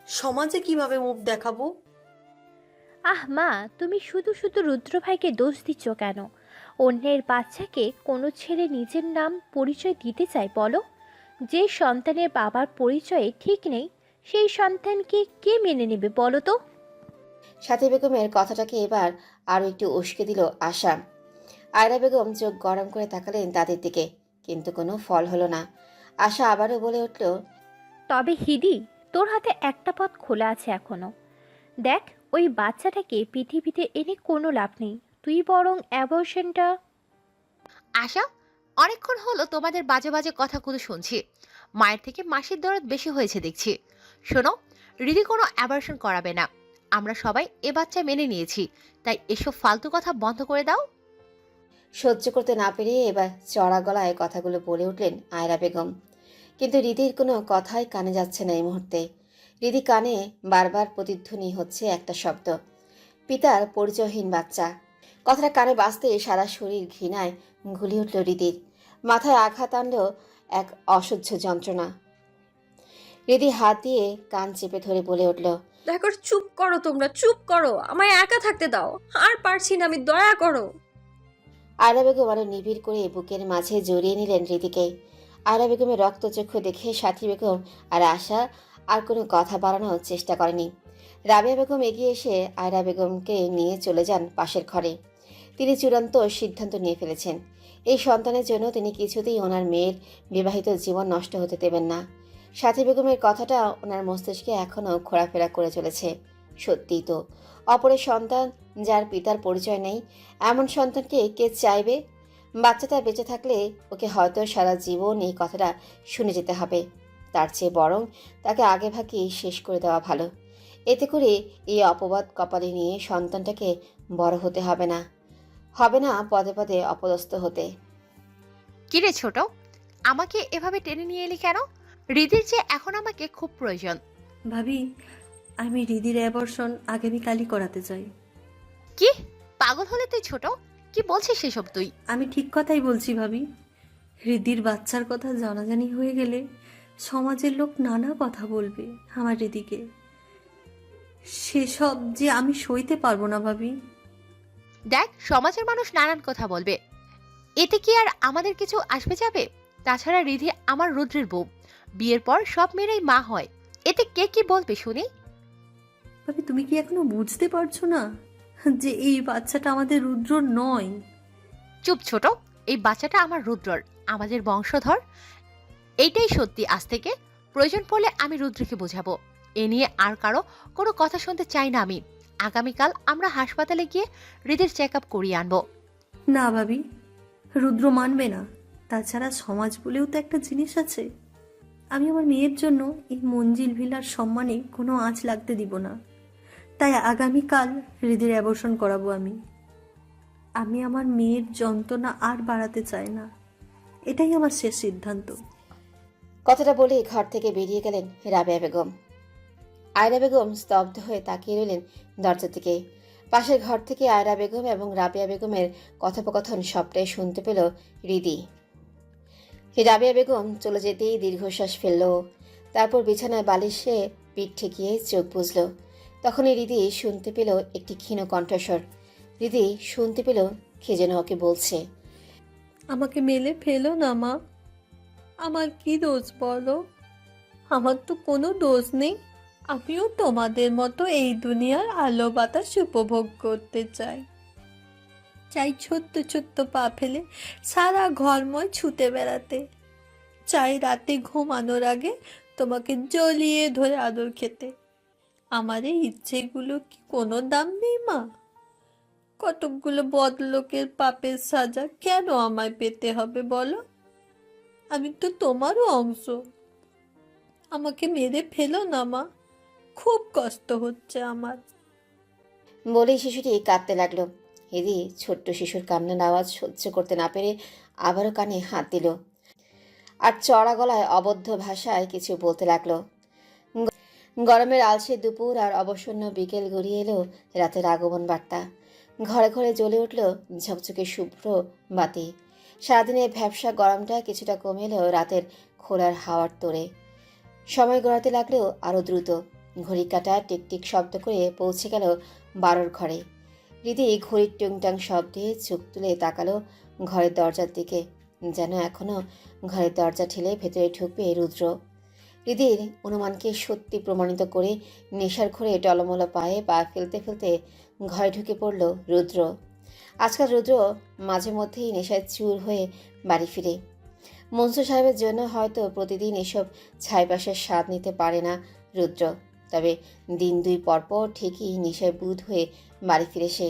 সমাজে কিভাবে মুখ দেখাবো? আহ মা, তুমি শুধু শুধু রুদ্র ভাইকে দোষ দিচ্ছ কেন? অন্যের বাচ্চাকে কোনো ছেলে নিজের নাম পরিচয় দিতে চায় বলো? যে সন্তানের বাবার পরিচয়ে ঠিক নেই, সেই সন্তানকে কে মেনে নেবে বলো তো? সাথী বেগমের কথাটাকে এবার আরো একটু উস্কে দিল আশা। আয়রা বেগম চোখ গরম করে তাকালেন তাদের দিকে, কিন্তু কোনো ফল হলো না। আশা আবারও বলে উঠল, তবে হিদি, তোর হাতে একটা পথ খোলা আছে এখনো। দেখ, ওই বাচ্চাটাকে পৃথিবীতে এনে কোনো লাভ নেই, তুই বরং অ্যাবর্শনটা... আশা, অনেকক্ষণ হলো তোমাদের বাজে বাজে কথাগুলো শুনছি। মায়ের থেকে মাসির দরদ বেশি হয়েছে দেখছি। শোনো, রিদি কোনো অ্যাবর্শন করাবে না। আমরা সবাই এ বাচ্চা মেনে নিয়েছি, তাই এসব ফালতু কথা বন্ধ করে দাও। সহ্য করতে না পেরে এবার চড়া গলায় কথাগুলো বলে উঠলেন আয়রা বেগম। কিন্তু রিদির কোনো কথাই কানে যাচ্ছে না এই মুহূর্তে। রিদি কানে বারবার প্রতিধ্বনি হচ্ছে একটা শব্দ, পিতার পরিচয়হীন বাচ্চা। কথাটা কানে বাজতে সারা শরীর ঘৃণায় ঘুলি উঠল রিদির। মাথায় আঘাত আনল এক অসহ্য যন্ত্রণা। রিদি হাত দিয়ে কান চেপে ধরে বলে উঠল, দেখো, চুপ করো, তোমরা চুপ করো, আমায় একা থাকতে দাও, আর পারছি না আমি, দয়া করো। আয়রা বেগম আরো নিবিড় করে বুকের মাঝে জড়িয়ে নিলেন রিদিকে। আয়রা বেগমের রক্তচক্ষু দেখে সাথী বেগম আর আশা আর কোনো কথা বাড়ানোর চেষ্টা করেনি। রাবেয়া বেগম এগিয়ে এসে আয়রা বেগমকে নিয়ে চলে যান পাশের ঘরে। তিনি চূড়ান্ত সিদ্ধান্ত নিয়ে ফেলেছেন, এই সন্তানের জন্য তিনি কিছুতেই ওনার মেয়ের বিবাহিত জীবন নষ্ট হতে দেবেন না। সাথী বেগমের কথাটা ওনার মস্তিষ্কে এখনও ঘোরাফেরা করে চলেছে। সত্যিই তো, অপরের সন্তান যার পিতার পরিচয় নেই, এমন সন্তানকে কে চাইবে? বাচ্চাটা বেঁচে থাকলে ওকে হয়তো সারা জীবন এই কথাটা শুনে যেতে হবে। তার চেয়ে বরং তাকে আগে ভাগেই শেষ করে দেওয়া ভালো। এতে করে এই অপবাদ কপালে নিয়ে সন্তানটাকে বড় হতে হবে না পদে পদে অপদস্থ হতে। কিরে ছোট, আমাকে এভাবে টেনে নিয়ে এলি কেন? রিদির যে এখন আমাকে খুব প্রয়োজন। ভাবি, আমি রিদির অ্যাবর্শন আগামীকালই করাতে চাই। কি পাগল হলে তুই ছোট? কি বলছিস সেসব তুই? আমি ঠিক কথাই বলছি ভাবি। রিদির বাচ্চার কথা জানাজানি হয়ে গেলে সমাজের লোক নানা কথা বলবে আমার রিদিকে। সেসব যে আমি সইতে পারবো না ভাবি। দেখ, সমাজের মানুষ নানান কথা বলবে, এতে কি আর আমাদের কিছু আসবে যাবে? তাছাড়া রিধি আমার রুদ্রের বউ, বিয়ের পর সব মেয়েরাই মা হয়, এতে কে কি বলবে শুনি? ভাবি, তুমি কি এখনো বুঝতে পারছো না যে এই বাচ্চাটা আমাদের রুদ্র নয়? চুপ ছোট, এই বাচ্চাটা আমার রুদ্রর, আমাদের বংশধর। এইটাই সত্যি। আজ থেকে প্রয়োজন পড়লে আমি রুদ্রকে বোঝাবো। এ নিয়ে আর কারো কোনো কথা শুনতে চাই না আমি। আগামীকাল আমরা হাসপাতালে গিয়ে হৃদের চেক আপ করিয়ে আনবো। না ভাবি, রুদ্র মানবে না। তাছাড়া সমাজ বলেও তো একটা জিনিস আছে। আমি আমার মেয়ের জন্য এই মঞ্জিল ভিলার সম্মানে কোনো আঁচ লাগতে দিব না। তাই আগামীকাল হৃদের অ্যাবর্শন করাবো আমি। আমি আমার মেয়ের যন্ত্রণা আর বাড়াতে চাই না, এটাই আমার শেষ সিদ্ধান্ত। কথাটা বলে ঘর থেকে বেরিয়ে গেলেন রাবেয়া বেগম। আয়রা বেগম স্তব্ধ হয়ে তাকিয়ে রইলেন দরজা থেকে। পাশের ঘর থেকে আয়রা বেগম এবং রাবেয়া বেগমের কথোপকথন সবটাই শুনতে পেল রিদি। রাবেয়া বেগম চলে যেতেই দীর্ঘশ্বাস ফেলল। তারপর বিছানায় বালিশে পিঠ ঠেকিয়ে চোখ বুঝল। তখনই রিদি শুনতে পেল একটি ক্ষীণ কণ্ঠস্বর। রিদি শুনতে পেল কে যেন ওকে বলছে, আমাকে মেলে ফেলো না মা, আমার কি দোষ বলো? আমার তো কোনো দোষ নেই। আমিও তোমাদের মতো এই দুনিয়ার আলো বাতাস উপভোগ করতে চাই। চাই ছোট্ট ছোট্ট পা ফেলে সারা ঘরময় ছুটে বেড়াতে। চাই রাতে ঘুমানোর আগে তোমাকে জলিয়ে ধরে আদর খেতে। আমার এই ইচ্ছেগুলো কি কোনো দাম নেই মা? কতকগুলো বদলোকের পাপের সাজা কেন আমায় পেতে হবে বলো? আমি তো তোমারও অংশ। আমাকে মেরে ফেলো না মা, খুব কষ্ট হচ্ছে আমার। বলেই শিশুটি কাঁদতে লাগলো। রিদি ছোট্ট শিশুর কান্নার আওয়াজ সহ্য করতে না পেরে আবারও কানে হাত দিল আর চড়া গলায় অবদ্ধ ভাষায় কিছু বলতে লাগলো। গরমের আলসে দুপুর আর অবসন্ন বিকেল গড়িয়ে এলো রাতের আগমন বার্তা। ঘরে ঘরে জ্বলে উঠল ঝকঝকে শুভ্র বাতি। সারাদিনের ভ্যাবসা গরমটা কিছুটা কমে এলো রাতের খোলার হাওয়ার তোড়ে। সময় গড়াতে লাগলেও আরও দ্রুত। ঘড়ি কাঁটা টিকটিক শব্দ করে পৌঁছে গেল 12র ঘরে। রীতি ঘড়ির টুংটাং শব্দে চোখ তুলে তাকালো ঘরের দরজার দিকে, যেন এখনো ঘরের দরজা ঠেলে ভেতরে ঢুকবে রুদ্র। হৃদির অনুমানকে সত্যি প্রমাণিত করে নেশার ঘরে টলমল পায়ে পা ফেলতে ফেলতে ঘরে ঢুকে পড়ল রুদ্র। আজকাল রুদ্র মাঝে মধ্যেই নেশায় চুর হয়ে বাড়ি ফিরে। মনসুর সাহেবের জন্য হয়তো প্রতিদিন এসব ছাইপাশের স্বাদ নিতে পারে না রুদ্র, তবে দিন দুই পরপর ঠিকই নেশায় বুঁদ হয়ে বাড়ি ফিরে সে।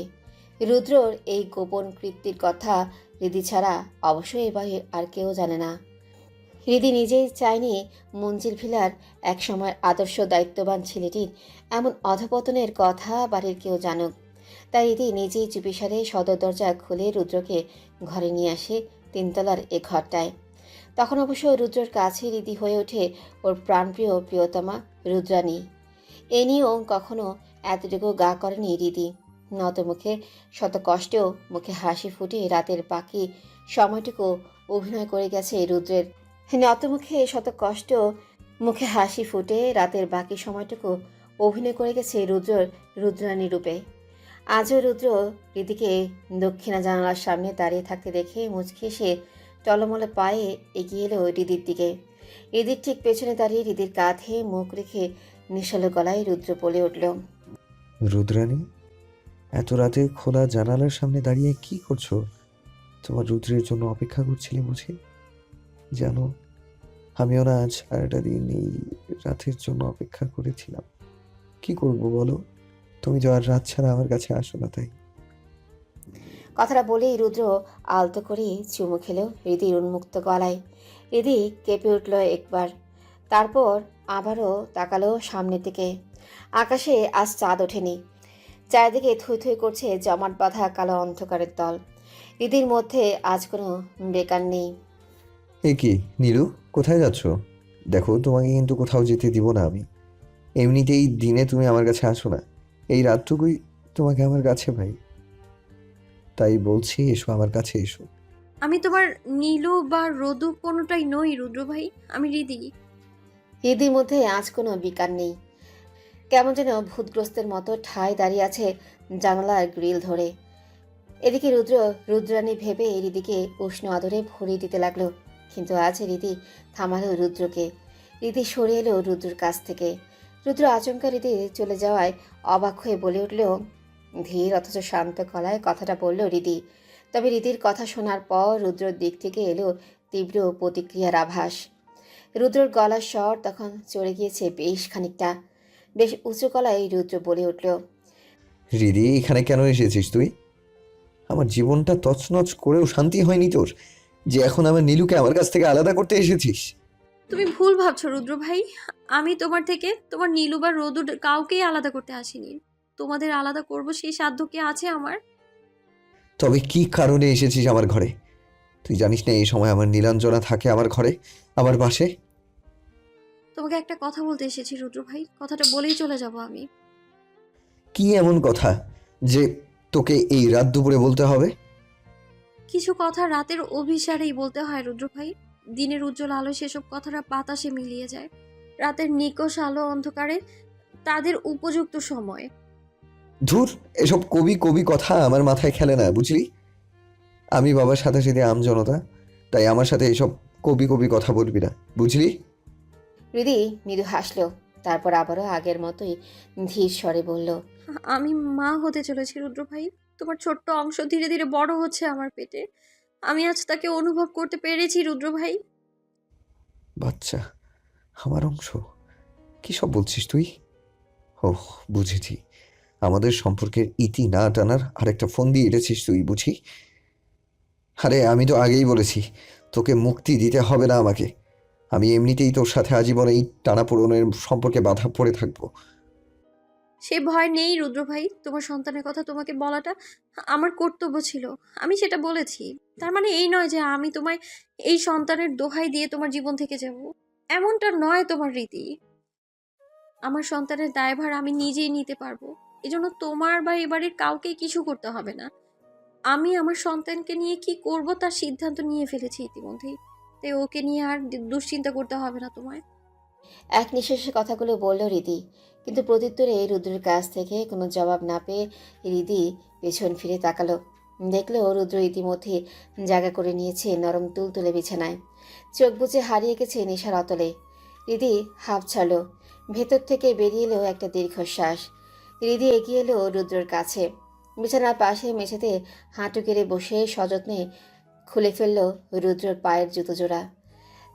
রুদ্রর এই গোপন কৃত্যের কথা হৃদি ছাড়া অবশ্যই এবার আর কেউ জানে না। হৃদি নিজেই চায়নি মঞ্জিল ভিলার একসময় আদর্শ দায়িত্ববান ছেলেটির এমন অধপতনের কথা বাড়ির কেউ জানুক। তাই হৃদি নিজেই চুপিসারে সদর দরজা খুলে রুদ্রকে ঘরে নিয়ে আসে 3তলার এ ঘরটায়। তখন অবশ্য রুদ্রর কাছে হৃদি হয়ে ওঠে ওর প্রাণপ্রিয় প্রিয়তমা রুদ্রাণী। এ নিয়েও কখনো এতটুকু গা করেনি হৃদি। নত মুখে শত কষ্টেও মুখে হাসি ফুটে রাতের বাকি সময়টুকু অভিনয় করে গেছে রুদ্রের। নতমুখে শত কষ্ট মুখে হাসি ফুটে রাতের বাকি সময়টুকু অভিনয় করে গেছে রুদ্রাণী রূপে। আজও রুদ্র হৃদিকে দক্ষিণা জানালার সামনে দাঁড়িয়ে থাকতে দেখে মুচকি এসে টলমলে পায়ে এগিয়ে এলো হৃদির দিকে। হৃদির ঠিক পেছনে দাঁড়িয়ে হৃদির কাঁধে মুখ রেখে নিশালো গলায় রুদ্র বলে উঠল, রুদ্রাণী, এত রাতে খোলা জানালার সামনে দাঁড়িয়ে কি করছো? তোমার রুদ্রের জন্য অপেক্ষা করছিলে বুঝি? জানো, আমিও না আজ সারাটা দিন এই রাতের জন্য অপেক্ষা করেছিলাম। কি করব বলো, তুমি তো আর রাত ছাড়া আমার কাছে আসো না তাই। কথাটা বলেই রুদ্র আলতো করে চুমু খেলো হৃদির উন্মুক্ত গলায়। হৃদি কেঁপে উঠল একবার, তারপর আবারও তাকালো সামনের দিকে। আকাশে আজ চাঁদ ওঠেনি। চারিদিকে থুই থুই করছে জমাট বাঁধা কালো অন্ধকারের দল। হৃদির মধ্যে আজ কোনো বেকার নেই। এ কি নীলু, কোথায় যাচ্ছ? দেখো, তোমাকে কিন্তু কোথাও যেতে দিব না আমি। এমনিতেই দিনে তুমি আমার কাছে আসো না, এই রাতটুকুই তোমাকে আমার কাছে পাই। তাই বলছি, এসো আমার কাছে এসো। আমি তোমার নীলু বা রোদু কোনোটাই নই রুদ্র ভাই, আমি হৃদি। হৃদির মধ্যে আজ কোনো বিকার নেই। কেমন যেন ভূতগ্রস্তের মতো ঠায় দাঁড়িয়ে আছে জানালার গ্রিল ধরে। এদিকে রুদ্রাণী ভেবে হৃদিকে উষ্ণ আদরে ভরিয়ে দিতে লাগলো, কিন্তু আজ হৃদি থামালো রুদ্রকে। হৃদি সরে এলো রুদ্রর কাছ থেকে। রুদ্র আচমকা হৃদি চলে যাওয়ায় অবাক হয়ে বলে উঠল, ধীর অথচ শান্ত গলায় কথাটা বলল হৃদি। তবে হৃদির কথা শোনার পর রুদ্রর দিক থেকে এলো তীব্র প্রতিক্রিয়ার আভাস। রুদ্রর গলার স্বর তখন চড়ে গিয়েছে বেশ খানিকটা। বেশ উঁচু গলায় রুদ্র বলে উঠল, হৃদি, এখানে কেন এসেছিস তুই? আমার জীবনটা তছনছ করেও শান্তি হয়নি তোর, যে এখন আমার নীলুকে আমার কাছ থেকে আলাদা করতে এসেছিস? তুমি ভুল ভাবছো রুদ্র ভাই, আমি তোমার থেকে তোমার নীলু বা রোদু কাউকেই আলাদা করতে আসিনি। তোমাদের আলাদা করব সেই সাধ্য কি আছে আমার? তবে কি কারণে এসেছিস আমার ঘরে? তুই জানিস না এই সময় আমার নীলাঞ্জনা থাকে আমার ঘরে, আমার পাশে? তোমাকে একটা কথা বলতে এসেছি রুদ্র ভাই, কথাটা বলেই চলে যাব আমি। কি এমন কথা যে তোকে এই রাত দুপুরে বলতে হবে? কিছু কথা রাতের অভিসারেই বলতে হয় রুদ্র ভাই। দিনের উজ্জ্বল আলো সেসব কথাটা বাতাসে মিলিয়ে যায়, রাতের নিকষ আলো অন্ধকারে তাদের উপযুক্ত সময়। ধুর, এসব কবি কবি কথা আমার মাথায় খেলে না, বুঝলি? আমি বাবার সাথে সাথে আমজনতা, তাই আমার সাথে এসব কবি কবি কথা বলবি না, বুঝলি? হৃদি মৃদু হাসলো, তারপর আবারও আগের মতোই ধীর স্বরে বলল, আমি মা হতে চলেছি রুদ্র ভাই। তোমার ছোট্ট অংশ ধীরে ধীরে বড় হচ্ছে আমার পেটে। আমি আজ তাকে অনুভব করতে পেরেছি রুদ্র ভাই। বাচ্চা, আমার অংশ? কী সব বলছিস তুই? ওহ, বুঝেছি। আমাদের সম্পর্কের ইতি না টানার আরেকটা ফোন দিয়ে এটেছিস তুই, বুঝি। আরে আমি তো আগেই বলেছি, তোকে মুক্তি দিতে হবে না আমাকে। আমি এমনিতেই তোর সাথে আজীবন এই টানাপোড়েনের সম্পর্কে বাধা পড়ে থাকবো। সে ভয় নেই রুদ্র ভাই, তোমার সন্তানের কথা তোমাকে বলাটা আমার কর্তব্য ছিল। আমি সেটা বলেছি। তার মানে এই নয় যে আমি তোমায় এই সন্তানের দোহাই দিয়ে তোমার জীবন থেকে যাব। এমনটা নয় তোমার রীতি। আমার সন্তানের দায়ভার আমি নিজেই নিতে পারবো। এজন্য তোমার বা এ বাড়ির কাউকেই কিছু করতে হবে না। আমি আমার সন্তানকে নিয়ে কি করব তার সিদ্ধান্ত নিয়ে ফেলেছি ইতিমধ্যেই। তাই ওকে নিয়ে আর দুশ্চিন্তা করতে হবে না তোমায়। এক নিঃশ্বাসে কথাগুলো বলল রিদি, কিন্তু প্রত্যুত্তরে রুদ্রের কাছ থেকে কোনো জবাব না পেয়ে রিদি পেছন ফিরে তাকালো। দেখলো রুদ্র ইতিমধ্যে জায়গা করে নিয়েছে নরম তুলতুলে বিছানায়, চোখ বুজে হারিয়ে গেছে নেশার অতলে। রিদি হাঁপ ছাড়ল, ভেতর থেকে বেরিয়ে এলো একটা দীর্ঘশ্বাস। রিদি এগিয়ে এলো রুদ্রর কাছে, বিছানার পাশে মেঝেতে হাঁটু কেড়ে বসে সযত্নে খুলে ফেলল রুদ্রর পায়ের জুতো জোড়া।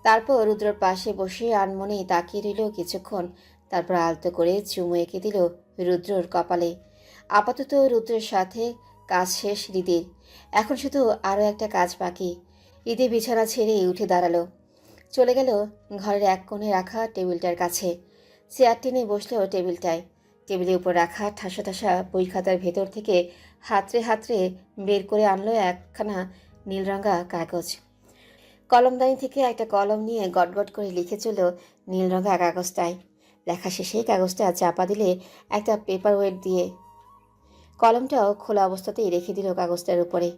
তারপর রুদ্রর পাশে বসে আনমনেই তাকিয়ে রইল কিছুক্ষণ। তারপর আলতো করে চুমু এঁকে দিল রুদ্রর কপালে। আপাতত রুদ্রের সাথে কাজ শেষ রিদির, এখন শুধু আরও একটা কাজ বাকি। রিদি বিছানা ছেড়ে উঠে দাঁড়ালো, চলে গেল ঘরের এক কোণে রাখা টেবিলটার কাছে। চেয়ার টেনে বসলো টেবিলটায়। টেবিলের উপর রাখা ঠাসা ঠাসা বই খাতার ভেতর থেকে হাতড়ে হাতড়ে বের করে আনলো একখানা নীলরঙা কাগজ। কলমদানি থেকে একটা কলম নিয়ে গটগট করে লিখে চলল নীলরঙা কাগজটায়। লেখা শেষে কাগজটা চাপা দিলে একটা পেপার ওয়েট দিয়ে কলমটাও খোলা অবস্থাতেই রেখে দিল কাগজটার উপরে।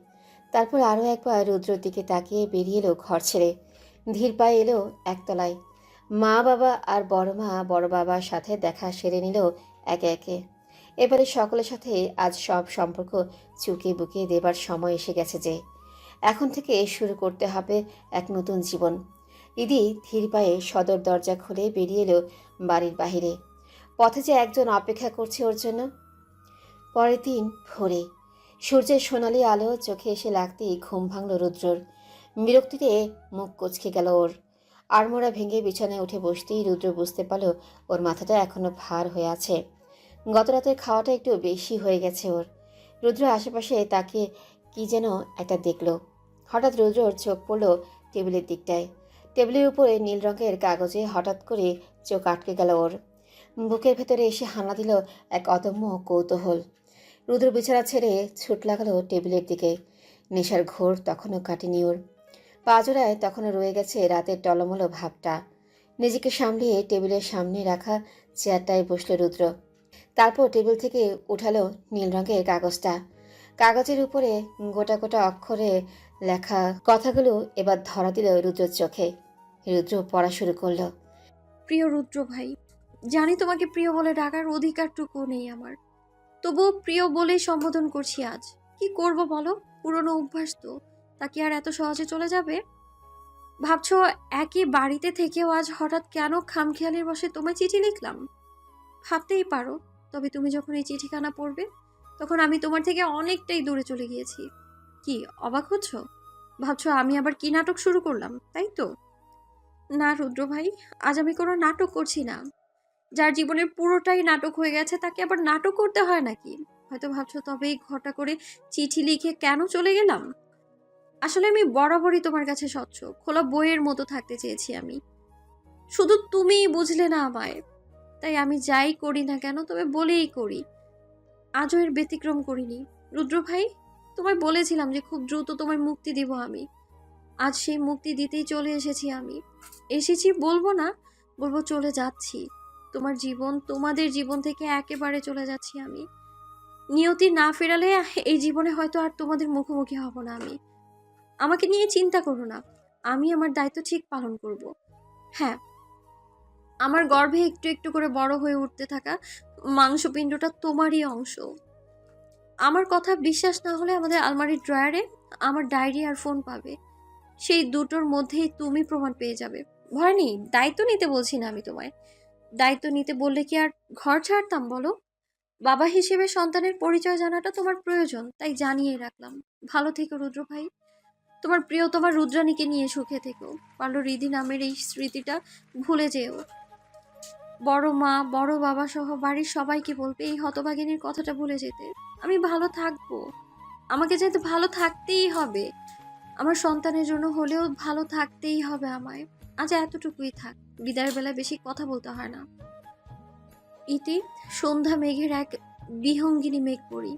তারপর আরও একবার রুদ্রর দিকে তাকিয়ে বেরিয়ে এলো ঘর ছেড়ে। ধীর পায়ে এলো একতলায়। মা বাবা আর বড় মা বড় বাবার সাথে দেখা সেরে নিল একে একে। এবারে সকলের সাথে আজ সব সম্পর্ক চুকিয়ে বুকিয়ে দেবার সময় এসে গেছে যে এখন থেকে শুরু করতে হবে এক নতুন জীবন। ইদি ধীর পায়ে সদর দরজা খুলে বেরিয়ে এলো বাড়ির বাহিরে। পথে যে একজন অপেক্ষা করছে ওর জন্য। পরের দিন ভোরে সূর্যের সোনালি আলো চোখে এসে লাগতেই ঘুম ভাঙল রুদ্রর। বিরক্তিতে মুখ কুঁচকে গেল ওর। আড়মোড়া ভেঙে বিছানায় উঠে বসতেই রুদ্র বুঝতে পারল ওর মাথাটা এখনো ভার হয়ে আছে। গত রাতের খাওয়াটা একটু বেশি হয়ে গেছে ওর। রুদ্র আশেপাশে তাকে কি যেন একটা দেখলো। হঠাৎ রুদ্রর চোখ পড়ল টেবিলের দিকটায়। টেবিলের উপরে নীল রঙের কাগজে হঠাৎ করে চোখ আটকে গেল ওর। বুকের ভেতরে এসে হানা দিল এক অদম্য কৌতূহল। রুদ্র বিছানা ছেড়ে ছুট লাগালো টেবিলের দিকে। নেশার ঘোর তখনও কাটেনি ওর। পাজোড়ায় তখনও রয়ে গেছে রাতের টলমলো ভাবটা। নিজেকে সামলিয়ে টেবিলের সামনে রাখা চেয়ারটায় বসল রুদ্র। তারপর টেবিল থেকে উঠালো নীল রঙের কাগজটা। কাগজের উপরে গোটা গোটা অক্ষরে লেখা কথাগুলো এবার ধরা দিল রুদ্রর চোখে। রুদ্র পড়া শুরু করলো। প্রিয় রুদ্র ভাই, জানি তোমাকে প্রিয় বলে ডাকার অধিকারটুকু নেই আমার, তবুও প্রিয় বলেই সম্বোধন করছি আজ। কি করব বলো, পুরনো অভ্যাস তো, তা কি আর এত সহজে চলে যাবে? ভাবছো একই বাড়িতে থেকেও আজ হঠাৎ কেন খামখেয়ালির বশে তোমায় চিঠি লিখলাম? ভাবতেই পারো, তবে তুমি যখন এই চিঠিখানা পড়বে তখন আমি তোমার থেকে অনেকটাই দূরে চলে গিয়েছি। কি অবাক হচ্ছ? ভাবছো আমি আবার কি নাটক শুরু করলাম, তাই তো? না রুদ্র ভাই, আজ আমি কোনো নাটক করছি না। যার জীবনের পুরোটাই নাটক হয়ে গেছে তাকে আবার নাটক করতে হয় নাকি? হয়তো ভাবছো তবেই ঘটা করে চিঠি লিখে কেন চলে গেলাম। আসলে আমি বরাবরই তোমার কাছে স্বচ্ছ খোলা বইয়ের মতো থাকতে চেয়েছি আমি। শুধু তুমিই বুঝলে না আমায়। তাই আমি যাই করি না কেন তবে বলেই করি। আজও এর ব্যতিক্রম করিনি। রুদ্র ভাই, তোমায় বলেছিলাম যে খুব দ্রুত তোমায় মুক্তি দিব আমি। আজ সেই মুক্তি দিতেই চলে এসেছি আমি। এসেছি বলবো না, বলবো চলে যাচ্ছি। তোমার জীবন, তোমাদের জীবন থেকে একেবারে চলে যাচ্ছি আমি। নিয়তি না ফেরালে এই জীবনে হয়তো আর তোমাদের মুখোমুখি হব না আমি। আমাকে নিয়ে চিন্তা করো না, আমি আমার দায়িত্ব ঠিক পালন করব। হ্যাঁ, আমার গর্ভে একটু একটু করে বড় হয়ে উঠতে থাকা মাংসপিণ্ডটা তোমারই অংশ। আমার কথা বিশ্বাস না হলে আমাদের আলমারির ড্রয়ারে আমার ডায়েরি আর ফোন পাবে। সেই দুটোর মধ্যেই তুমি প্রমাণ পেয়ে যাবে। ভয় নেই, দায়িত্ব নিতে বলছি না আমি তোমায়। দায়িত্ব নিতে বললে কি আর ঘর ছাড়তাম বলো? বাবা হিসেবে সন্তানের পরিচয় জানাটা তোমার প্রয়োজন, তাই জানিয়ে রাখলাম। ভালো থেকো রুদ্র ভাই। তোমার প্রিয়তমা রুদ্রাণীকে নিয়ে সুখে থেকো। পারলো রিধি নামের এই স্মৃতিটা ভুলে যেও। বড় মা, বড় বাবা সহ বাড়ির সবাইকে বলবে এই হতভাগিনীর কথাটা ভুলে যেতে। আমি ভালো থাকবো, আমাকে যাতে ভালো থাকতেই হবে, আমার সন্তানের জন্য হলেও ভালো থাকতেই হবে আমায়। আজ এতটুকুই থাক, বিদায়ের বেলায় বেশি কথা বলতে হয় না। ইতি। সন্ধ্যা মেঘের এক বিহঙ্গিনী মেঘ পড়ি।